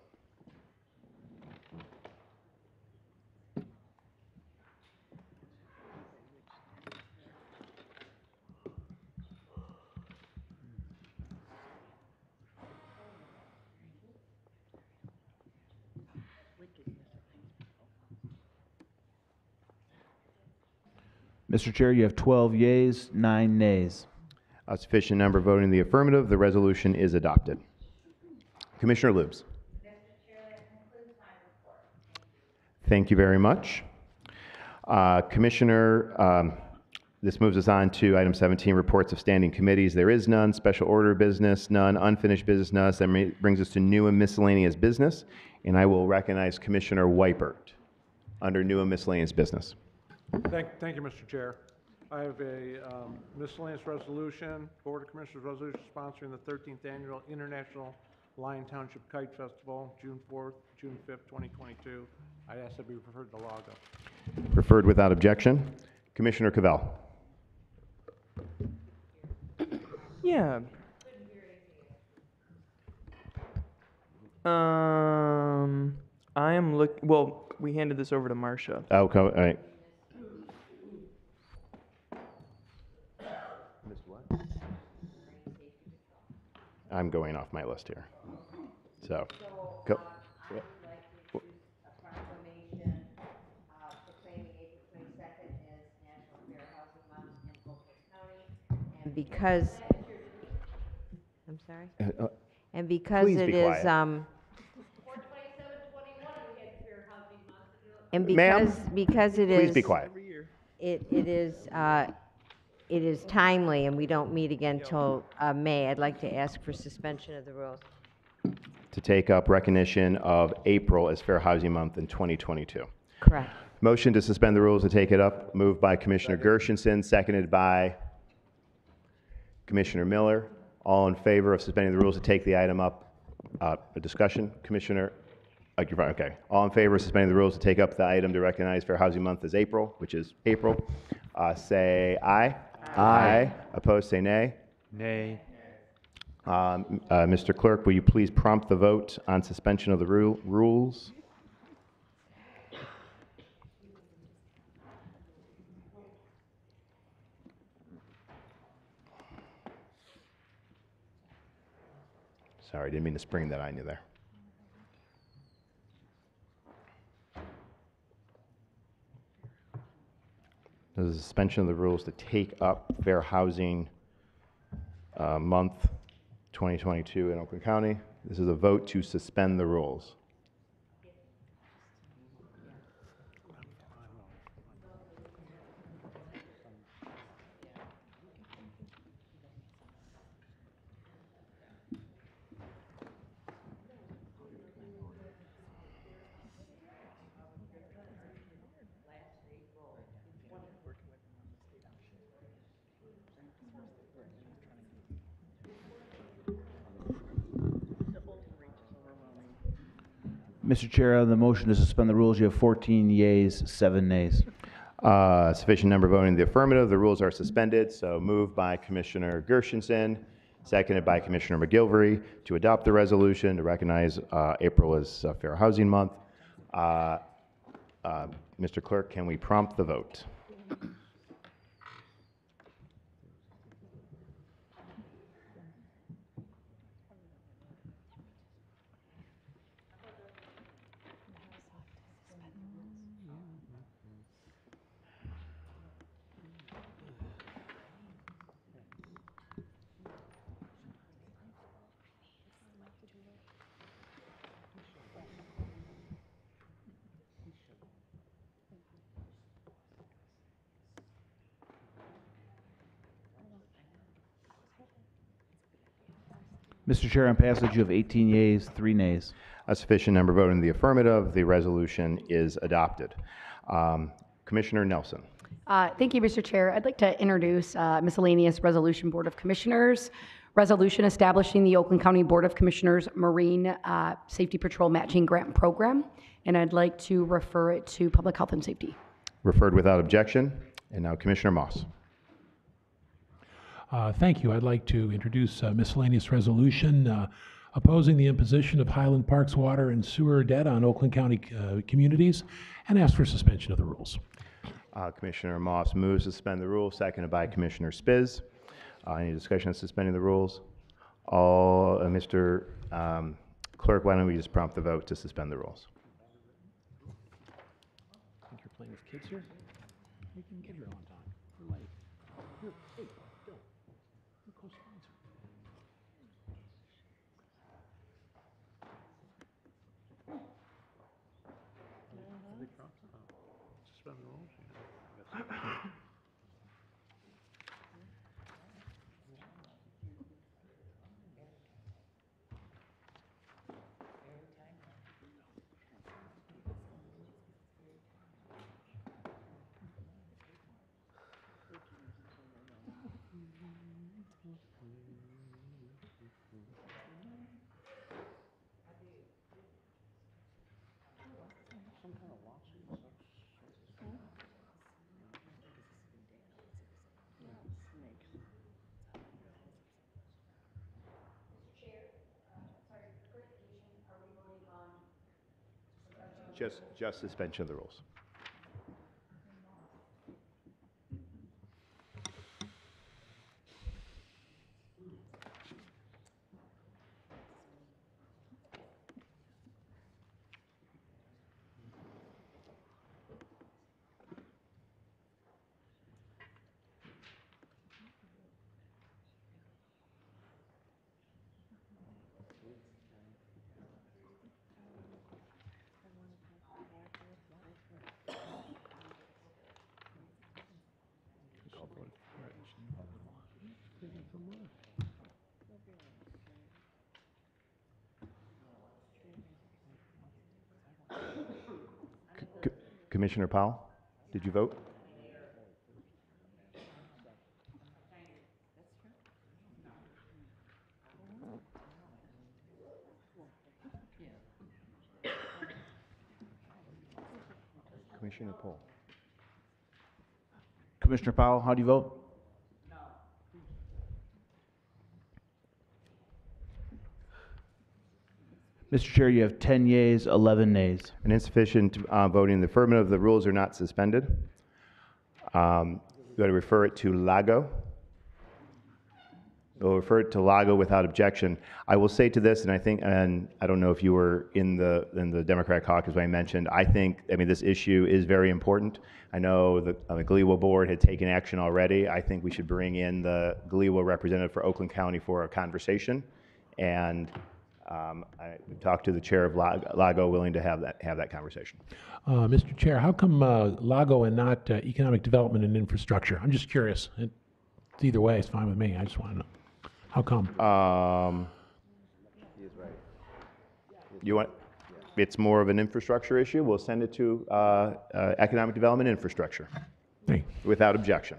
Mr. Chair, you have 12 yeas, 9 nays.
A sufficient number voting in the affirmative. The resolution is adopted. Commissioner Loops. Thank you very much. Commissioner, this moves us on to item 17, reports of standing committees. There is none. Special order business, none. Unfinished business, none. That brings us to new and miscellaneous business. And I will recognize Commissioner Weipert under new and miscellaneous business.
Thank you, Mr. Chair. I have a miscellaneous resolution, Board of Commissioners resolution sponsoring the 13th Annual International Lyon Township Kite Festival, June 4th, June 5th, 2022. I ask that be referred to LAGA.
Referred without objection. Commissioner Cavell.
Yeah. I am well, we handed this over to Marcia.
Okay, all right. I'm going off my list here. So, go.
I would like to introduce a proclamation proclaiming April 22nd as National Fair Housing Month in Oakland County. And because, I'm sorry? And because
please
it
be
is,
quiet.
and
Ma'am,
because it
please
is,
be quiet.
it is timely and we don't meet again till May, I'd like to ask for suspension of the rules.
To take up recognition of April as Fair Housing Month in 2022.
Correct.
Motion to suspend the rules to take it up, moved by Commissioner Gershenson, seconded by Commissioner Miller. All in favor of suspending the rules to take the item up A discussion, Commissioner? You're fine, okay. All in favor of suspending the rules to take up the item to recognize Fair Housing Month as April, which is April, say aye. Aye. Opposed, say nay.
Nay.
Mr. Clerk, will you please prompt the vote on suspension of the rules? Sorry, didn't mean to spring that on you there. The suspension of the rules to take up Fair Housing Month 2022 in Oakland County. This is a vote to suspend the rules.
Mr. Chair, on the motion to suspend the rules, you have 14 yeas, 7 nays.
Sufficient number voting in the affirmative. The rules are suspended. So moved by Commissioner Gershenson, seconded by Commissioner McGilvery to adopt the resolution to recognize April as Fair Housing Month. Mr. Clerk, can we prompt the vote?
Mr. Chair, on passage, you have 18 yeas, 3 nays.
A sufficient number voting in the affirmative. The resolution is adopted. Commissioner Nelson.
Thank you, Mr. Chair. I'd like to introduce Miscellaneous Resolution Board of Commissioners, resolution establishing the Oakland County Board of Commissioners Marine Safety Patrol Matching Grant Program, and I'd like to refer it to Public Health and Safety.
Referred without objection. And now Commissioner Moss.
Thank you. I'd like to introduce a miscellaneous resolution opposing the imposition of Highland Park's water and sewer debt on Oakland County communities and ask for suspension of the rules.
Commissioner Moss moves to suspend the rules, seconded by Commissioner Spiz. Any discussion on suspending the rules? Mr. Clerk, why don't we just prompt the vote to suspend the rules?
I think you're playing with kids here? You can get here on time. You're late. Here, hey, Bill. You're co-sponsor.
Suspend the rules?
Just suspension of the rules. Commissioner Powell, did you vote? Commissioner Pohl.
Commissioner Powell, how do you vote? Mr. Chair, you have 10 yeas, 11 nays.
An insufficient voting in the affirmative, the rules are not suspended. Going to refer it to Lago. We'll refer it to Lago without objection. I will say to this, and I don't know if you were in the Democratic caucus when I mentioned, I mean, this issue is very important. I know the GLEWA board had taken action already. I think we should bring in the GLEWA representative for Oakland County for a conversation. And I talked to the chair of Lago, willing to have that conversation.
Mr. Chair, how come Lago and not economic development and infrastructure? I'm just curious. Either way, it's fine with me. I just want to know. How come?
He is right.
You want? It's more of an infrastructure issue. We'll send it to economic development infrastructure without objection.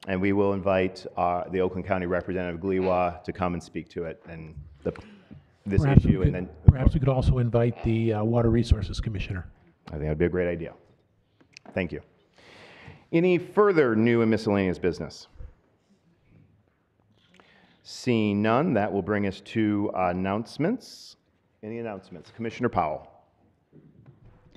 And we will invite the Oakland County representative, GLEWA, to come and speak to it and this
Perhaps
issue.
Perhaps we could also invite the Water Resources Commissioner.
I think that'd be a great idea. Thank you. Any further new and miscellaneous business? Seeing none, that will bring us to announcements. Any announcements? Commissioner Powell.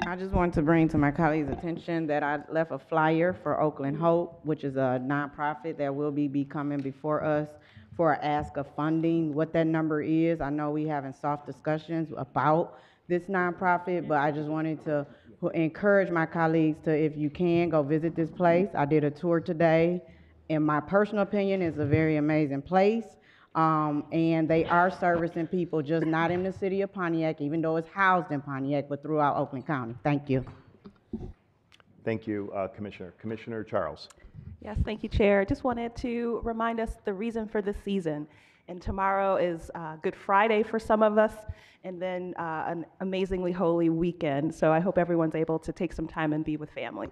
I just wanted to bring to my colleagues' attention that I left a flyer for Oakland Hope, which is a nonprofit that will be coming before us for an ask of funding. What that number is, I know we having soft discussions about this nonprofit, but I just wanted to encourage my colleagues to, if you can, go visit this place. I did a tour today. In my personal opinion, it's a very amazing place. And they are servicing people just not in the city of Pontiac, even though it's housed in Pontiac, but throughout Oakland County. Thank you.
Thank you, Commissioner. Commissioner Charles.
Yes, thank you, Chair. I just wanted to remind us the reason for this season. And tomorrow is Good Friday for some of us, and then an amazingly holy weekend. So I hope everyone's able to take some time and be with family.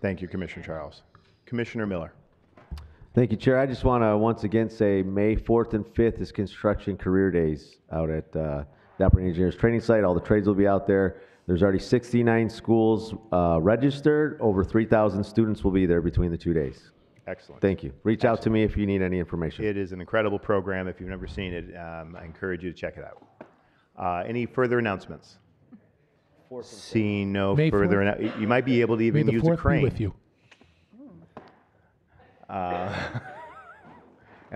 Thank you, Commissioner Charles. Commissioner Miller.
Thank you, Chair. I just want to once again say May 4th and 5th is Construction Career Days out at the Operating Engineers Training Site. All the trades will be out there. There's already 69 schools registered. Over 3,000 students will be there between the 2 days.
Excellent.
Thank you. Reach out to me if you need any information.
It is an incredible program. If you've never seen it, I encourage you to check it out. Any further announcements? Seeing no
May
further,
4th.
You might be able to even
May the
use a
4th be
crane.
with you.
And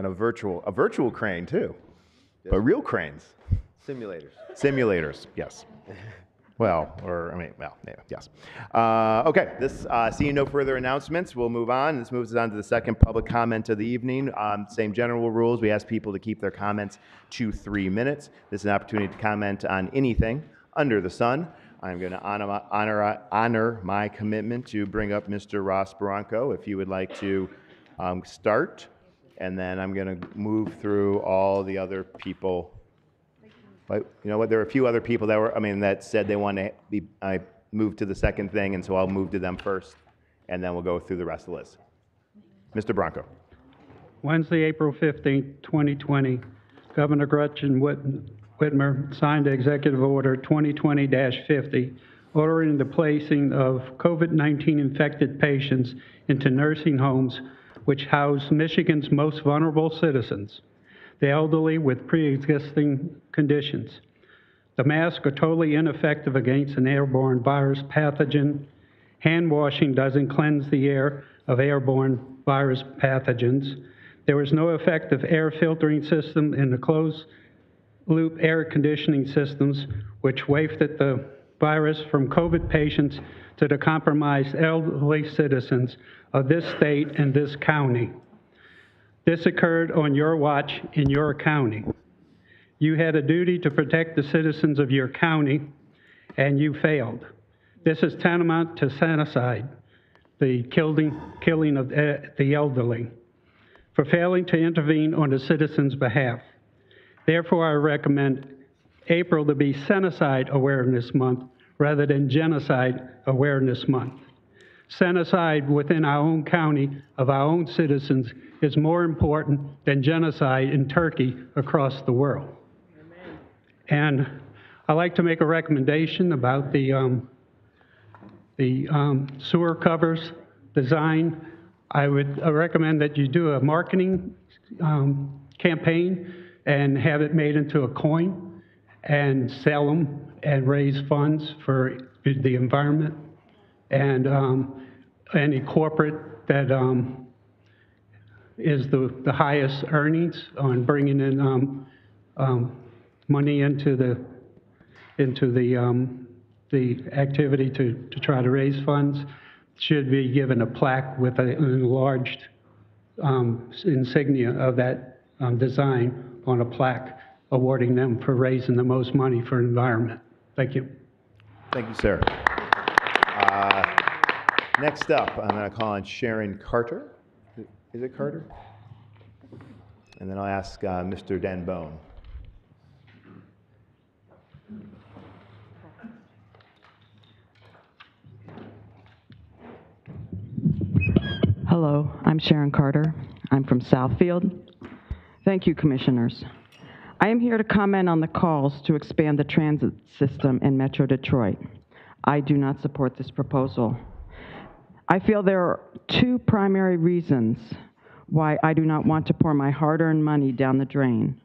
a virtual crane too, but real cranes.
Simulators.
Simulators, yes. Yes. Okay, seeing no further announcements, we'll move on. This moves us on to the second public comment of the evening. Same general rules. We ask people to keep their comments to 3 minutes. This is an opportunity to comment on anything under the sun. I'm going to honor my commitment to bring up Mr. Ross Bronco, if you would like to start, and then I'm going to move through all the other people. But you know what? There are a few other people that said they want to be moved to the second thing, and so I'll move to them first, and then we'll go through the rest of the list. Mr. Bronco.
Wednesday, April 15, 2020, Governor Gretchen Whitmer signed Executive Order 2020-50, ordering the placing of COVID-19 infected patients into nursing homes which house Michigan's most vulnerable citizens, the elderly with pre-existing conditions. The masks are totally ineffective against an airborne virus pathogen. Hand washing doesn't cleanse the air of airborne virus pathogens. There is no effective air filtering system in the closed-loop air conditioning systems, which wafted the virus from COVID patients to the compromised elderly citizens of this state and this county. This occurred on your watch in your county. You had a duty to protect the citizens of your county, and you failed. This is tantamount to sanicide, the killing of the elderly, for failing to intervene on the citizens' behalf. Therefore, I recommend April to be Sanicide Awareness Month rather than Genocide Awareness Month. Genocide within our own county of our own citizens is more important than genocide in Turkey across the world. Amen. And I'd like to make a recommendation about the The sewer covers design, I would recommend that you do a marketing campaign and have it made into a coin and sell them and raise funds for the environment. And any corporate that is the highest earnings on bringing in money into the activity to try to raise funds should be given a plaque with an enlarged insignia of that design on a plaque awarding them for raising the most money for environment. Thank you.
Thank you, sir. Next up, I'm going to call on Sharon Carter. Is it Carter? And then I'll ask Mr. Danbone.
Hello, I'm Sharon Carter. I'm from Southfield. Thank you, Commissioners. I am here to comment on the calls to expand the transit system in Metro Detroit. I do not support this proposal. I feel there are two primary reasons why I do not want to pour my hard-earned money down the drain.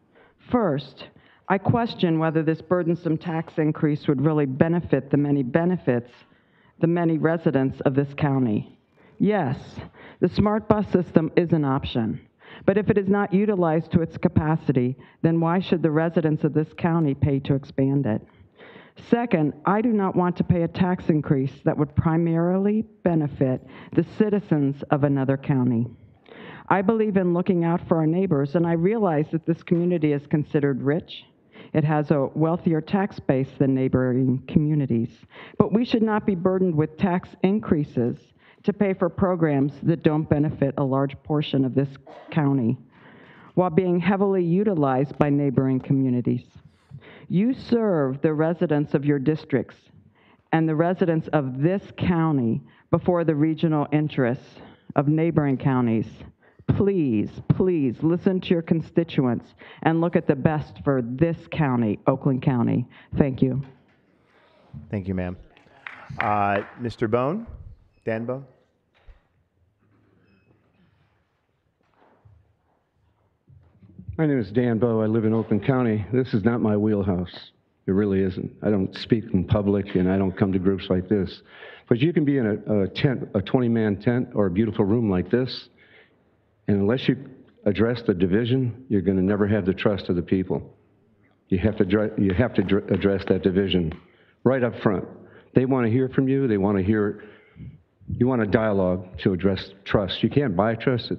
First, I question whether this burdensome tax increase would really benefit the many residents of this county. Yes, the smart bus system is an option, but if it is not utilized to its capacity, then why should the residents of this county pay to expand it? Second, I do not want to pay a tax increase that would primarily benefit the citizens of another county. I believe in looking out for our neighbors, and I realize that this community is considered rich. It has a wealthier tax base than neighboring communities, but we should not be burdened with tax increases to pay for programs that don't benefit a large portion of this county, while being heavily utilized by neighboring communities. You serve the residents of your districts and the residents of this county before the regional interests of neighboring counties. Please, please listen to your constituents and look at the best for this county, Oakland County. Thank you.
Thank you, ma'am. Mr. Bone, Dan Bone.
My name is Dan Bowe. I live in Oakland County. This is not my wheelhouse. It really isn't. I don't speak in public, and I don't come to groups like this. But you can be in a tent, a 20-man tent, or a beautiful room like this, and unless you address the division, you're going to never have the trust of the people. You have to address that division right up front. They want to hear from you. They want to hear. You want a dialogue to address trust. You can't buy trust.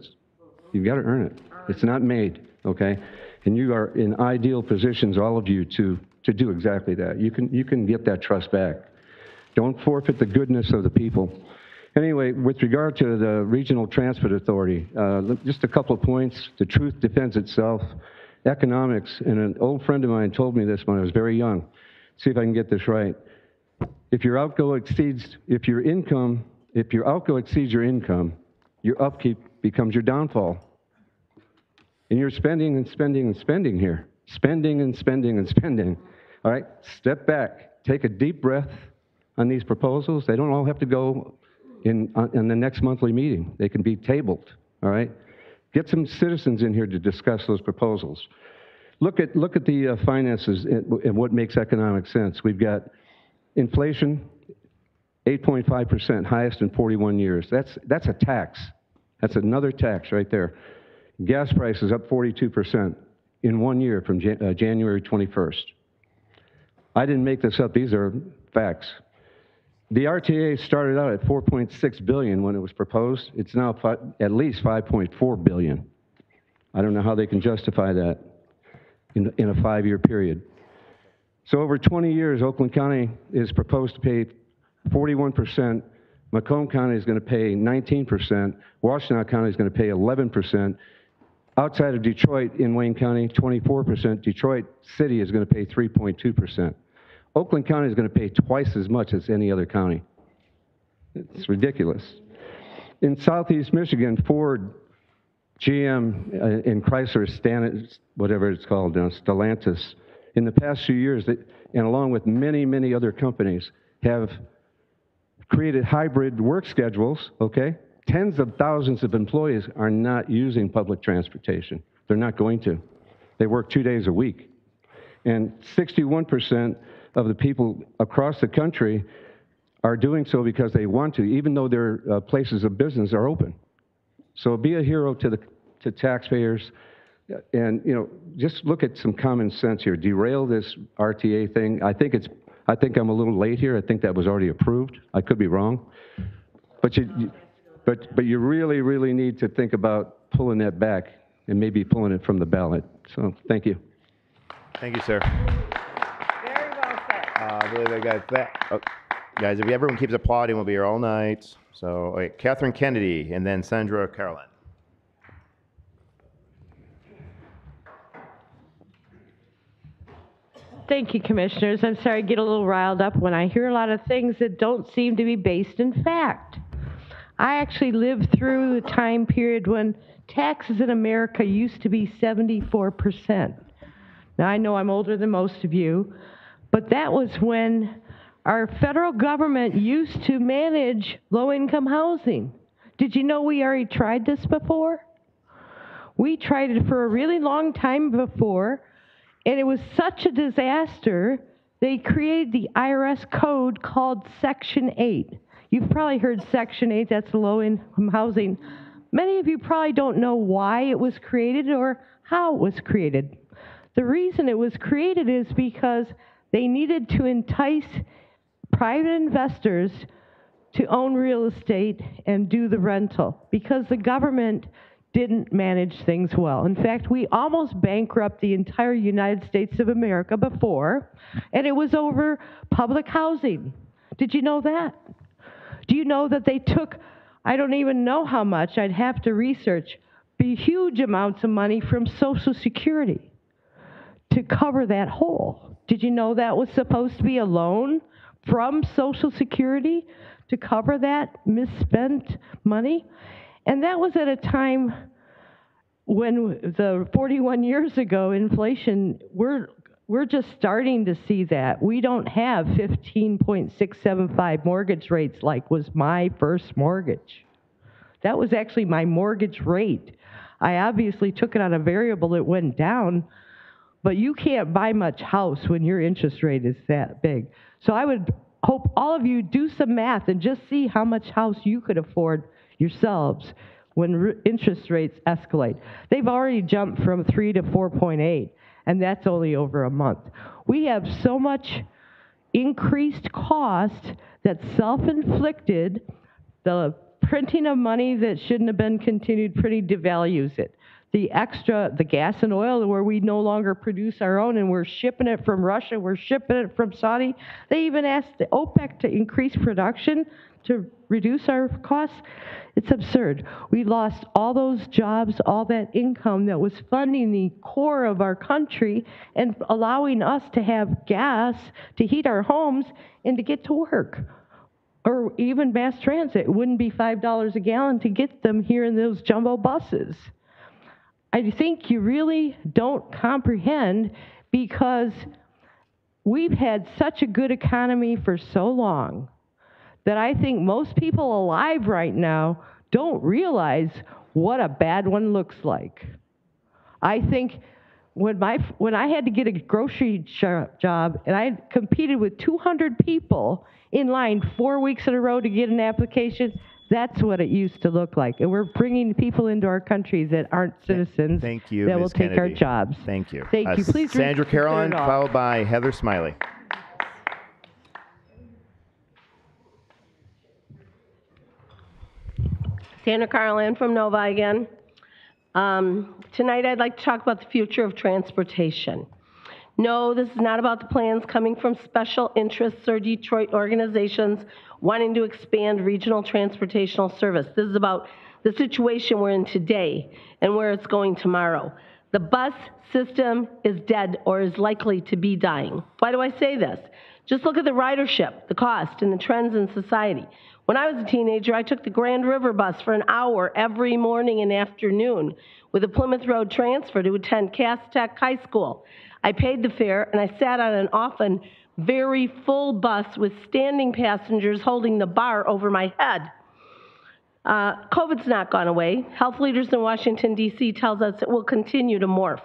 You've got to earn it. It's not made. Okay, and you are in ideal positions, all of you, to do exactly that. You can get that trust back. Don't forfeit the goodness of the people. Anyway, with regard to the Regional Transit Authority, just a couple of points. The truth defends itself. Economics, and an old friend of mine told me this when I was very young. See if I can get this right. If your outgo exceeds your income, your upkeep becomes your downfall. And you're spending and spending and spending here. Spending and spending and spending. All right, step back. Take a deep breath on these proposals. They don't all have to go in the next monthly meeting. They can be tabled, all right? Get some citizens in here to discuss those proposals. Look at the finances and what makes economic sense. We've got inflation, 8.5%, highest in 41 years. That's a tax. That's another tax right there. Gas prices up 42% in 1 year from January 21st. I didn't make this up. These are facts. The RTA started out at $4.6 billion when it was proposed. It's now at least $5.4 billion. I don't know how they can justify that in a 5-year period. So over 20 years, Oakland County is proposed to pay 41%. Macomb County is going to pay 19%. Washtenaw County is going to pay 11%. Outside of Detroit, in Wayne County, 24%. Detroit City is going to pay 3.2%. Oakland County is going to pay twice as much as any other county. It's ridiculous. In Southeast Michigan, Ford, GM, and Chrysler, whatever it's called now, Stellantis, in the past few years, and along with many, many other companies, have created hybrid work schedules, okay? Tens of thousands of employees are not using public transportation. They're not going to. They work 2 days a week. And 61% of the people across the country are doing so because they want to, even though their places of business are open. So be a hero to taxpayers, and just look at some common sense here. Derail this RTA thing. I think I'm a little late here. I think that was already approved. I could be wrong, but you really, really need to think about pulling that back and maybe pulling it from the ballot. So thank you.
Thank you, sir.
Very well said.
I believe I got that. Oh, guys, if everyone keeps applauding, we'll be here all night. So, okay, Catherine Kennedy and then Sandra Caroline.
Thank you, Commissioners. I'm sorry I get a little riled up when I hear a lot of things that don't seem to be based in fact. I actually lived through the time period when taxes in America used to be 74%. Now, I know I'm older than most of you, but that was when our federal government used to manage low-income housing. Did you know we already tried this before? We tried it for a really long time before, and it was such a disaster, they created the IRS code called Section 8. You've probably heard Section 8, that's low-income housing. Many of you probably don't know why it was created or how it was created. The reason it was created is because they needed to entice private investors to own real estate and do the rental because the government didn't manage things well. In fact, we almost bankrupted the entire United States of America before, and it was over public housing. Did you know that? Do you know that they took, I don't even know how much, I'd have to research, huge amounts of money from Social Security to cover that hole? Did you know that was supposed to be a loan from Social Security to cover that misspent money? And that was at a time when 41 years ago, inflation, we're just starting to see that. We don't have 15.675 mortgage rates like was my first mortgage. That was actually my mortgage rate. I obviously took it on a variable, it went down, but you can't buy much house when your interest rate is that big. So I would hope all of you do some math and just see how much house you could afford yourselves when interest rates escalate. They've already jumped from 3 to 4.8, and that's only over a month. We have so much increased cost that's self-inflicted. The printing of money that shouldn't have been continued printing devalues it. The gas and oil where we no longer produce our own and we're shipping it from Russia, we're shipping it from Saudi. They even asked the OPEC to increase production to reduce our costs. It's absurd. We lost all those jobs, all that income that was funding the core of our country and allowing us to have gas to heat our homes and to get to work. Or even mass transit. It wouldn't be $5 a gallon to get them here in those jumbo buses. I think you really don't comprehend because we've had such a good economy for so long that I think most people alive right now don't realize what a bad one looks like. I think when I had to get a grocery job and I competed with 200 people in line 4 weeks in a row to get an application, that's what it used to look like. And we're bringing people into our country that aren't citizens
Thank you,
that will
Ms.
take our
Kennedy.
jobs.
Thank you.
Thank you. Please
Sandra
consider
Caroline,
it all.
followed by Heather Smiley.
Sandra Carlin from Novi again. Tonight I'd like to talk about the future of transportation. No, this is not about the plans coming from special interests or Detroit organizations wanting to expand regional transportational service. This is about the situation we're in today and where it's going tomorrow. The bus system is dead or is likely to be dying. Why do I say this? Just look at the ridership, the cost, and the trends in society. When I was a teenager, I took the Grand River bus for an hour every morning and afternoon with a Plymouth Road transfer to attend Cass Tech High School. I paid the fare, and I sat on an often very full bus with standing passengers holding the bar over my head. COVID's not gone away. Health leaders in Washington, D.C. tells us it will continue to morph.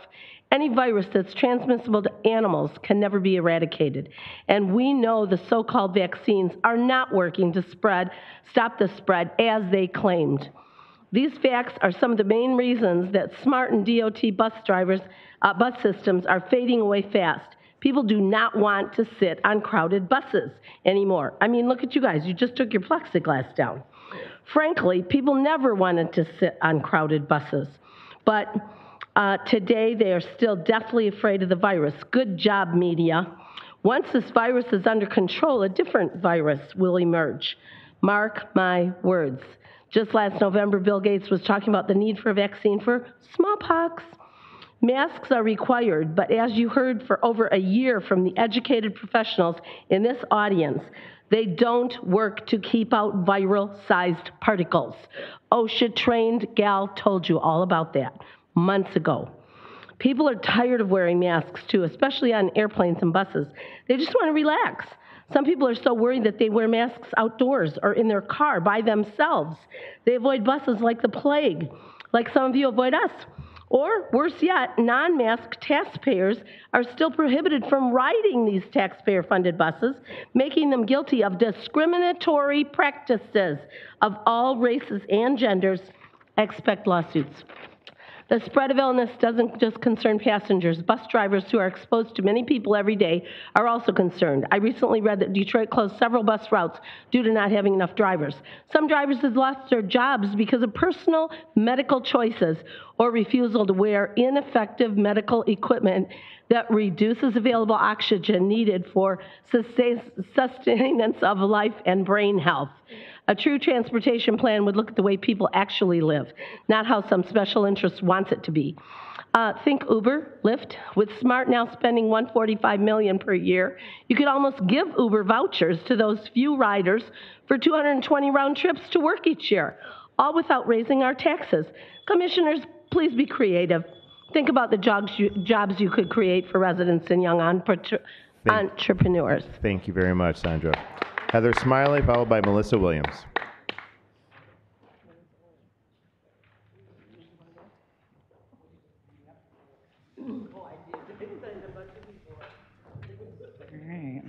Any virus that's transmissible to animals can never be eradicated. And we know the so-called vaccines are not working to stop the spread as they claimed. These facts are some of the main reasons that SMART and DOT bus systems are fading away fast. People do not want to sit on crowded buses anymore. I mean, look at you guys. You just took your plexiglass down. Frankly, people never wanted to sit on crowded buses. But today, they are still deathly afraid of the virus. Good job, media. Once this virus is under control, a different virus will emerge. Mark my words. Just last November, Bill Gates was talking about the need for a vaccine for smallpox. Masks are required, but as you heard for over a year from the educated professionals in this audience, they don't work to keep out viral-sized particles. OSHA-trained gal told you all about that months ago. People are tired of wearing masks too, especially on airplanes and buses. They just want to relax. Some people are so worried that they wear masks outdoors or in their car by themselves. They avoid buses like the plague, like some of you avoid us. Or worse yet, non-masked taxpayers are still prohibited from riding these taxpayer-funded buses, making them guilty of discriminatory practices of all races and genders. Expect lawsuits. The spread of illness doesn't just concern passengers. Bus drivers who are exposed to many people every day are also concerned. I recently read that Detroit closed several bus routes due to not having enough drivers. Some drivers have lost their jobs because of personal medical choices or refusal to wear ineffective medical equipment that reduces available oxygen needed for sustenance of life and brain health. A true transportation plan would look at the way people actually live, not how some special interest wants it to be. Think Uber, Lyft. With SMART now spending $145 million per year, you could almost give Uber vouchers to those few riders for 220 round trips to work each year, all without raising our taxes. Commissioners, please be creative. Think about the jobs you could create for residents and young entrepreneurs.
Thank you very much, Sandra. Heather Smiley, followed by Melissa Williams.
Right.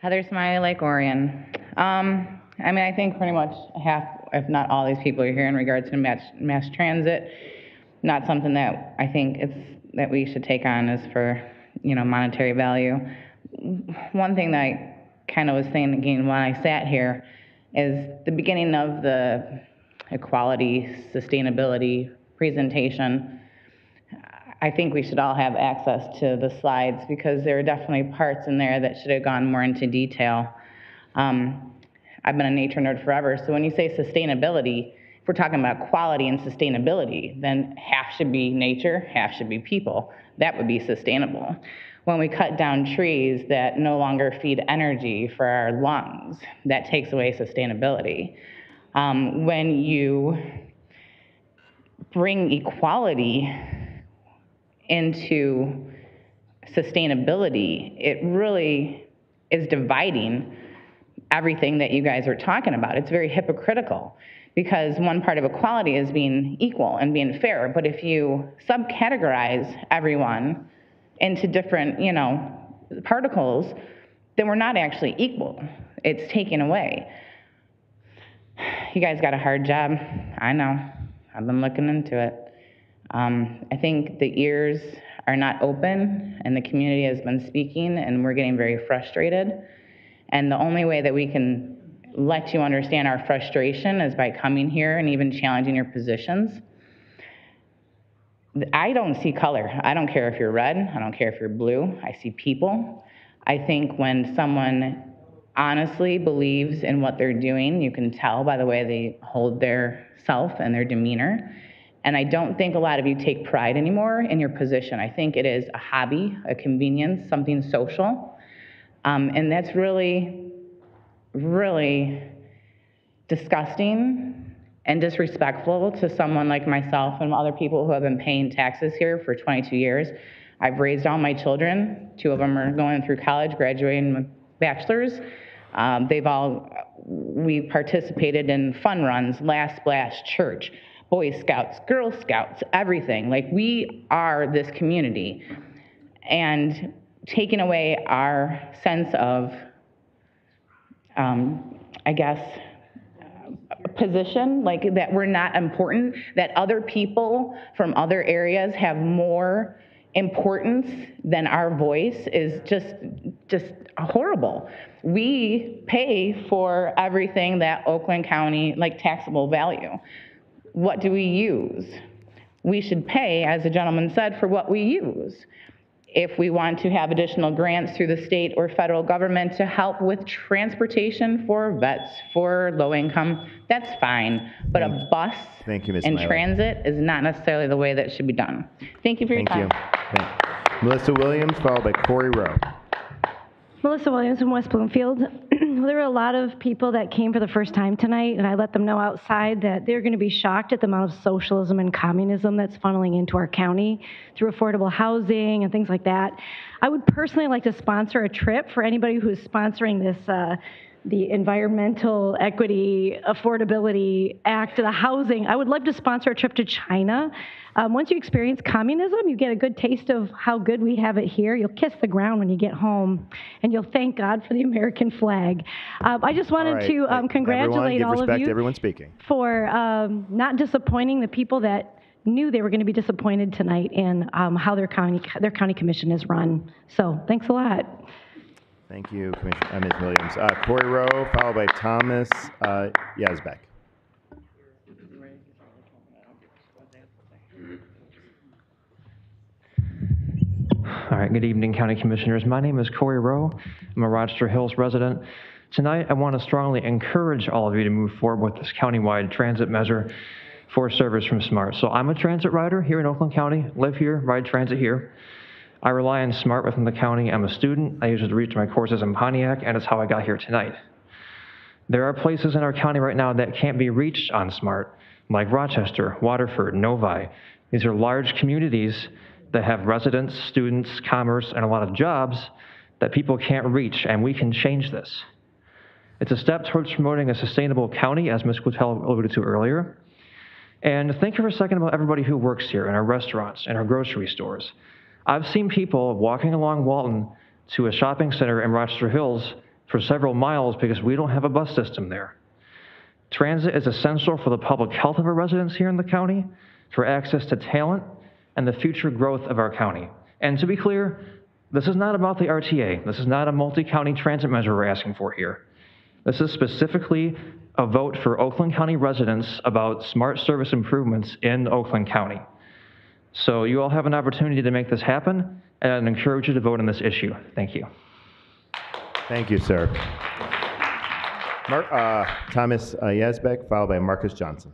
Heather Smiley, Lake Orion. I mean, I think pretty much half, if not all these people are here in regards to mass transit. Not something that I think that we should take on as for, monetary value. One thing that I kind of was saying again when I sat here is the beginning of the equality, sustainability presentation. I think we should all have access to the slides because there are definitely parts in there that should have gone more into detail. I've been a nature nerd forever, so when you say sustainability, if we're talking about quality and sustainability, then half should be nature, half should be people. That would be sustainable. When we cut down trees that no longer feed energy for our lungs, that takes away sustainability. When you bring equality into sustainability, it really is dividing everything that you guys are talking about. It's very hypocritical because one part of equality is being equal and being fair, but if you subcategorize everyone into different, particles, then we're not actually equal. It's taken away. You guys got a hard job. I know. I've been looking into it. I think the ears are not open, and the community has been speaking, and we're getting very frustrated. And the only way that we can let you understand our frustration is by coming here and even challenging your positions. I don't see color. I don't care if you're red. I don't care if you're blue. I see people. I think when someone honestly believes in what they're doing, you can tell by the way they hold their self and their demeanor. And I don't think a lot of you take pride anymore in your position. I think it is a hobby, a convenience, something social. And that's really, really disgusting and disrespectful to someone like myself and other people who have been paying taxes here for 22 years. I've raised all my children. 2 of them are going through college, graduating with bachelors. We participated in fun runs, Last Splash, church, Boy Scouts, Girl Scouts, everything. Like, we are this community. And taking away our sense of, I guess, position, like that we're not important, that other people from other areas have more importance than our voice is just horrible. We pay for everything that Oakland County, like taxable value. What do we use? We should pay, as the gentleman said, for what we use. If we want to have additional grants through the state or federal government to help with transportation for vets, for low income, that's fine. But a bus
Thank you, Ms.
and
Miley.
transit is not necessarily the way that should be done. Thank you for your time.
Thank you. Melissa Williams, followed by Corey Rowe.
Melissa Williams from West Bloomfield. There were a lot of people that came for the first time tonight, and I let them know outside that they're going to be shocked at the amount of socialism and communism that's funneling into our county through affordable housing and things like that. I would personally like to sponsor a trip for anybody who's sponsoring this, the Environmental Equity Affordability Act, the housing. I would love to sponsor a trip to China. Once you experience communism, you get a good taste of how good we have it here. You'll kiss the ground when you get home, and you'll thank God for the American flag. I just wanted to congratulate all of you
Everyone speaking.
for not disappointing the people that knew they were going to be disappointed tonight in how their county commission is run. So thanks a lot.
Thank you, Ms. Williams. Corey Rowe, followed by Thomas Yazbek.
All right, good evening, County Commissioners. My name is Corey Rowe. I'm a Rochester Hills resident. Tonight, I want to strongly encourage all of you to move forward with this countywide transit measure for service from SMART. So I'm a transit rider here in Oakland County, live here, ride transit here. I rely on SMART within the county. I'm a student. I use it to reach my courses in Pontiac, and it's how I got here tonight. There are places in our county right now that can't be reached on SMART, like Rochester, Waterford, Novi. These are large communities that have residents, students, commerce, and a lot of jobs that people can't reach, and we can change this. It's a step towards promoting a sustainable county, as Ms. Quatell alluded to earlier. And think for a second about everybody who works here in our restaurants and our grocery stores. I've seen people walking along Walton to a shopping center in Rochester Hills for several miles because we don't have a bus system there. Transit is essential for the public health of our residents here in the county, for access to talent, and the future growth of our county. And to be clear, this is not about the RTA. This is not a multi-county transit measure we're asking for here. This is specifically a vote for Oakland County residents about smart service improvements in Oakland County. So you all have an opportunity to make this happen, and I encourage you to vote on this issue. Thank you.
Thank you, sir. Thomas Yazbek, followed by Marcus Johnson.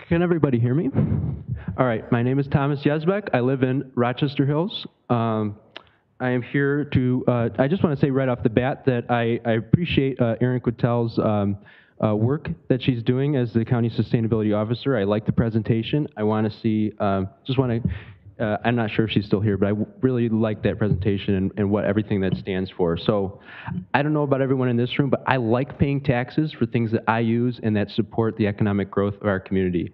Can everybody hear me? All right, my name is Thomas Yazbek. I live in Rochester Hills. I am here to, I just want to say right off the bat that I appreciate Erin Quatell's work that she's doing as the County Sustainability Officer. I like the presentation. I want to see, I'm not sure if she's still here, but I really like that presentation and what everything that stands for. So I don't know about everyone in this room, but I like paying taxes for things that I use and that support the economic growth of our community.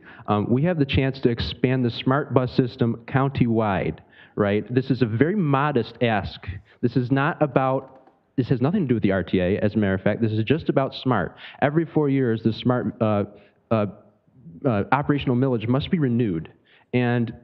We have the chance to expand the smart bus system countywide, right? This is a very modest ask. This is not about, this has nothing to do with the RTA, as a matter of fact. This is just about SMART. Every 4 years, the SMART operational millage must be renewed. And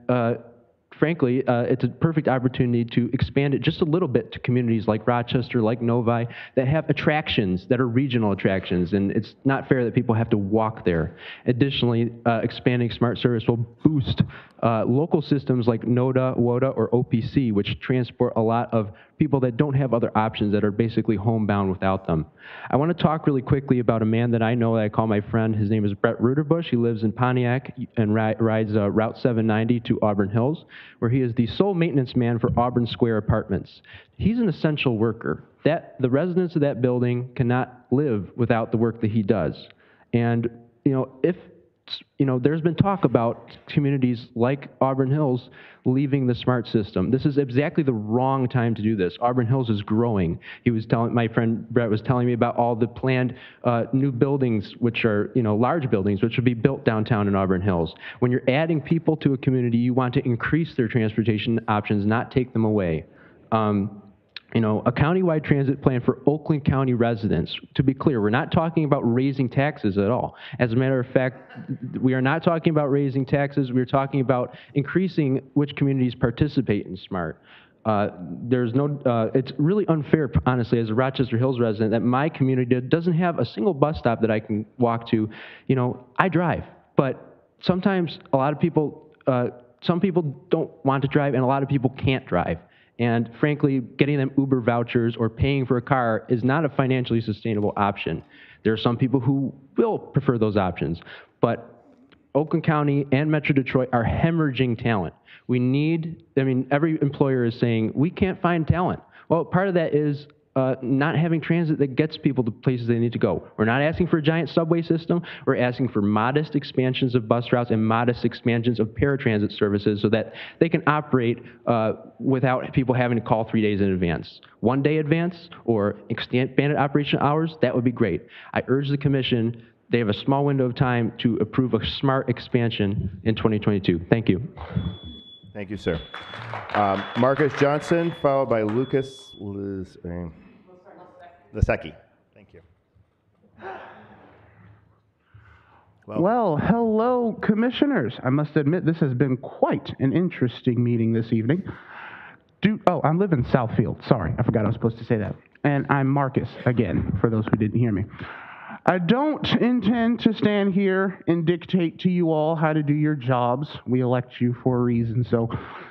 frankly, it's a perfect opportunity to expand it just a little bit to communities like Rochester, like Novi, that have attractions that are regional attractions, and it's not fair that people have to walk there. Additionally, expanding smart service will boost local systems like NODA, WODA, or OPC, which transport a lot of people that don't have other options, that are basically homebound without them. I want to talk really quickly about a man that I know that I call my friend. His name is Brett Ruderbush. He lives in Pontiac and rides Route 790 to Auburn Hills, where he is the sole maintenance man for Auburn Square Apartments. He's an essential worker. The residents of that building cannot live without the work that he does. And, there's been talk about communities like Auburn Hills leaving the SMART system. This is exactly the wrong time to do this. Auburn Hills is growing. My friend Brett was telling me about all the planned new buildings, which are, large buildings, which will be built downtown in Auburn Hills. When you're adding people to a community, you want to increase their transportation options, not take them away. A countywide transit plan for Oakland County residents. To be clear, we're not talking about raising taxes at all. As a matter of fact, we are not talking about raising taxes. We're talking about increasing which communities participate in SMART. It's really unfair, honestly, as a Rochester Hills resident, that my community doesn't have a single bus stop that I can walk to. I drive, but sometimes some people don't want to drive, and a lot of people can't drive. And frankly, getting them Uber vouchers or paying for a car is not a financially sustainable option. There are some people who will prefer those options, but Oakland County and Metro Detroit are hemorrhaging talent. Every employer is saying, we can't find talent. Well, part of that is not having transit that gets people to places they need to go. We're not asking for a giant subway system. We're asking for modest expansions of bus routes and modest expansions of paratransit services so that they can operate without people having to call 3 days in advance. 1 day advance or expanded operation hours, that would be great. I urge the commission, they have a small window of time to approve a SMART expansion in 2022. Thank you.
Thank you, sir. Marcus Johnson, followed by Lucas Lasecki. Thank you.
Well, hello, commissioners. I must admit, this has been quite an interesting meeting this evening. I live in Southfield. Sorry, I forgot I was supposed to say that. And I'm Marcus, again, for those who didn't hear me. I don't intend to stand here and dictate to you all how to do your jobs. We elect you for a reason, so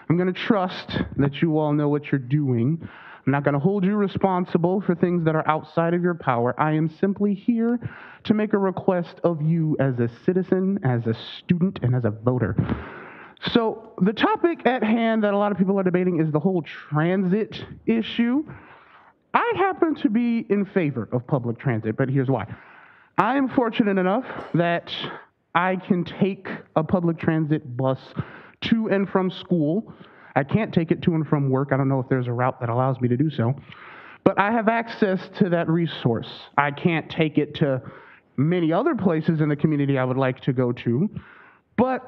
I'm going to trust that you all know what you're doing. I'm not going to hold you responsible for things that are outside of your power. I am simply here to make a request of you as a citizen, as a student, and as a voter. So the topic at hand that a lot of people are debating is the whole transit issue. I happen to be in favor of public transit, but here's why. I am fortunate enough that I can take a public transit bus to and from school. I can't take it to and from work. I don't know if there's a route that allows me to do so. But I have access to that resource. I can't take it to many other places in the community I would like to go to. But,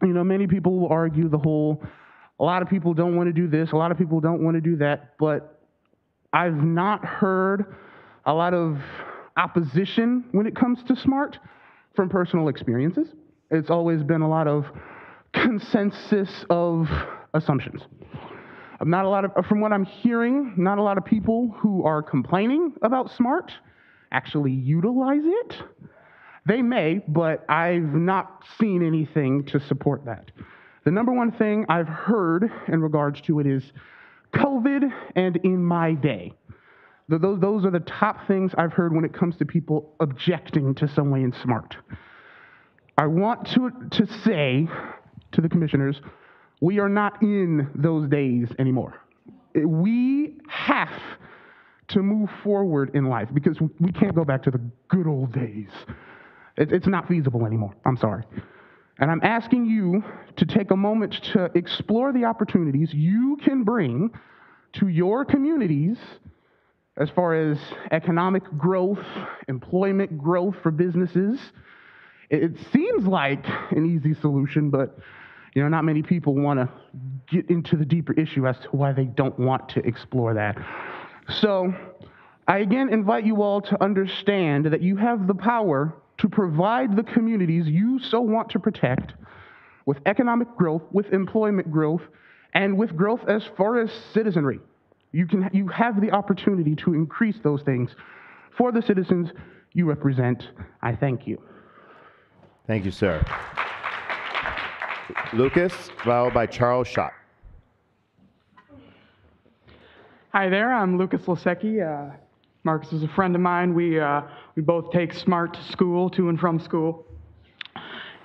many people will argue a lot of people don't want to do this, a lot of people don't want to do that. But I've not heard a lot of opposition when it comes to SMART from personal experiences. It's always been a lot of consensus of assumptions. From what I'm hearing, not a lot of people who are complaining about SMART actually utilize it. They may, but I've not seen anything to support that. The number one thing I've heard in regards to it is COVID and in my day. Those are the top things I've heard when it comes to people objecting to some way in SMART. I want to say to the commissioners, we are not in those days anymore. We have to move forward in life because we can't go back to the good old days. It's not feasible anymore. I'm sorry. And I'm asking you to take a moment to explore the opportunities you can bring to your communities as far as economic growth, employment growth for businesses. It seems like an easy solution, but not many people want to get into the deeper issue as to why they don't want to explore that. So I again invite you all to understand that you have the power to provide the communities you so want to protect with economic growth, with employment growth, and with growth as far as citizenry. You have the opportunity to increase those things for the citizens you represent. I thank you.
Thank you, sir. Lucas, followed by Charles Schott.
Hi there, I'm Lucas Lasecki. Marcus is a friend of mine. We both take SMART to school, to and from school.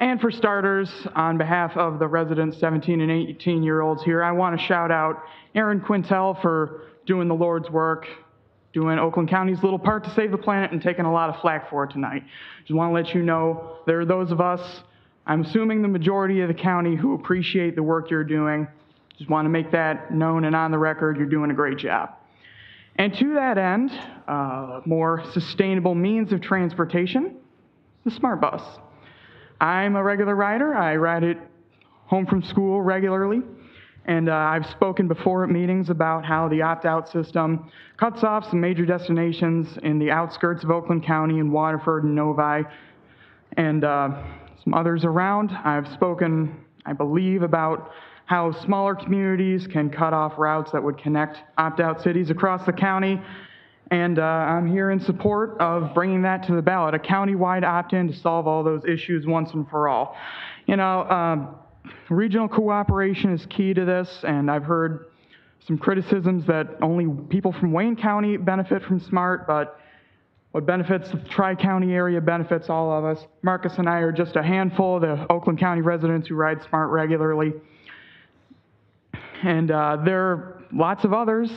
And for starters, on behalf of the residents, 17 and 18-year-olds here, I want to shout out Aaron Quintel for doing the Lord's work, doing Oakland County's little part to save the planet and taking a lot of flack for it tonight. Just want to let you know there are those of us, I'm assuming the majority of the county, who appreciate the work you're doing. Just want to make that known and on the record. You're doing a great job. And to that end, more sustainable means of transportation, the Smart Bus. I'm a regular rider. I ride it home from school regularly. And I've spoken before at meetings about how the opt-out system cuts off some major destinations in the outskirts of Oakland County and Waterford and Novi and some others around. I've spoken, I believe, about how smaller communities can cut off routes that would connect opt-out cities across the county. And I'm here in support of bringing that to the ballot, a county-wide opt-in to solve all those issues once and for all. You know, regional cooperation is key to this, and I've heard some criticisms that only people from Wayne County benefit from SMART, but what benefits the Tri-County area benefits all of us. Marcus and I are just a handful of the Oakland County residents who ride SMART regularly. And there are lots of others.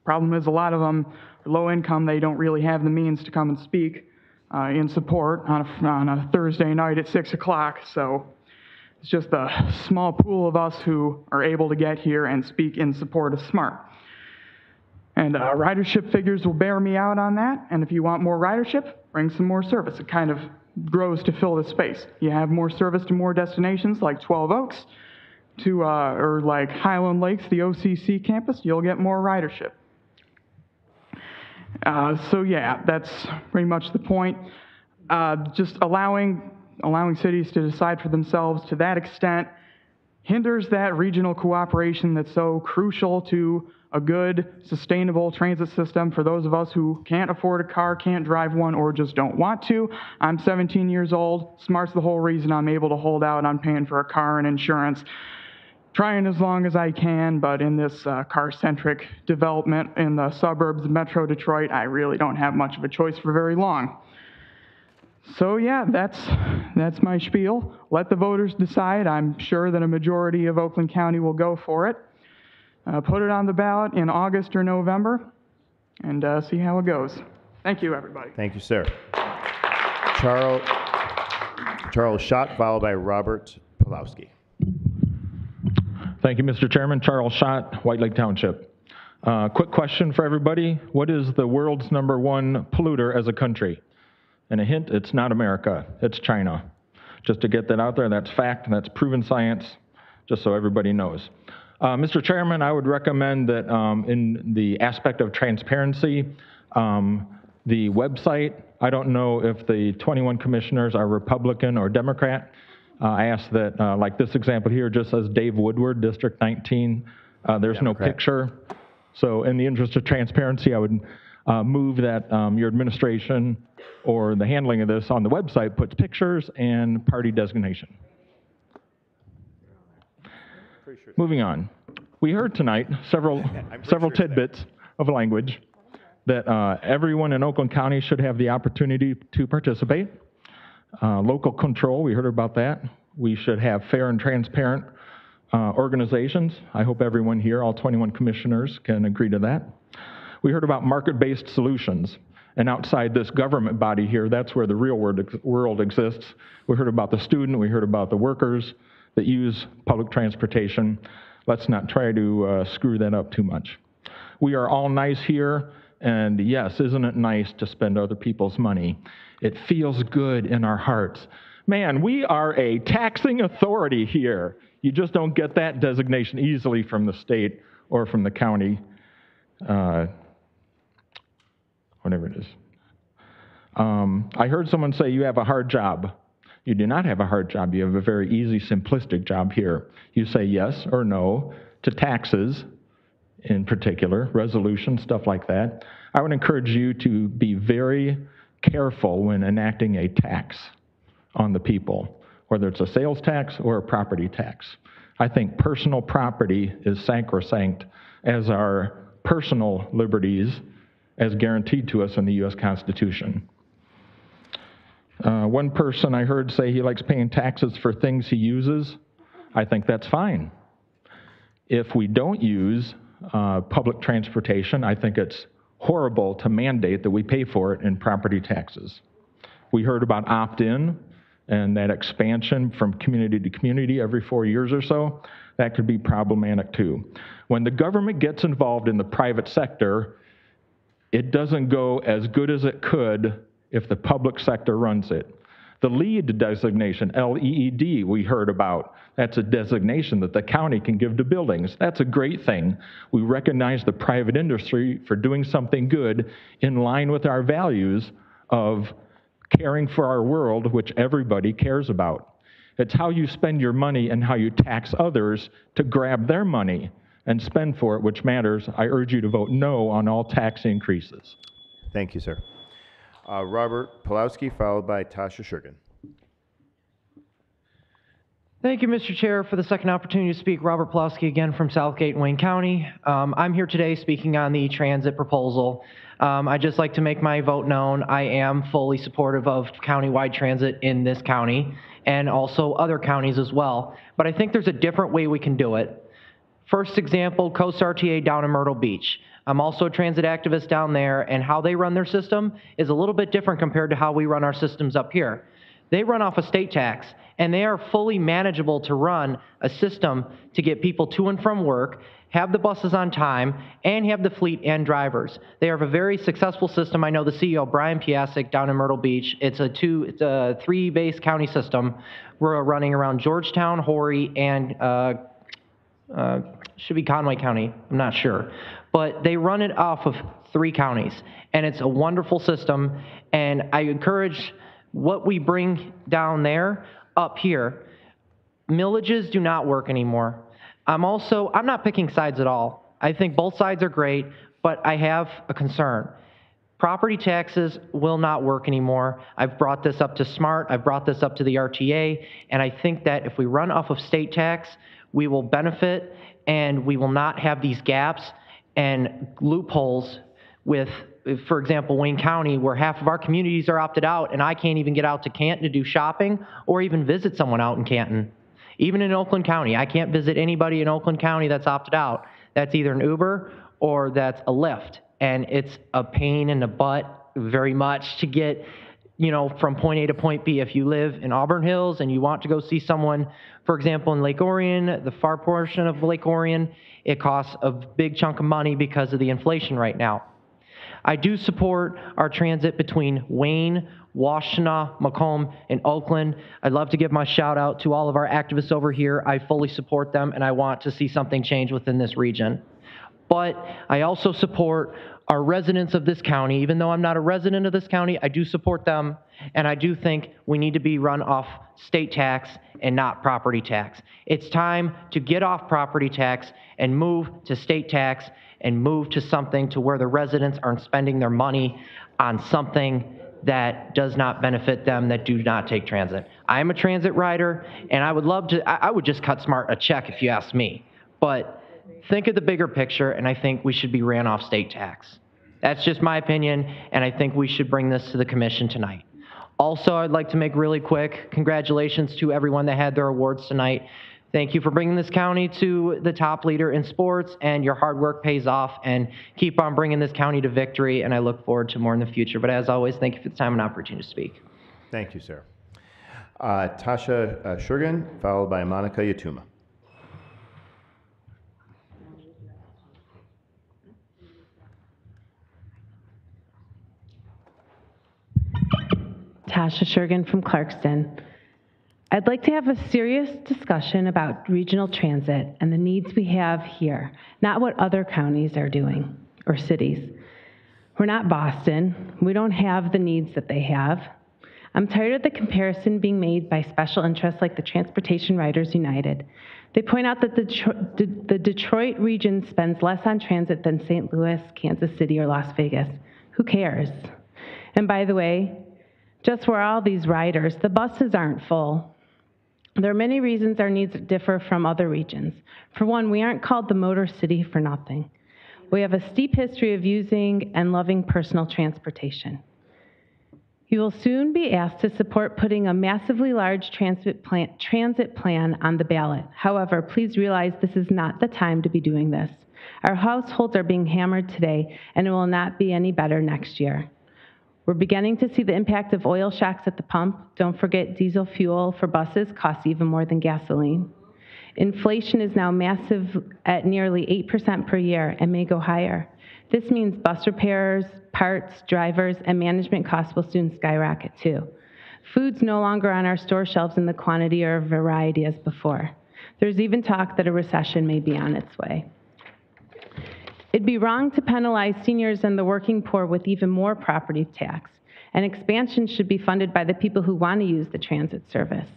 Problem is, a lot of them are low income. They don't really have the means to come and speak in support on a Thursday night at 6 o'clock. So it's just a small pool of us who are able to get here and speak in support of SMART. And ridership figures will bear me out on that. And if you want more ridership, bring some more service. It kind of grows to fill the space. You have more service to more destinations like 12 Oaks, or like Highland Lakes, the OCC campus, you'll get more ridership. So yeah, that's pretty much the point. Just allowing cities to decide for themselves to that extent hinders that regional cooperation that's so crucial to a good, sustainable transit system for those of us who can't afford a car, can't drive one, or just don't want to. I'm 17 years old. SMART's the whole reason I'm able to hold out on paying for a car and insurance. Trying as long as I can, but in this car-centric development in the suburbs of Metro Detroit, I really don't have much of a choice for very long. So yeah, that's my spiel. Let the voters decide. I'm sure that a majority of Oakland County will go for it. Put it on the ballot in August or November, and see how it goes. Thank you, everybody.
Thank you, sir. Charles Schott, followed by Robert Pawlowski.
Thank you, Mr. Chairman. Charles Schott, White Lake Township. Quick question for everybody. What is the world's #1 polluter as a country? And a hint, it's not America, it's China. Just to get that out there, that's fact, that's proven science, just so everybody knows. Mr. Chairman, I would recommend that in the aspect of transparency, the website, I don't know if the 21 commissioners are Republican or Democrat. I ask that, like this example here, just says Dave Woodward, District 19. There's no picture. So in the interest of transparency, I would move that your administration or the handling of this on the website puts pictures and party designation. Moving on. We heard tonight several tidbits of language that everyone in Oakland County should have the opportunity to participate. Local control, we heard about that. We should have fair and transparent organizations. I hope everyone here, all 21 commissioners, can agree to that. We heard about market-based solutions. And outside this government body here, that's where the real world exists. We heard about the student, we heard about the workers that use public transportation. Let's not try to screw that up too much. We are all nice here, and yes, isn't it nice to spend other people's money? It feels good in our hearts. Man, we are a taxing authority here. You just don't get that designation easily from the state or from the county, whatever it is. I heard someone say you have a hard job. You do not have a hard job. You have a very easy, simplistic job here. You say yes or no to taxes, in particular, resolution, stuff like that. I would encourage you to be very careful when enacting a tax on the people, whether it's a sales tax or a property tax. I think personal property is sacrosanct, as are personal liberties as guaranteed to us in the U.S. Constitution. One person I heard say he likes paying taxes for things he uses. I think that's fine. If we don't use public transportation, I think it's horrible to mandate that we pay for it in property taxes. We heard about opt-in and that expansion from community to community every 4 years or so. That could be problematic too. When the government gets involved in the private sector, it doesn't go as good as it could if the public sector runs it. The LEED designation, L-E-E-D, we heard about. That's a designation that the county can give to buildings. That's a great thing. We recognize the private industry for doing something good in line with our values of caring for our world, which everybody cares about. It's how you spend your money and how you tax others to grab their money and spend for it, which matters. I urge you to vote no on all tax increases.
Thank you, sir. Robert Pulowski, followed by Tasha Shurgan.
Thank you, Mr. Chair, for the second opportunity to speak. Robert Pulowski again from Southgate and Wayne County. I'm here today speaking on the transit proposal. I'd just like to make my vote known. I am fully supportive of countywide transit in this county and also other counties as well. But I think there's a different way we can do it. First example, Coast RTA down in Myrtle Beach. I'm also a transit activist down there, and how they run their system is a little bit different compared to how we run our systems up here. They run off a state tax, and they are fully manageable to run a system to get people to and from work, have the buses on time, and have the fleet and drivers. They have a very successful system. I know the CEO, Brian Piasek, down in Myrtle Beach. It's a three-base county system. We're running around Georgetown, Horry, and should be Conway County, I'm not sure. But they run it off of 3 counties, and it's a wonderful system, and I encourage what we bring down there up here. Millages do not work anymore. I'm not picking sides at all. I think both sides are great, but I have a concern. Property taxes will not work anymore. I've brought this up to SMART, I've brought this up to the RTA, and I think that if we run off of state tax, we will benefit and we will not have these gaps and loopholes with, for example, Wayne County, where half of our communities are opted out, and I can't even get out to Canton to do shopping or even visit someone out in Canton. Even in Oakland County, I can't visit anybody in Oakland County that's opted out. That's either an Uber or that's a Lyft, and it's a pain in the butt very much to get, from point A to point B. If you live in Auburn Hills and you want to go see someone, for example, in Lake Orion, the far portion of Lake Orion, it costs a big chunk of money because of the inflation right now. I do support our transit between Wayne, Washtenaw, Macomb, and Oakland. I'd love to give my shout out to all of our activists over here. I fully support them, and I want to see something change within this region. But I also support our residents of this county. Even though I'm not a resident of this county, I do support them, and I do think we need to be run off state tax and not property tax. It's time to get off property tax and move to state tax and move to something to where the residents aren't spending their money on something that does not benefit them, that do not take transit. I am a transit rider, and I would just cut SMART a check if you ask me. But think of the bigger picture, and I think we should be ran off state tax. That's just my opinion, and I think we should bring this to the commission tonight. Also, I'd like to make really quick congratulations to everyone that had their awards tonight. Thank you for bringing this county to the top leader in sports, and your hard work pays off, and keep on bringing this county to victory, and I look forward to more in the future. But as always, thank you for the time and opportunity to speak.
Thank you, sir. Tasha Shurgan, followed by Monica Yatuma.
Tasha Shurgan from Clarkston. I'd like to have a serious discussion about regional transit and the needs we have here, not what other counties are doing or cities. We're not Boston. We don't have the needs that they have. I'm tired of the comparison being made by special interests like the Transportation Riders United. They point out that the Detroit region spends less on transit than St. Louis, Kansas City, or Las Vegas. Who cares? And by the way, just for all these riders, the buses aren't full. There are many reasons our needs differ from other regions. For one, we aren't called the Motor City for nothing. We have a steep history of using and loving personal transportation. You will soon be asked to support putting a massively large transit plan on the ballot. However, please realize this is not the time to be doing this. Our households are being hammered today, and it will not be any better next year. We're beginning to see the impact of oil shocks at the pump. Don't forget diesel fuel for buses costs even more than gasoline. Inflation is now massive at nearly 8% per year and may go higher. This means bus repairs, parts, drivers, and management costs will soon skyrocket too. Food's no longer on our store shelves in the quantity or variety as before. There's even talk that a recession may be on its way. It'd be wrong to penalize seniors and the working poor with even more property tax, and expansion should be funded by the people who want to use the transit service.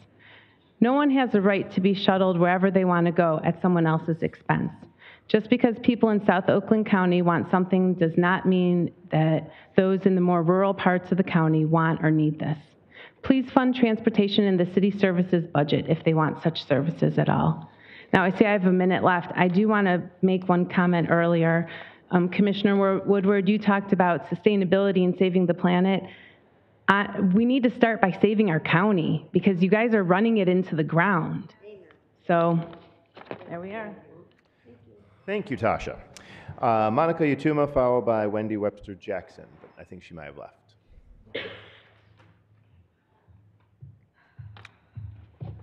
No one has a right to be shuttled wherever they want to go at someone else's expense. Just because people in South Oakland County want something does not mean that those in the more rural parts of the county want or need this. Please fund transportation in the city services budget if they want such services at all. Now, I see I have a minute left. I do want to make one comment earlier. Commissioner Woodward, you talked about sustainability and saving the planet. We need to start by saving our county because you guys are running it into the ground. So, there we are.
Thank you, Tasha. Monica Yatuma, followed by Wendy Webster Jackson, but I think she might have left.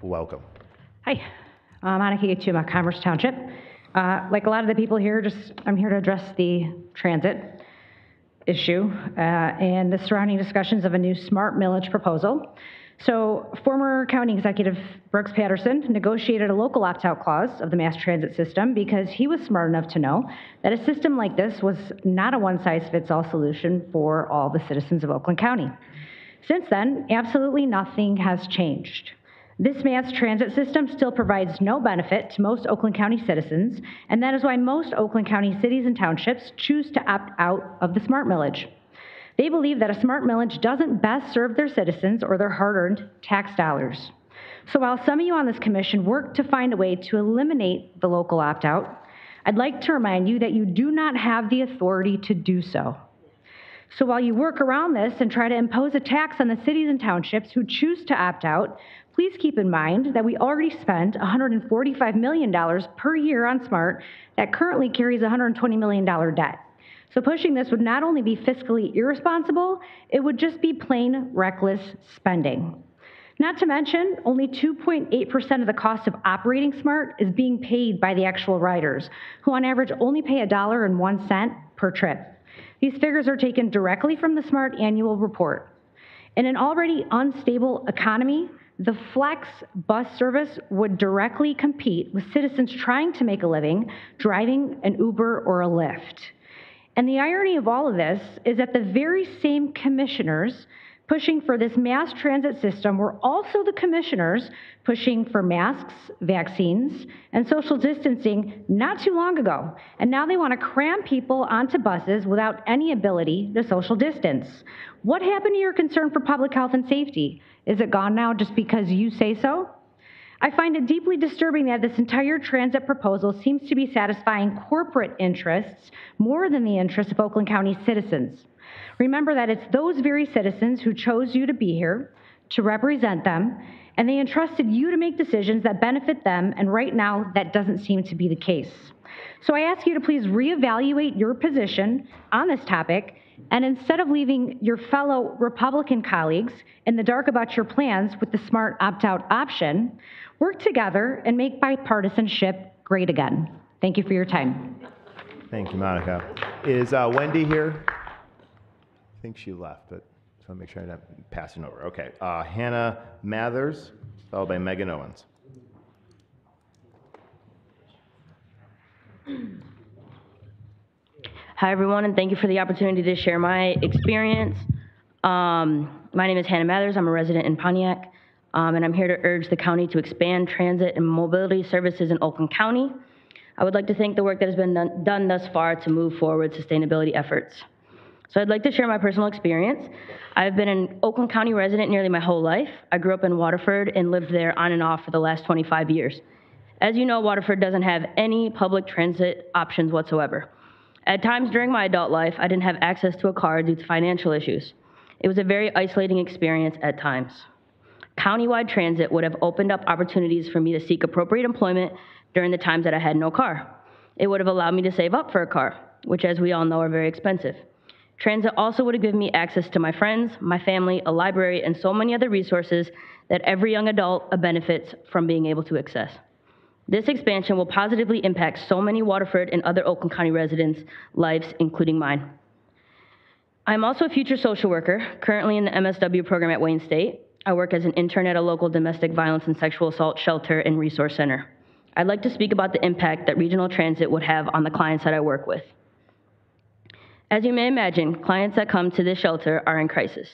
Welcome.
Hi, Monica Yatuma, Commerce Township. Like a lot of the people here, I'm here to address the transit issue and the surrounding discussions of a new smart millage proposal. So former County Executive Brooks Patterson negotiated a local opt-out clause of the mass transit system because he was smart enough to know that a system like this was not a one-size-fits-all solution for all the citizens of Oakland County. Since then, absolutely nothing has changed. This mass transit system still provides no benefit to most Oakland County citizens, and that is why most Oakland County cities and townships choose to opt out of the smart millage. They believe that a smart millage doesn't best serve their citizens or their hard-earned tax dollars. So while some of you on this commission work to find a way to eliminate the local opt-out, I'd like to remind you that you do not have the authority to do so. So while you work around this and try to impose a tax on the cities and townships who choose to opt out, please keep in mind that we already spend $145 million per year on SMART that currently carries a $120 million debt. So pushing this would not only be fiscally irresponsible, it would just be plain reckless spending. Not to mention, only 2.8% of the cost of operating SMART is being paid by the actual riders, who on average only pay $1.01 per trip. These figures are taken directly from the SMART annual report. In an already unstable economy, the Flex bus service would directly compete with citizens trying to make a living driving an Uber or a Lyft. And the irony of all of this is that the very same commissioners pushing for this mass transit system were also the commissioners pushing for masks, vaccines, and social distancing not too long ago. And now they want to cram people onto buses without any ability to social distance. What happened to your concern for public health and safety? Is it gone now just because you say so? I find it deeply disturbing that this entire transit proposal seems to be satisfying corporate interests more than the interests of Oakland County citizens. Remember that it's those very citizens who chose you to be here, to represent them, and they entrusted you to make decisions that benefit them, and right now that doesn't seem to be the case. So I ask you to please reevaluate your position on this topic, and instead of leaving your fellow Republican colleagues in the dark about your plans with the smart opt-out option, work together and make bipartisanship great again. Thank you for your time.
Thank you, Monica. Is Wendy here? I think she left, but just want to make sure I'm not passing over. Okay. Hannah Mathers, followed by Megan Owens.
Hi, everyone, and thank you for the opportunity to share my experience. My name is Hannah Mathers. I'm a resident in Pontiac, and I'm here to urge the county to expand transit and mobility services in Oakland County. I would like to thank the work that has been done thus far to move forward sustainability efforts. So I'd like to share my personal experience. I've been an Oakland County resident nearly my whole life. I grew up in Waterford and lived there on and off for the last 25 years. As you know, Waterford doesn't have any public transit options whatsoever. At times during my adult life, I didn't have access to a car due to financial issues. It was a very isolating experience at times. Countywide transit would have opened up opportunities for me to seek appropriate employment during the times that I had no car. It would have allowed me to save up for a car, which, as we all know, are very expensive. Transit also would have given me access to my friends, my family, a library, and so many other resources that every young adult benefits from being able to access. This expansion will positively impact so many Waterford and other Oakland County residents' lives, including mine. I'm also a future social worker, currently in the MSW program at Wayne State. I work as an intern at a local domestic violence and sexual assault shelter and resource center. I'd like to speak about the impact that regional transit would have on the clients that I work with. As you may imagine, clients that come to this shelter are in crisis.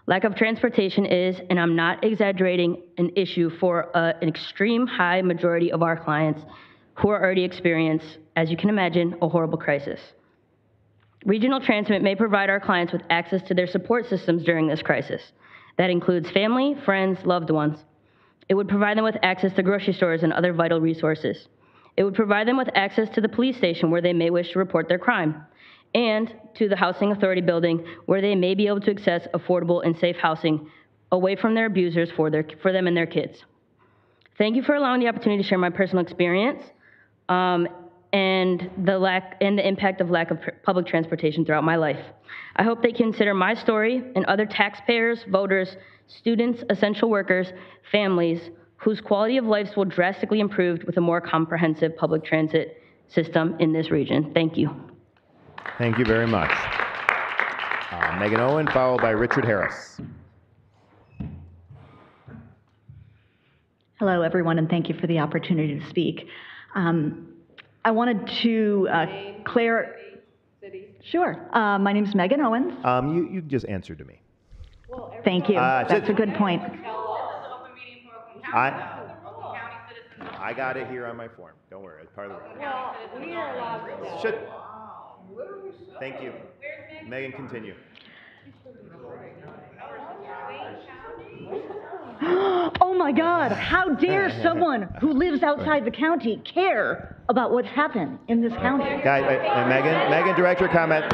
Lack of transportation is, and I'm not exaggerating, an issue for an extreme high majority of our clients who are already experiencing, as you can imagine, a horrible crisis. Regional transit may provide our clients with access to their support systems during this crisis. That includes family, friends, loved ones. It would provide them with access to grocery stores and other vital resources. It would provide them with access to the police station where they may wish to report their crime, and to the housing authority building where they may be able to access affordable and safe housing away from their abusers for them and their kids. Thank you for allowing the opportunity to share my personal experience and the impact of lack of public transportation throughout my life. I hope they consider my story and other taxpayers, voters, students, essential workers, families whose quality of lives will drastically improve with a more comprehensive public transit system in this region. Thank you.
Thank you very much. Megan Owen, followed by Richard Harris.
Hello, everyone, and thank you for the opportunity to speak. I wanted to Sure. My name is Megan Owens.
You just answered to me.
Thank you. That's a good point.
I got it here on my form. Don't worry, it's part of the.
Well, we are allowed to.
Should. Thank you. Megan, continue.
Oh my God, how dare someone who lives outside the county care about what's happened in this county?
Guys, Megan, direct your comment.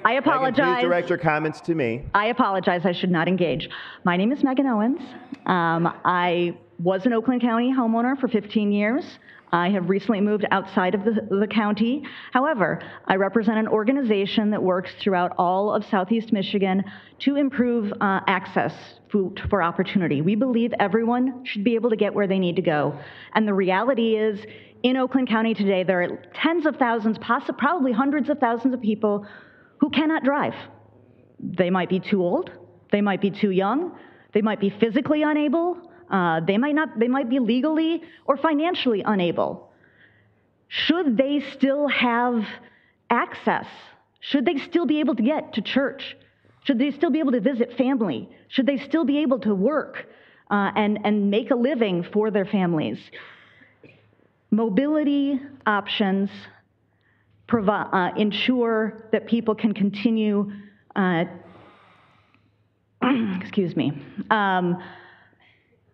I apologize.
Megan, please direct your comments to me.
I apologize, I should not engage. My name is Megan Owens. I was an Oakland County homeowner for 15 years. I have recently moved outside of the county. However, I represent an organization that works throughout all of Southeast Michigan to improve access for opportunity. We believe everyone should be able to get where they need to go. And the reality is, in Oakland County today, there are tens of thousands, probably hundreds of thousands of people who cannot drive. They might be too old, they might be too young, they might be physically unable, they might be legally or financially unable. Should they still have access? Should they still be able to get to church? Should they still be able to visit family? Should they still be able to work and make a living for their families? Mobility options ensure that people can continue,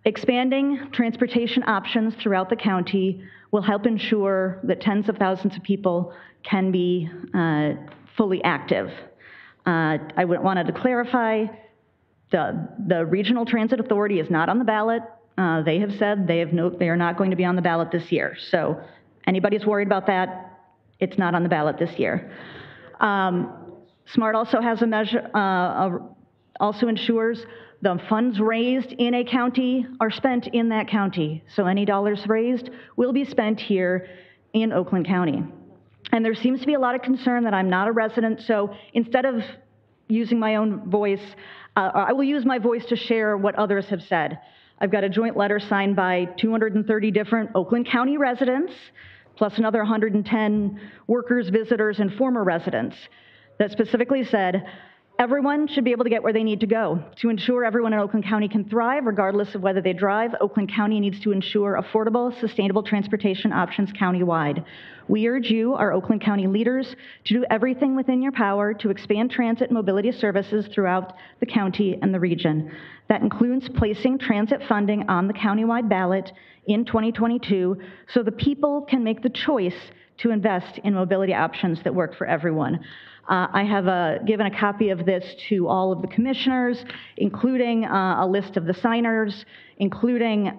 expanding transportation options throughout the county will help ensure that tens of thousands of people can be fully active. I wanted to clarify, the Regional Transit Authority is not on the ballot. They have said they are not going to be on the ballot this year. So anybody's worried about that, it's not on the ballot this year. SMART also has a measure, also ensures the funds raised in a county are spent in that county. So any dollars raised will be spent here in Oakland County. And there seems to be a lot of concern that I'm not a resident, so instead of using my own voice, I will use my voice to share what others have said. I've got a joint letter signed by 230 different Oakland County residents, plus another 110 workers, visitors, and former residents that specifically said, everyone should be able to get where they need to go. To ensure everyone in Oakland County can thrive, regardless of whether they drive, Oakland County needs to ensure affordable, sustainable transportation options countywide. We urge you, our Oakland County leaders, to do everything within your power to expand transit and mobility services throughout the county and the region. That includes placing transit funding on the countywide ballot in 2022 so the people can make the choice to invest in mobility options that work for everyone. I have given a copy of this to all of the commissioners, including a list of the signers, including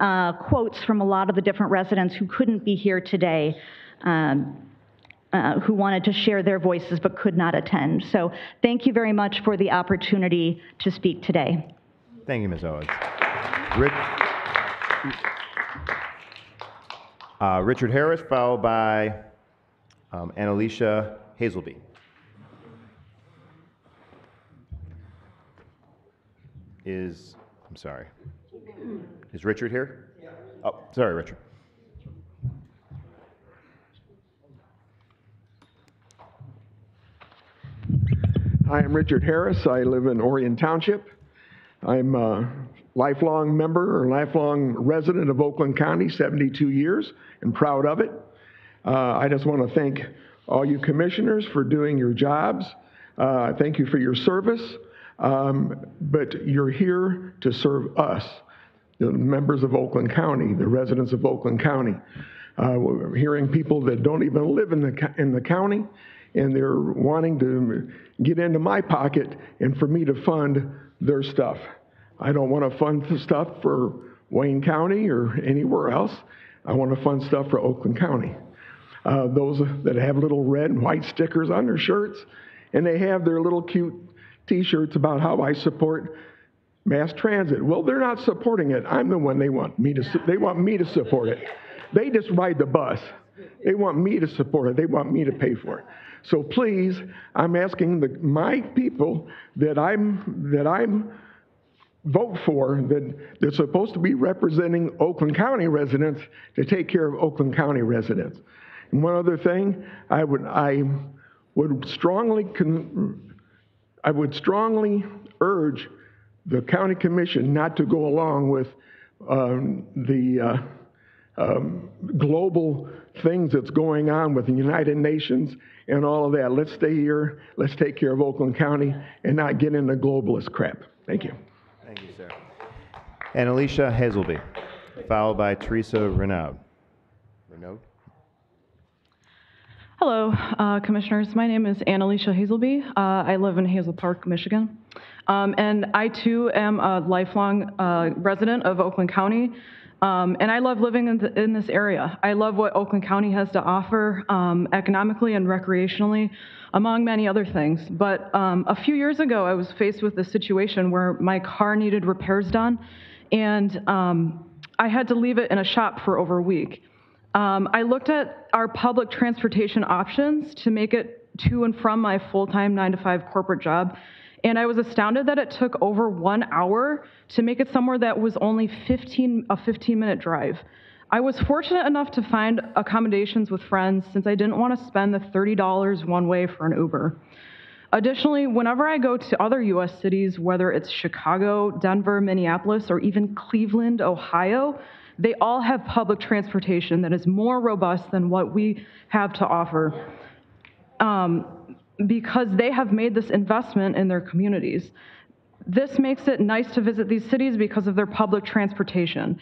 quotes from a lot of the different residents who couldn't be here today. who wanted to share their voices but could not attend. So thank you very much for the opportunity to speak today.
Thank you, Ms. Owens. Richard Harris, followed by Annalicia Hazelby. I'm sorry. Is Richard here? Oh, sorry, Richard.
Hi, I'm Richard Harris. I live in Orion Township. I'm a lifelong member or lifelong resident of Oakland County, 72 years, and proud of it. I just want to thank all you commissioners for doing your jobs. Thank you for your service, but you're here to serve us, the members of Oakland County, the residents of Oakland County. We're hearing people that don't even live in the county, and they're wanting to get into my pocket and for me to fund their stuff. I don't want to fund the stuff for Wayne County or anywhere else. I want to fund stuff for Oakland County. Those that have little red and white stickers on their shirts, and they have their little cute t-shirts about how I support mass transit. Well, they're not supporting it. I'm the one they want me to support it. They just ride the bus. They want me to support it. They want me to pay for it. So please, I'm asking my people that I'm vote for, that they're supposed to be representing Oakland County residents, to take care of Oakland County residents. And one other thing, I would strongly urge the county commission not to go along with the global things that's going on with the United Nations and all of that. Let's stay here. Let's take care of Oakland County and not get into globalist crap. Thank you.
Thank you, sir. Annalicia Hazelby, followed by Teresa Renaud. Renaud?
Hello, Commissioners. My name is Annalicia Hazelby. I live in Hazel Park, Michigan. And I, too, am a lifelong resident of Oakland County. And I love living in this area. I love what Oakland County has to offer economically and recreationally, among many other things. But a few years ago, I was faced with a situation where my car needed repairs done, and I had to leave it in a shop for over a week. I looked at our public transportation options to make it to and from my full-time 9-to-5 corporate job, and I was astounded that it took over 1 hour to make it somewhere that was only a 15-minute drive. I was fortunate enough to find accommodations with friends since I didn't want to spend the $30 one way for an Uber. Additionally, whenever I go to other U.S. cities, whether it's Chicago, Denver, Minneapolis, or even Cleveland, Ohio, they all have public transportation that is more robust than what we have to offer. Because they have made this investment in their communities. This makes it nice to visit these cities because of their public transportation.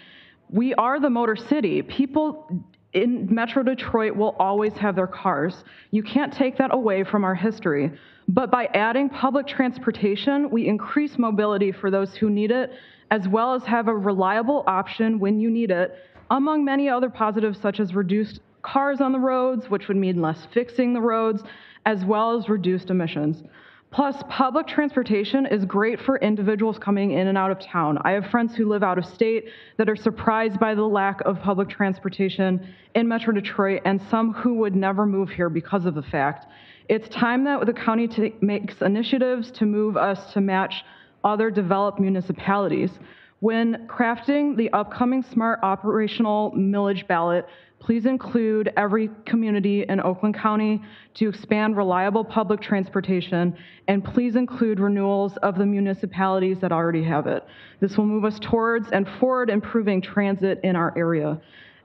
We are the Motor City. People in Metro Detroit will always have their cars. You can't take that away from our history. But by adding public transportation, we increase mobility for those who need it, as well as have a reliable option when you need it, among many other positives such as reduced cars on the roads, which would mean less fixing the roads, as well as reduced emissions. Plus, public transportation is great for individuals coming in and out of town. I have friends who live out of state that are surprised by the lack of public transportation in Metro Detroit, and some who would never move here because of the fact. It's time that the county makes initiatives to move us to match other developed municipalities. When crafting the upcoming smart operational millage ballot, please include every community in Oakland County to expand reliable public transportation, and please include renewals of the municipalities that already have it. This will move us towards and forward improving transit in our area.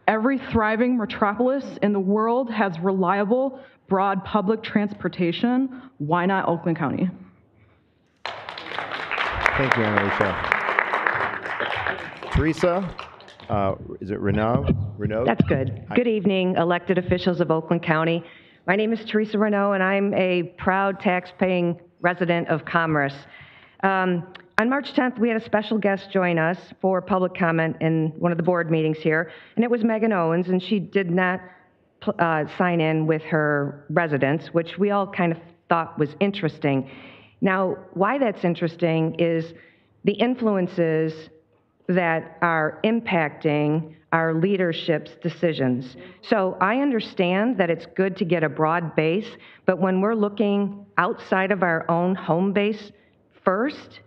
Every thriving metropolis in the world has reliable, broad public transportation. Why not Oakland County?
Thank you, Annalicia. Teresa, is it Renaud?
That's good. Good evening, elected officials of Oakland County. My name is Teresa Renaud, and I'm a proud tax-paying resident of Commerce. On March 10th, we had a special guest join us for public comment in one of the board meetings here, and it was Megan Owens, and she did not sign in with her residents, which we all kind of thought was interesting. Now, why that's interesting is the influences that are impacting our leadership's decisions. So I understand that it's good to get a broad base, but when we're looking outside of our own home base first,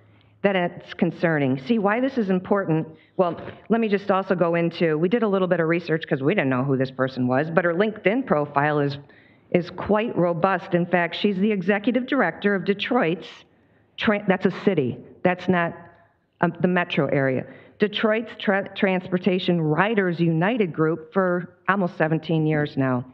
that it's concerning. See, why this is important, well, let me just also go into, we did a little bit of research because we didn't know who this person was, but her LinkedIn profile is quite robust. In fact, she's the executive director of Detroit's, that's a city, that's not the metro area, Detroit's Transportation Riders United Group for almost 17 years now.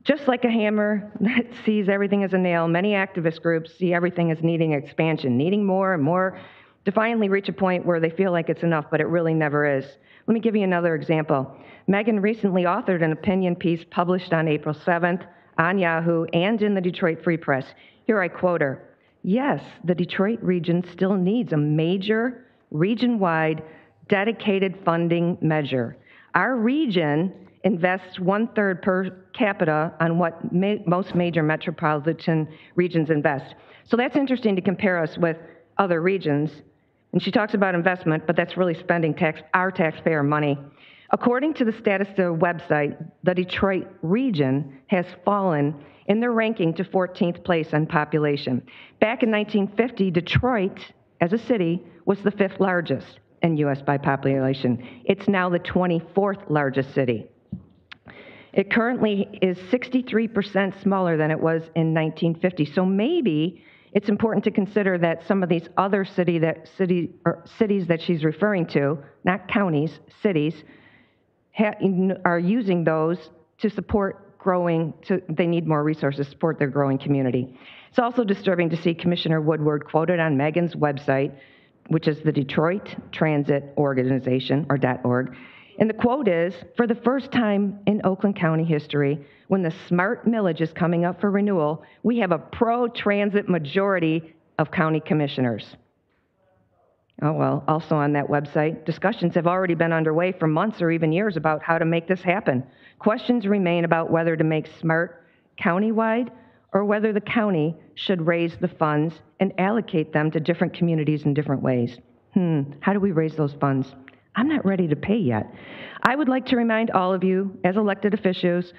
Just like a hammer that sees everything as a nail, many activist groups see everything as needing expansion, needing more and more to finally reach a point where they feel like it's enough, but it really never is. Let me give you another example. Megan recently authored an opinion piece published on April 7th on Yahoo and in the Detroit Free Press. Here I quote her. Yes, the Detroit region still needs a major, region-wide, dedicated funding measure. Our region invests 1/3 per capita on what most major metropolitan regions invest. So that's interesting to compare us with other regions. And she talks about investment, but that's really spending our taxpayer money. According to the Status website, the Detroit region has fallen in their ranking to 14th place on population. Back in 1950, Detroit, as a city, was the 5th largest in U.S. by population. It's now the 24th largest city. It currently is 63% smaller than it was in 1950. So maybe it's important to consider that some of these other cities that she's referring to, not counties, cities, are using those to support they need more resources to support their growing community. It's also disturbing to see Commissioner Woodward quoted on Megan's website, which is the Detroit Transit Organization, or .org. And the quote is, for the first time in Oakland County history, when the SMART millage is coming up for renewal, we have a pro-transit majority of county commissioners. Oh, well, also on that website, discussions have already been underway for months or even years about how to make this happen. Questions remain about whether to make SMART countywide or whether the county should raise the funds and allocate them to different communities in different ways. How do we raise those funds? I'm not ready to pay yet. I would like to remind all of you, as elected officials,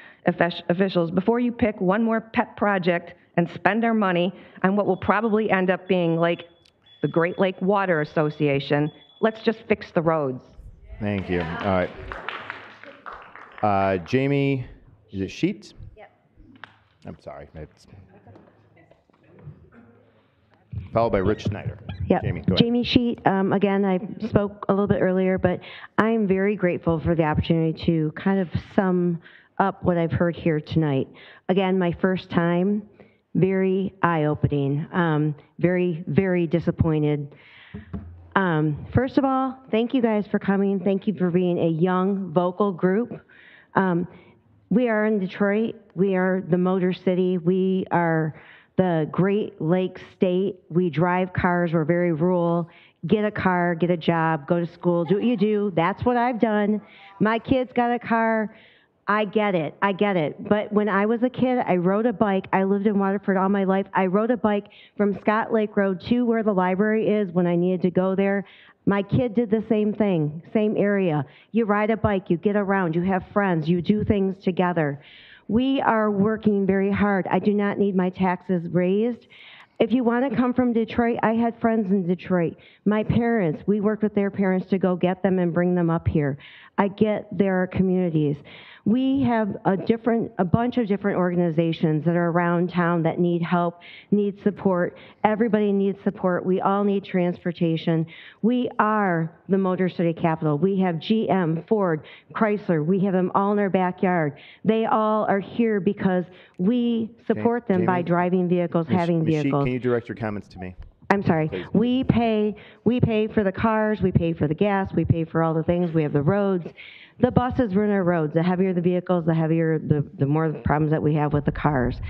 before you pick one more pet project and spend our money on what will probably end up being like the Great Lake Water Association, let's just fix the roads.
Thank you. All right. Jamie, is it Sheets?
Yep.
I'm sorry. Followed by Rich Snyder.
Yep.
Jamie, go ahead.
Jamie Sheet. Again, I spoke a little bit earlier, but I'm very grateful for the opportunity to kind of sum up what I've heard here tonight. Again, my first time, very eye-opening, very, very disappointed. First of all, thank you guys for coming. Thank you for being a young, vocal group. We are in Detroit. We are the Motor City. We are the Great Lakes State. We drive cars. We're very rural. Get a car, get a job, go to school, do what you do. That's what I've done. My kids got a car. I get it. I get it. But when I was a kid, I rode a bike. I lived in Waterford all my life. I rode a bike from Scott Lake Road to where the library is when I needed to go there. My kid did the same thing, same area. You ride a bike, you get around, you have friends, you do things together. We are working very hard. I do not need my taxes raised. If you want to come from Detroit, I had friends in Detroit. My parents, we worked with their parents to go get them and bring them up here. I get their communities. We have a bunch of different organizations that are around town that need help, need support. Everybody needs support. We all need transportation. We are the Motor City capital. We have GM, Ford, Chrysler. We have them all in our backyard. They all are here because we support them by driving vehicles, having vehicles.
Can you direct your comments to me?
I'm sorry.
Please.
We pay for the cars, we pay for the gas, we pay for all the things. We have the roads. The buses run our roads. The heavier the vehicles, the more problems that we have with the cars.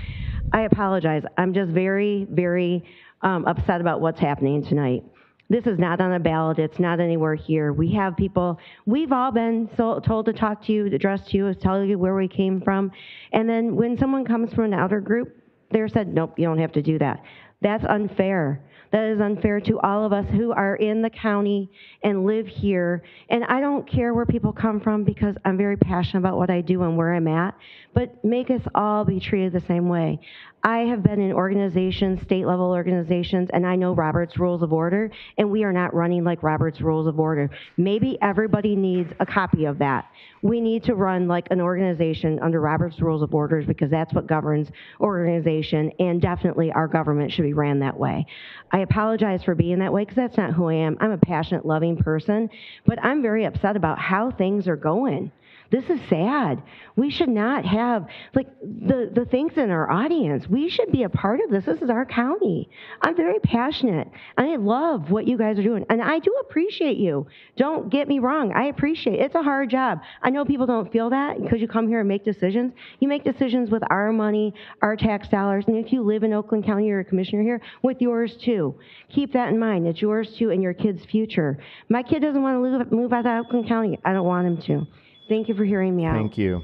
I apologize. I'm just very, very upset about what's happening tonight. This is not on a ballot. It's not anywhere here. We have people, we've all been told to talk to you, to address you, to tell you where we came from. And then when someone comes from an outer group, they're said, nope, you don't have to do that. That's unfair. That is unfair to all of us who are in the county and live here. And I don't care where people come from because I'm very passionate about what I do and where I'm at, but make us all be treated the same way. I have been in organizations, state level organizations, and I know Robert's Rules of Order, and we are not running like Robert's Rules of Order. Maybe everybody needs a copy of that. We need to run like an organization under Robert's Rules of Orders because that's what governs organization, and definitely our government should be ran that way. I apologize for being that way because that's not who I am. I'm a passionate, loving person, but I'm very upset about how things are going. This is sad. We should not have, like, the things in our audience. We should be a part of this. This is our county. I'm very passionate, and I love what you guys are doing, and I do appreciate you. Don't get me wrong. I appreciate it. It's a hard job. I know people don't feel that because you come here and make decisions. You make decisions with our money, our tax dollars, and if you live in Oakland County, you're a commissioner here, with yours too. Keep that in mind. It's yours too and your kid's future. My kid doesn't want to move out of Oakland County. I don't want him to. Thank you for hearing me out.
Thank you.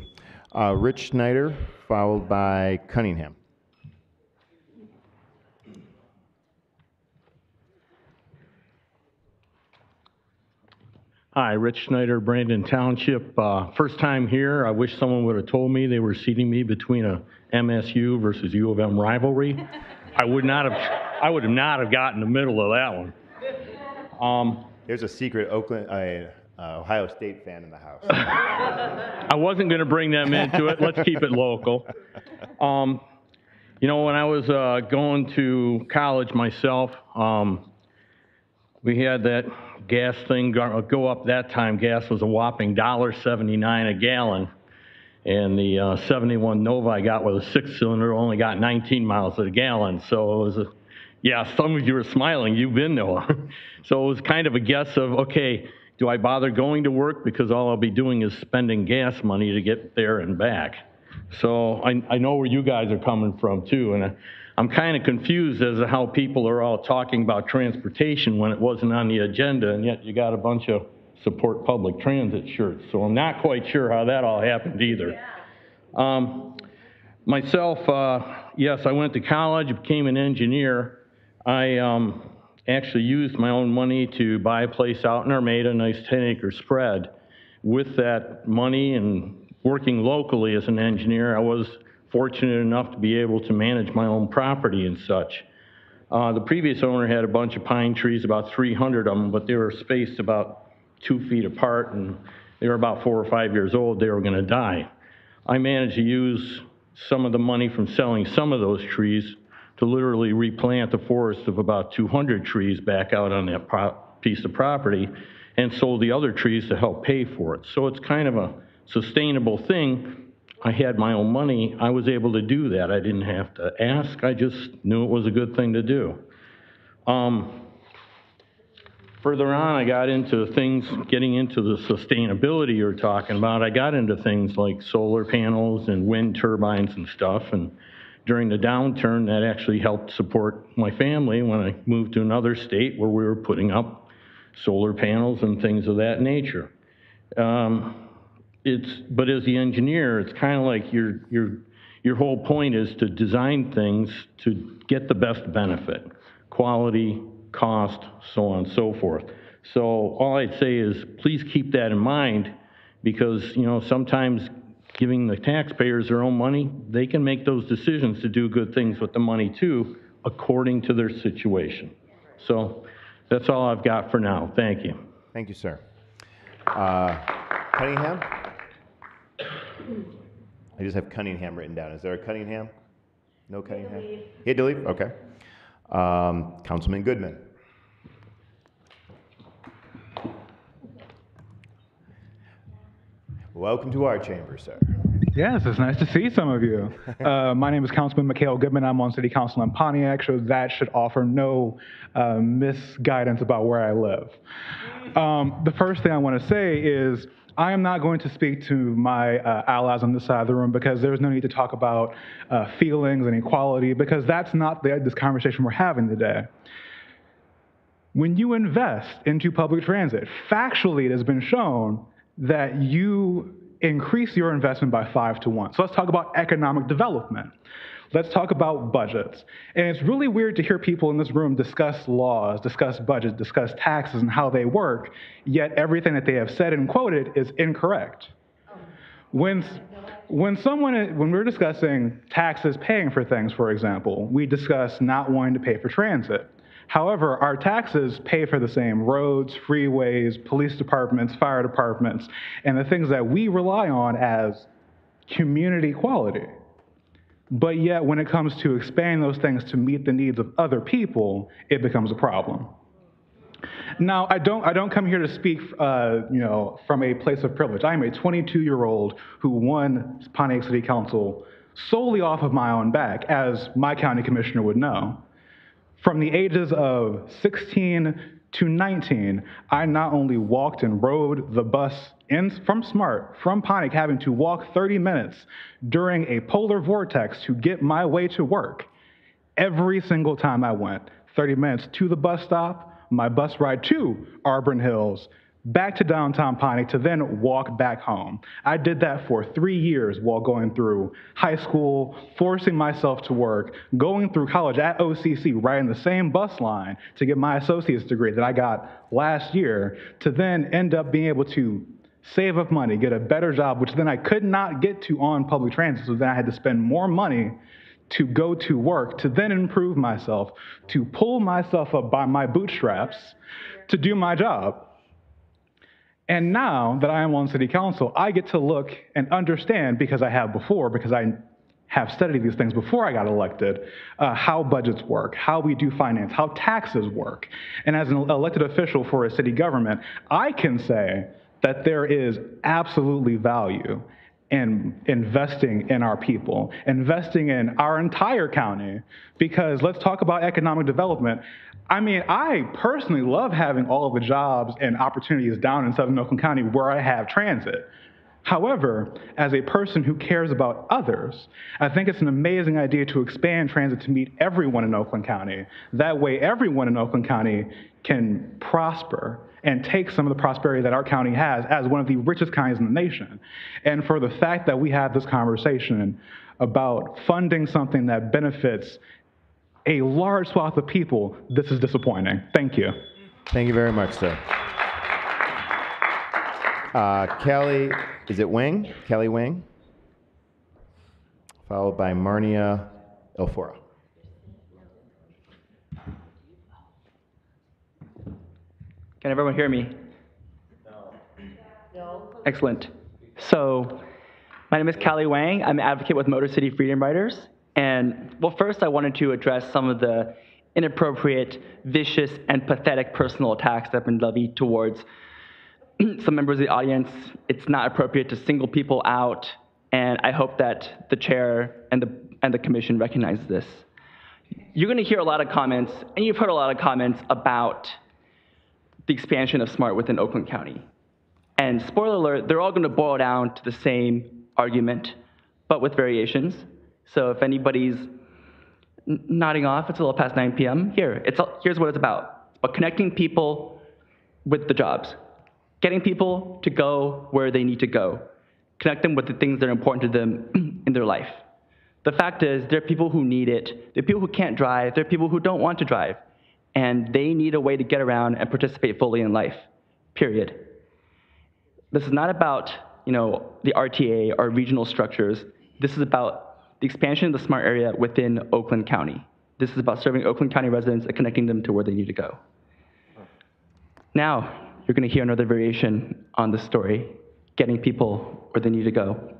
Rich Schneider, followed by Cunningham.
Hi, Rich Schneider, Brandon Township. First time here. I wish someone would have told me they were seating me between a MSU versus U of M rivalry. I would not have gotten the middle of that one.
There's a secret Ohio State fan in the house.
I wasn't going to bring them into it. Let's keep it local. You know, when I was going to college myself, we had that gas thing go up that time. Gas was a whopping $1.79 a gallon. And the 71 Nova I got with a 6-cylinder only got 19 miles a gallon. So it was yeah, some of you were smiling. You've been there. So it was kind of a guess of, okay, do I bother going to work because all I'll be doing is spending gas money to get there and back? So I know where you guys are coming from too, and I'm kind of confused as to how people are all talking about transportation when it wasn't on the agenda, and yet you got a bunch of support public transit shirts. So I'm not quite sure how that all happened either. Myself, yes, I went to college, became an engineer. I actually used my own money to buy a place out in Armada, a nice 10-acre spread. With that money and working locally as an engineer, I was fortunate enough to be able to manage my own property and such. The previous owner had a bunch of pine trees, about 300 of them, but they were spaced about 2 feet apart, and they were about 4 or 5 years old. They were going to die. I managed to use some of the money from selling some of those trees to literally replant a forest of about 200 trees back out on that piece of property, and sold the other trees to help pay for it. So it's kind of a sustainable thing. I had my own money. I was able to do that. I didn't have to ask. I just knew it was a good thing to do. Further on, I got into things, getting into the sustainability you're talking about. I got into things like solar panels and wind turbines and stuff, and during the downturn, that actually helped support my family when I moved to another state where we were putting up solar panels and things of that nature. But as the engineer, it's kind of like your whole point is to design things to get the best benefit, quality, cost, so on and so forth. So all I'd say is please keep that in mind, because you know sometimes giving the taxpayers their own money, they can make those decisions to do good things with the money too, according to their situation. So that's all I've got for now. Thank you.
Thank you, sir. Cunningham? I just have Cunningham written down. Is there a Cunningham? No Cunningham? He had to leave? Okay. Councilman Goodman. Welcome to our chamber, sir.
Yes, it's nice to see some of you. My name is Councilman Mikhail Goodman. I'm on City Council in Pontiac, so that should offer no misguidance about where I live. The first thing I want to say is I am not going to speak to my allies on this side of the room, because there's no need to talk about feelings and equality, because that's not this conversation we're having today. When you invest into public transit, factually it has been shown that you increase your investment by 5 to 1. So let's talk about economic development. Let's talk about budgets. And it's really weird to hear people in this room discuss laws, discuss budgets, discuss taxes and how they work, yet everything that they have said and quoted is incorrect. When we're discussing taxes paying for things, for example, we discuss not wanting to pay for transit. However, our taxes pay for the same roads, freeways, police departments, fire departments, and the things that we rely on as community quality. But yet, when it comes to expanding those things to meet the needs of other people, it becomes a problem. Now, I don't come here to speak, from a place of privilege. I am a 22-year-old who won Pontiac City Council solely off of my own back, as my county commissioner would know. From the ages of 16 to 19, I not only walked and rode the bus from Pontiac, having to walk 30 minutes during a polar vortex to get my way to work. Every single time I went, 30 minutes to the bus stop, my bus ride to Auburn Hills, back to downtown Pontiac to then walk back home. I did that for 3 years while going through high school, forcing myself to work, going through college at OCC, riding the same bus line to get my associate's degree that I got last year, to then end up being able to save up money, get a better job, which then I could not get to on public transit, so then I had to spend more money to go to work, to then improve myself, to pull myself up by my bootstraps to do my job. And now that I am on city council, I get to look and understand, because I have studied these things before I got elected, how budgets work, how we do finance, how taxes work. And as an elected official for a city government, I can say that there is absolutely value in investing in our people, investing in our entire county, because let's talk about economic development. I mean, I personally love having all of the jobs and opportunities down in Southern Oakland County where I have transit. However, as a person who cares about others, I think it's an amazing idea to expand transit to meet everyone in Oakland County. That way, everyone in Oakland County can prosper and take some of the prosperity that our county has as one of the richest counties in the nation. And for the fact that we have this conversation about funding something that benefits a large swath of people, this is disappointing. Thank you.
Thank you very much, sir. Kelly, is it Wing? Kelly Wing? Followed by Marnia Elfora.
Can everyone hear me? No. Excellent. So, my name is Callie Wang. I'm an advocate with Motor City Freedom Riders. And, well, first I wanted to address some of the inappropriate, vicious, and pathetic personal attacks that have been levied towards some members of the audience. It's not appropriate to single people out, and I hope that the chair and the commission recognizes this. You're going to hear a lot of comments, and you've heard a lot of comments about the expansion of SMART within Oakland County. And spoiler alert, they're all going to boil down to the same argument, but with variations. So if anybody's nodding off, it's a little past 9 p.m. Here's what it's about. It's about connecting people with the jobs, getting people to go where they need to go, connect them with the things that are important to them in their life. The fact is, there are people who need it. There are people who can't drive. There are people who don't want to drive. And they need a way to get around and participate fully in life, period. This is not about, the RTA or regional structures. This is about the expansion of the SMART area within Oakland County. This is about serving Oakland County residents and connecting them to where they need to go. Now, you're going to hear another variation on the story, getting people where they need to go.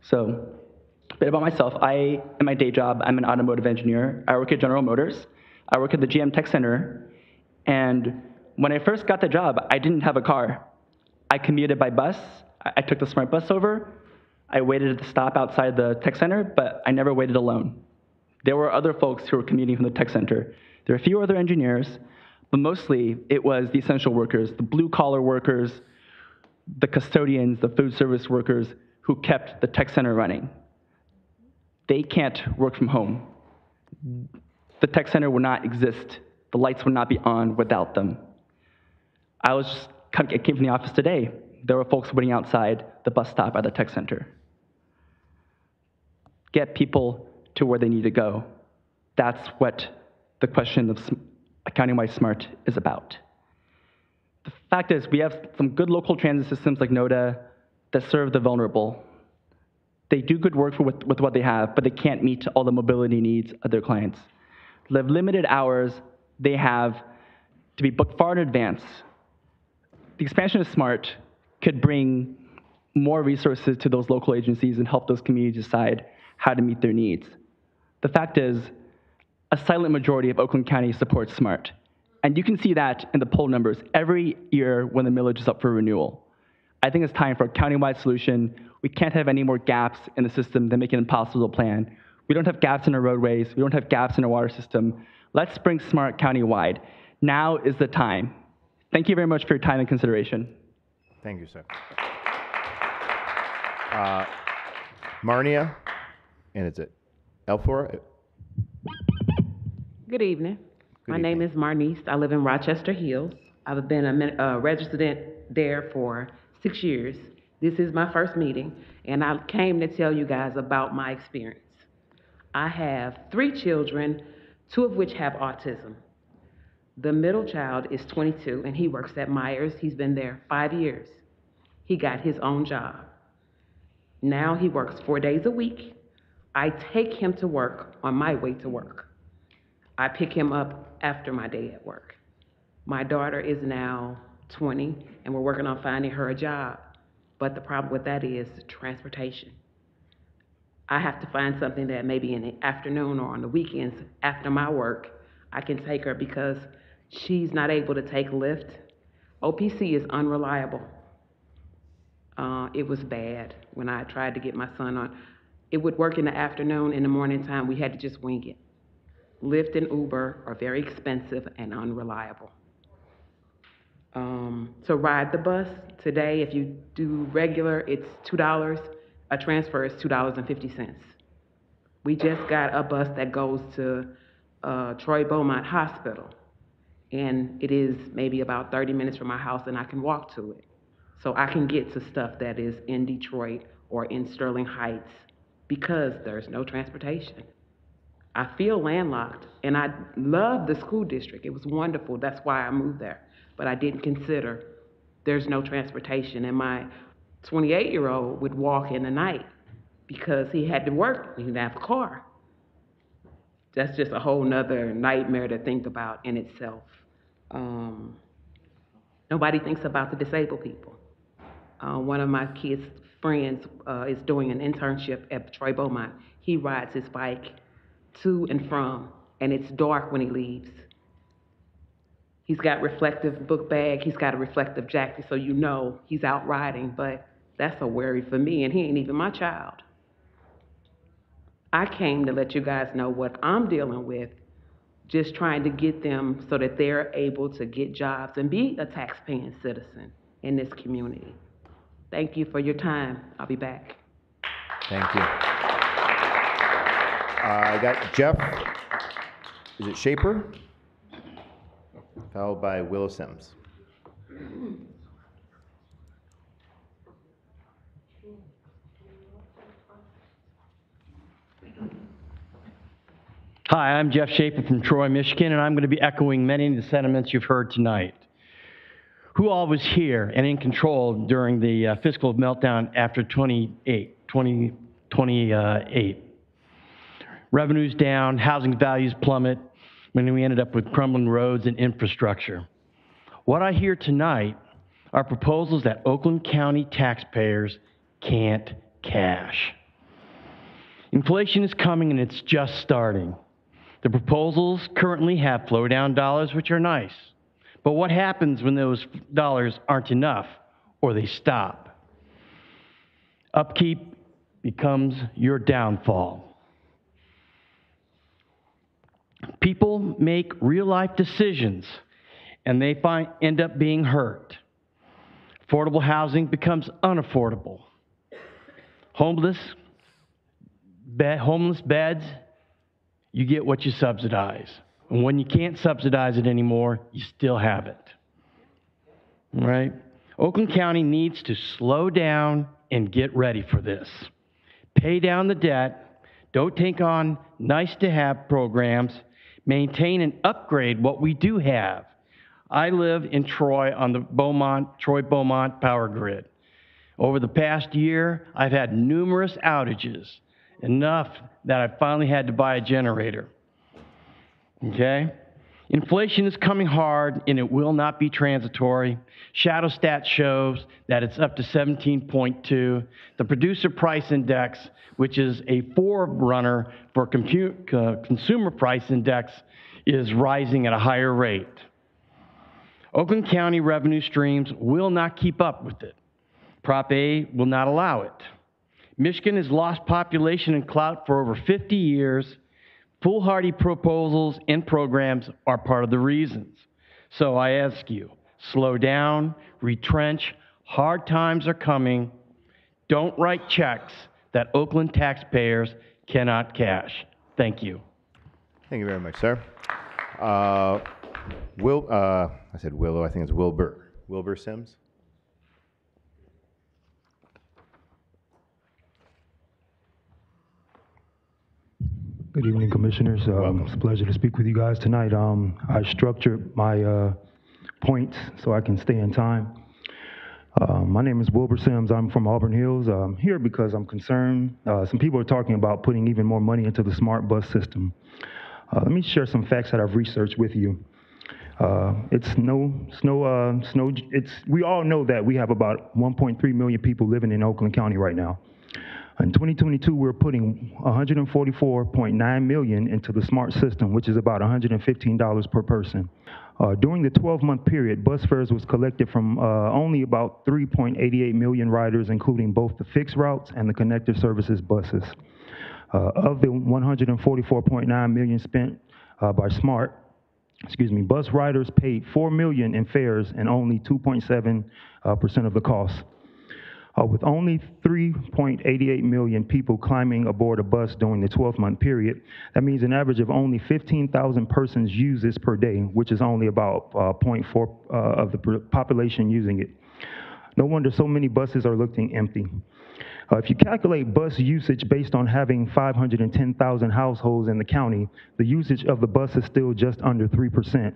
So, a bit about myself. In my day job, I'm an automotive engineer. I work at General Motors. I work at the GM Tech Center. And when I first got the job, I didn't have a car. I commuted by bus. I took the SMART bus over. I waited at the stop outside the tech center, but I never waited alone. There were other folks who were commuting from the tech center. There were a few other engineers, but mostly it was the essential workers, the blue-collar workers, the custodians, the food service workers who kept the tech center running. They can't work from home. The tech center would not exist The lights would not be on without them. I came from the office today. There were folks waiting outside the bus stop at the tech center. Get people to where they need to go. That's what the question of countywide SMART is about. The fact is, we have some good local transit systems like NODA that serve the vulnerable. They do good work with what they have, but they can't meet all the mobility needs of their clients. They have limited hours they have to be booked far in advance. The expansion of SMART could bring more resources to those local agencies and help those communities decide how to meet their needs. The fact is, a silent majority of Oakland County supports SMART. And you can see that in the poll numbers every year when the millage is up for renewal. I think it's time for a countywide solution. We can't have any more gaps in the system that make it impossible to plan. We don't have gaps in our roadways. We don't have gaps in our water system. Let's bring SMART countywide. Now is the time. Thank you very much for your time and consideration.
Thank you, sir. Marnia, and it's it. L4.
Good evening. My name is Marnice. I live in Rochester Hills. I've been a resident there for 6 years. This is my first meeting, and I came to tell you guys about my experience. I have 3 children, 2 of which have autism. The middle child is 22, and he works at Myers. He's been there 5 years. He got his own job. Now he works 4 days a week. I take him to work on my way to work. I pick him up after my day at work. My daughter is now 20, and we're working on finding her a job. But the problem with that is transportation. I have to find something that maybe in the afternoon or on the weekends after my work, I can take her because she's not able to take Lyft. OPC is unreliable. It was bad when I tried to get my son on. It would work in the afternoon. In the morning time, we had to just wing it. Lyft and Uber are very expensive and unreliable. To ride the bus today, if you do regular, it's $2. A transfer is $2.50. We just got a bus that goes to Troy Beaumont Hospital, and it is maybe about 30 minutes from my house, and I can walk to it. So I can get to stuff that is in Detroit or in Sterling Heights because there's no transportation. I feel landlocked, and I love the school district. It was wonderful. That's why I moved there. But I didn't consider there's no transportation, and my 28-year-old would walk in the night because he had to work. He didn't have a car. That's just a whole nother nightmare to think about in itself. Nobody thinks about the disabled people. One of my kids' friends is doing an internship at Troy Beaumont. He rides his bike to and from, and it's dark when he leaves. He's got reflective book bag, he's got a reflective jacket, so you know he's out riding, but that's a worry for me, and he ain't even my child. I came to let you guys know what I'm dealing with, just trying to get them so that they're able to get jobs and be a tax-paying citizen in this community. Thank you for your time. I'll be back.
Thank you. I got Jeff, is it Shaper? Followed by Willow Sims.
Hi, I'm Jeff Shaper from Troy, Michigan, and I'm going to be echoing many of the sentiments you've heard tonight. Who all was here and in control during the fiscal meltdown after 2028? Revenues down, housing values plummet, when we ended up with crumbling roads and infrastructure. What I hear tonight are proposals that Oakland County taxpayers can't cash. Inflation is coming and it's just starting. The proposals currently have flow down dollars, which are nice. But what happens when those dollars aren't enough or they stop? Upkeep becomes your downfall. People make real-life decisions, and they end up being hurt. Affordable housing becomes unaffordable. Homeless beds, you get what you subsidize. And when you can't subsidize it anymore, you still have it. All right? Oakland County needs to slow down and get ready for this. Pay down the debt. Don't take on nice-to-have programs. Maintain and upgrade what we do have. I live in Troy on the Troy-Beaumont power grid. Over the past year, I've had numerous outages, enough that I finally had to buy a generator. Okay? Inflation is coming hard, and it will not be transitory. Shadow Stat shows that it's up to 17.2. The Producer Price Index, which is a forerunner for Consumer Price Index, is rising at a higher rate. Oakland County revenue streams will not keep up with it. Prop A will not allow it. Michigan has lost population and clout for over 50 years. Foolhardy proposals and programs are part of the reasons. So I ask you, slow down, retrench, hard times are coming. Don't write checks that Oakland taxpayers cannot cash. Thank you.
Thank you very much, sir. I said Willow, I think it's Wilbur. Wilbur Sims?
Good evening, Commissioners. It's a pleasure to speak with you guys tonight. I structured my points so I can stay in time. My name is Wilbur Sims. I'm from Auburn Hills. I'm here because I'm concerned. Some people are talking about putting even more money into the smart bus system. Let me share some facts that I've researched with you. We all know that we have about 1.3 million people living in Oakland County right now. In 2022, we're putting $144.9 million into the smart system, which is about $115 per person. During the 12-month period, bus fares was collected from only about 3.88 million riders, including both the fixed routes and the connected services buses. Of the $144.9 million spent by smart, bus riders paid $4 million in fares and only 2.7% of the cost. With only 3.88 million people climbing aboard a bus during the 12-month period, that means an average of only 15,000 persons use this per day, which is only about 0.4 of the population using it. No wonder so many buses are looking empty. If you calculate bus usage based on having 510,000 households in the county, the usage of the bus is still just under 3%.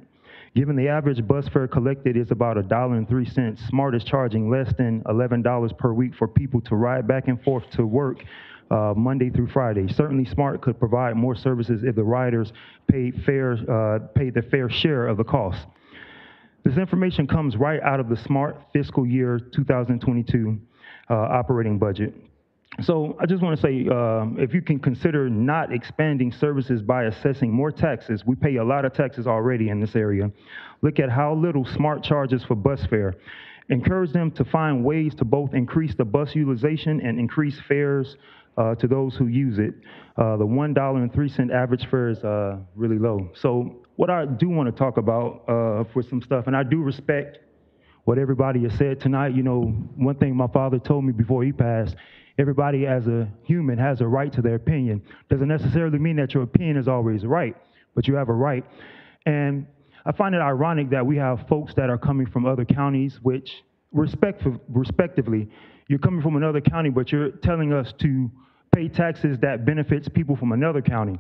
Given the average bus fare collected is about $1.03, SMART is charging less than $11 per week for people to ride back and forth to work Monday through Friday. Certainly, SMART could provide more services if the riders paid the fair share of the cost. This information comes right out of the SMART fiscal year 2022 operating budget. So I just want to say, if you can consider not expanding services by assessing more taxes, we pay a lot of taxes already in this area. Look at how little SMART charges for bus fare. Encourage them to find ways to both increase the bus utilization and increase fares to those who use it. The $1.03 average fare is really low. So what I do want to talk about for some stuff, and I do respect what everybody has said tonight. You know, one thing my father told me before he passed, everybody as a human has a right to their opinion. Doesn't necessarily mean that your opinion is always right, but you have a right. And I find it ironic that we have folks that are coming from other counties, which respectively, you're coming from another county, but you're telling us to pay taxes that benefits people from another county.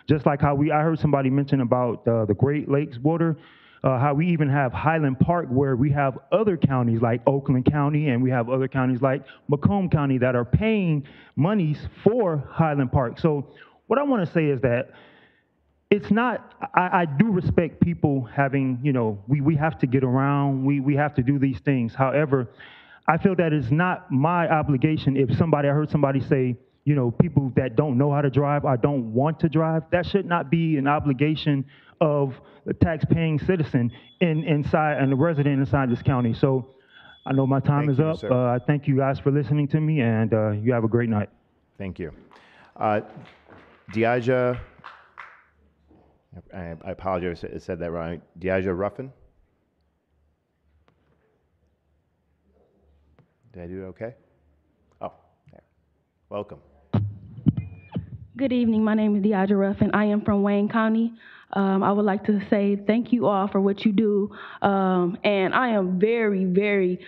Just like how I heard somebody mention about the Great Lakes water, how we even have Highland Park, where we have other counties like Oakland County, and we have other counties like Macomb County that are paying monies for Highland Park. So what I want to say is that it's not, I do respect people having, you know, we have to get around, we have to do these things. However, I feel that it's not my obligation if I heard somebody say, you know, people that don't know how to drive or don't want to drive, that should not be an obligation of a tax-paying citizen inside and a resident inside this county. So I know my time is up. I thank you guys for listening to me, and you have a great night.
Thank you. Diaja, I apologize if I said that wrong. Diaja Ruffin? Did I do it okay? Oh, there. Welcome.
Good evening. My name is Diaja Ruffin. I am from Wayne County.
I would like to say thank you all for what you do. And I am very, very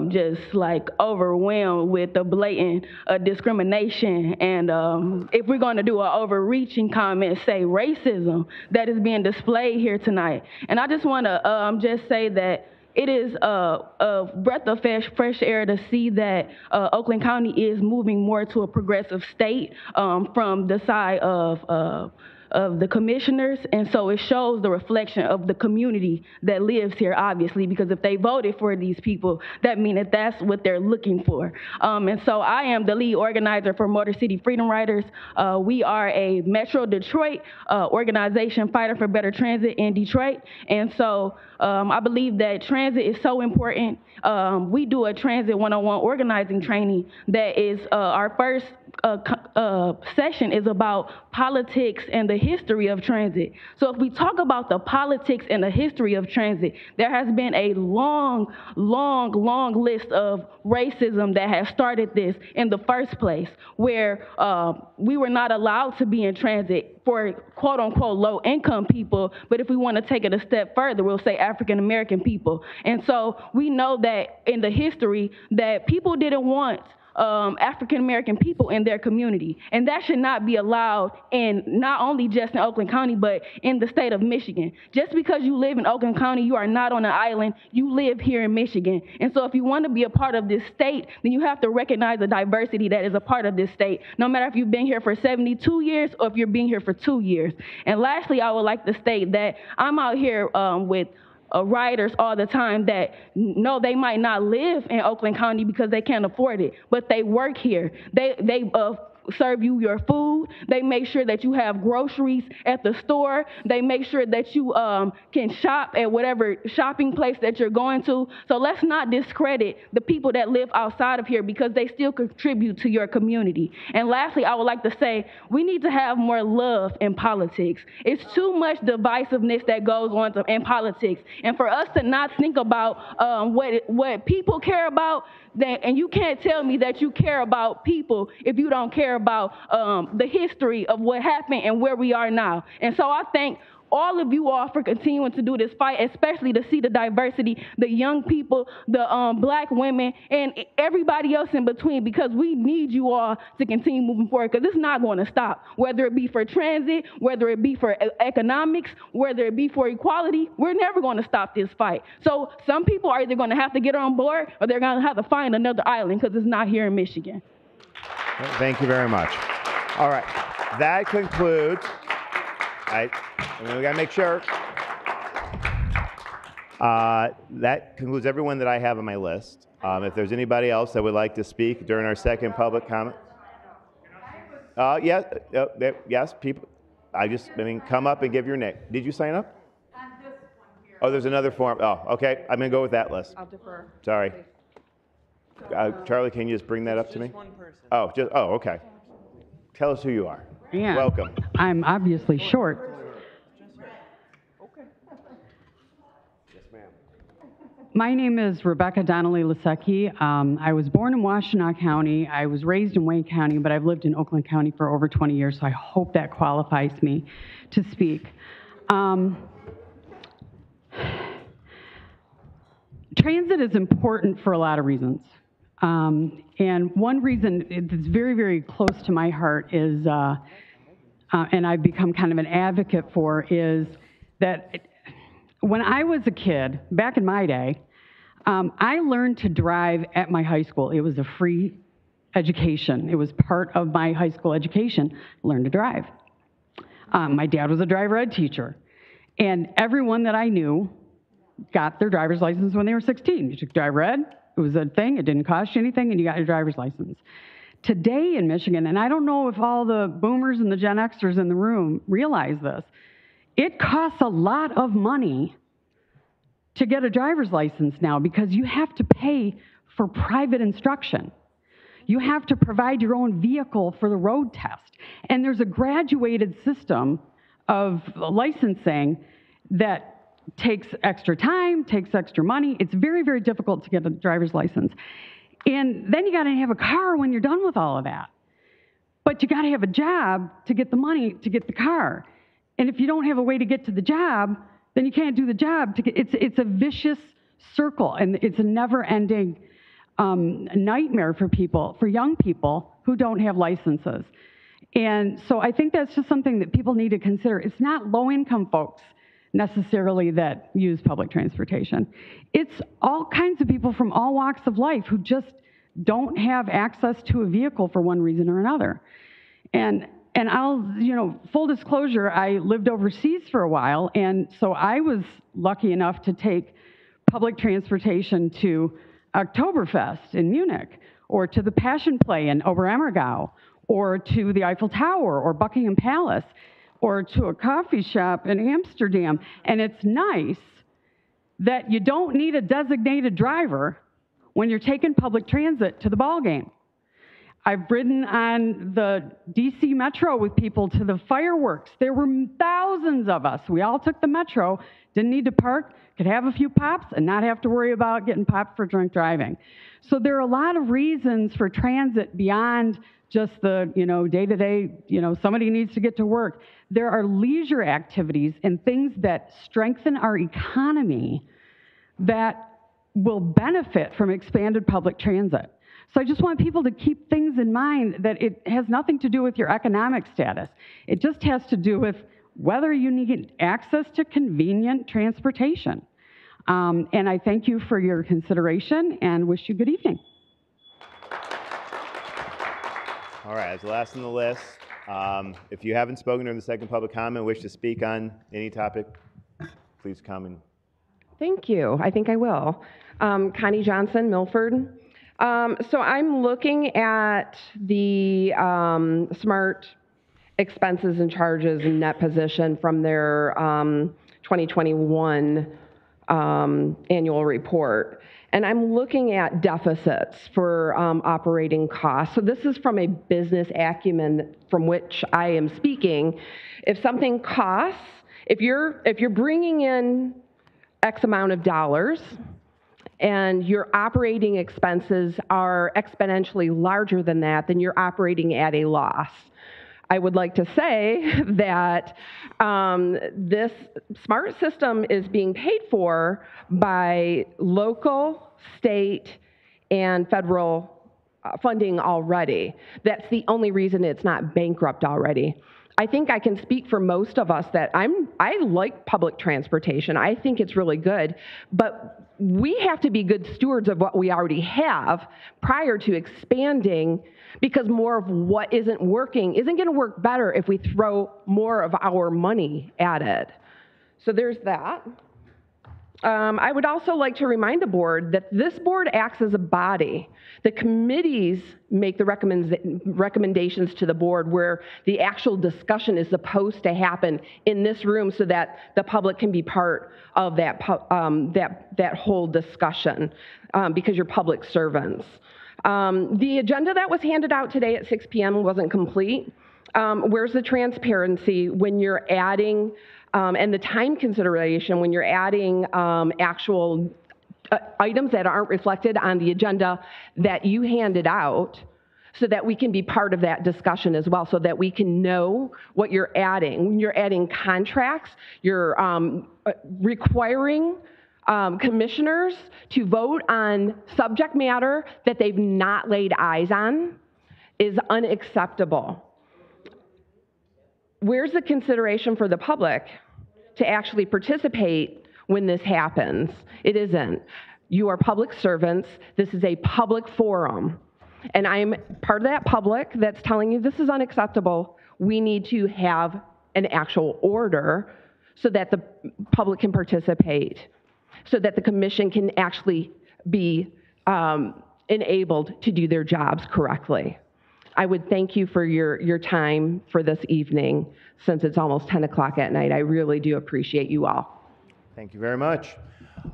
just like overwhelmed with the blatant discrimination. And if we're going to do an overreaching comment, say racism that is being displayed here tonight. And I just want to just say that it is a breath of fresh air to see that Oakland County is moving more to a progressive state from the side of the commissioners, and so it shows the reflection of the community that lives here, obviously, because if they voted for these people, that means that that's what they're looking for. And so I am the lead organizer for Motor City Freedom Riders. We are a Metro Detroit organization fighting for better transit in Detroit, and so I believe that transit is so important. We do a transit 101 organizing training that is our first session is about politics and the history of transit. So if we talk about the politics and the history of transit, there has been a long list of racism that has started this in the first place, where we were not allowed to be in transit for quote unquote low income people, but if we want to take it a step further, we'll say African American people. And so we know that in the history that people didn't want African American people in their community. And that should not be allowed in not only just in Oakland County, but in the state of Michigan. Just because you live in Oakland County, you are not on an island, you live here in Michigan. And so if you want to be a part of this state, then you have to recognize the diversity that is a part of this state, no matter if you've been here for 72 years or if you're being here for 2 years. And lastly, I would like to state that I'm out here with riders all the time that know they might not live in Oakland County because they can't afford it, but they work here. They serve you your food. They make sure that you have groceries at the store. They make sure that you can shop at whatever shopping place that you're going to. So let's not discredit the people that live outside of here because they still contribute to your community. And lastly, I would like to say we need to have more love in politics. It's too much divisiveness that goes on in politics. And for us to not think about what people care about, and you can't tell me that you care about people if you don't care about the history of what happened and where we are now. And so I thank all of you all for continuing to do this fight, especially to see the diversity, the young people, the black women, and everybody else in between, because we need you all to continue moving forward, because it's not going to stop. Whether it be for transit, whether it be for economics, whether it be for equality, we're never going to stop this fight. So some people are either going to have to get on board or they're going to have to find another island because it's not here in Michigan.
Thank you very much. All right, that concludes. We got to make sure. That concludes everyone that I have on my list. If there's anybody else that would like to speak during our second public comment. Yes, people. Come up and give your name. Did you sign up? Oh, there's another form. Oh, okay. I'm going to go with that list.
I'll defer.
Sorry. Charlie, can you just bring that up to me? Oh, okay. Tell us who you are.
Yeah.
Welcome.
I'm obviously short.
Yes, ma'am.
My name is Rebecca Donnelly Lasecki. I was born in Washtenaw County. I was raised in Wayne County, but I've lived in Oakland County for over 20 years, so I hope that qualifies me to speak. Transit is important for a lot of reasons. And one reason that's very, very close to my heart is, and I've become kind of an advocate for, is that when I was a kid, back in my day, I learned to drive at my high school. It was a free education. It was part of my high school education, learn to drive. My dad was a driver ed teacher. And everyone that I knew got their driver's license when they were 16. You took driver ed. It was a thing, it didn't cost you anything, and you got your driver's license. Today in Michigan, and I don't know if all the boomers and the Gen Xers in the room realize this, it costs a lot of money to get a driver's license now because you have to pay for private instruction. You have to provide your own vehicle for the road test. And there's a graduated system of licensing that takes extra time, takes extra money. It's very, very difficult to get a driver's license. And then you got to have a car when you're done with all of that. But you got to have a job to get the money to get the car. And if you don't have a way to get to the job, then you can't do the job. It's a vicious circle, and it's a never-ending nightmare for people, for young people who don't have licenses. And so I think that's just something that people need to consider. It's not low-income folks necessarily that use public transportation. It's all kinds of people from all walks of life who just don't have access to a vehicle for one reason or another. And I'll, full disclosure, I lived overseas for a while, and so I was lucky enough to take public transportation to Oktoberfest in Munich, or to the Passion Play in Oberammergau, or to the Eiffel Tower, or Buckingham Palace, or to a coffee shop in Amsterdam. And it's nice that you don't need a designated driver when you're taking public transit to the ball game. I've ridden on the DC Metro with people to the fireworks. There were thousands of us. We all took the Metro, didn't need to park, could have a few pops and not have to worry about getting popped for drunk driving. So there are a lot of reasons for transit beyond just the, day-to-day, somebody needs to get to work. There are leisure activities and things that strengthen our economy that will benefit from expanded public transit. So I just want people to keep things in mind that it has nothing to do with your economic status. It just has to do with whether you need access to convenient transportation. And I thank you for your consideration and wish you good evening.
All right, as the last on the list, if you haven't spoken during the second public comment and wish to speak on any topic, please come and.
Thank you. I think I will. Connie Johnson, Milford. So I'm looking at the SMART expenses and charges and net position from their 2021 annual report. And I'm looking at deficits for operating costs. So this is from a business acumen from which I am speaking. If something costs, if you're bringing in X amount of dollars and your operating expenses are exponentially larger than that, then you're operating at a loss. I would like to say that this SMART system is being paid for by local, state, and federal funding already. That's the only reason it's not bankrupt already. I think I can speak for most of us that I like public transportation. I think it's really good, but we have to be good stewards of what we already have prior to expanding, because more of what isn't working isn't going to work better if we throw more of our money at it. So there's that. I would also like to remind the board that this board acts as a body. The committees make the recommendations to the board, where the actual discussion is supposed to happen in this room so that the public can be part of that whole discussion, because you're public servants. The agenda that was handed out today at 6 p.m. wasn't complete. Where's the transparency when you're adding and the time consideration when you're adding actual items that aren't reflected on the agenda that you handed out, so that we can be part of that discussion as well, so that we can know what you're adding. When you're adding contracts, you're requiring commissioners to vote on subject matter that they've not laid eyes on is unacceptable. Where's the consideration for the public to actually participate when this happens? It isn't. You are public servants. This is a public forum. And I'm part of that public that's telling you this is unacceptable. We need to have an actual order so that the public can participate, so that the commission can actually be enabled to do their jobs correctly. I would thank you for your time for this evening, since it's almost 10 o'clock at night. I really do appreciate you all.
Thank you very much.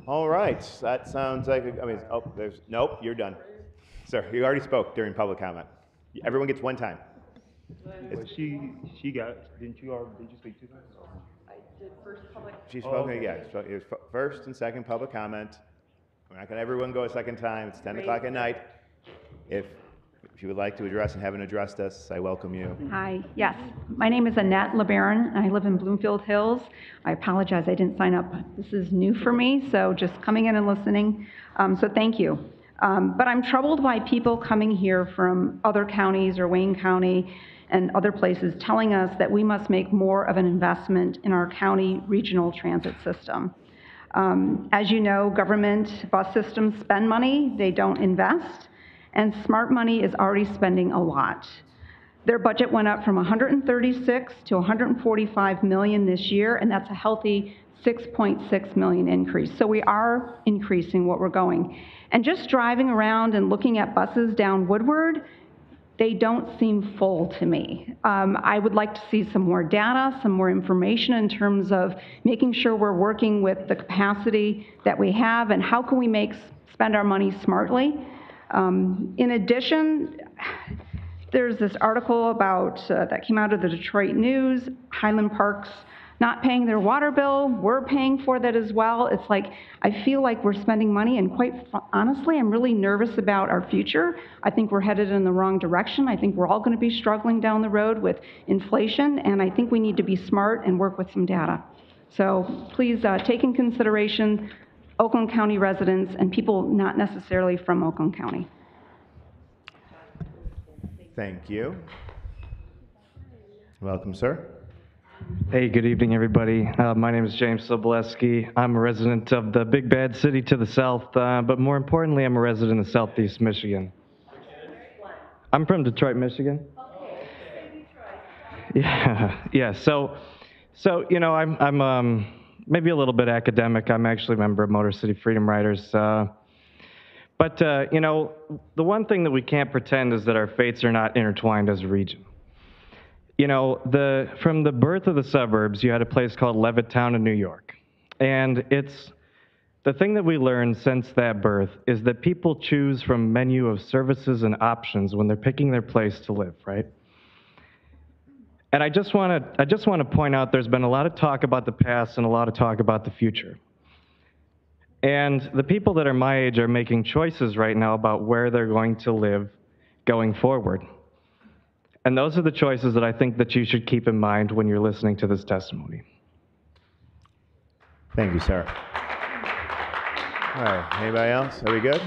All right, that sounds like, nope, you're done. Sir, you already spoke during public comment. Everyone gets one time.
She got, didn't you speak to her?
I did first public.
She spoke, yeah, so it was first and second public comment. We're not gonna everyone go a second time. It's 10 o'clock at night. If If you would like to address and haven't addressed us, I welcome you.
Hi, yes. My name is Annette LeBaron, and I live in Bloomfield Hills. I apologize, I didn't sign up. This is new for me, so just coming in and listening. So thank you. But I'm troubled by people coming here from other counties or Wayne County and other places telling us that we must make more of an investment in our county regional transit system. As you know, government bus systems spend money, they don't invest, and Smart Money is already spending a lot. Their budget went up from 136 to 145 million this year, and that's a healthy 6.6 million increase. So we are increasing what we're going. And just driving around and looking at buses down Woodward, they don't seem full to me. I would like to see some more data, some more information in terms of making sure we're working with the capacity that we have and how can we spend our money smartly. In addition, there's this article about that came out of the Detroit News, Highland Park's not paying their water bill. We're paying for that as well. It's like, I feel like we're spending money, and quite honestly, I'm really nervous about our future. I think we're headed in the wrong direction. I think we're all going to be struggling down the road with inflation, and I think we need to be smart and work with some data. So please take in consideration Oakland County residents and people not necessarily from Oakland County.
Thank you. Welcome, sir.
Hey, good evening, everybody. My name is James Soboleski. I'm a resident of the big bad city to the south, but more importantly, I'm a resident of Southeast Michigan. I'm from Detroit, Michigan. Yeah. So you know, I'm maybe a little bit academic. I'm actually a member of Motor City Freedom Riders. But you know, the one thing that we can't pretend is that our fates are not intertwined as a region. You know, from the birth of the suburbs, you had a place called Levittown in New York. And it's the thing that we learned since that birth is that people choose from a menu of services and options when they're picking their place to live, right? And I just want to point out there's been a lot of talk about the past and a lot of talk about the future. And the people that are my age are making choices right now about where they're going to live going forward. And those are the choices that I think that you should keep in mind when you're listening to this testimony.
Thank you, sir. All right, anybody else? Are we good?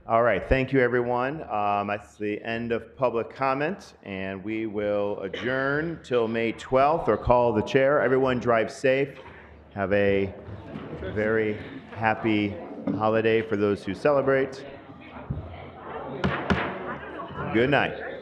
All right, thank you, everyone. That's the end of public comment, and we will adjourn till May 12th or call the chair. Everyone drive safe. Have a very happy holiday for those who celebrate. Good night.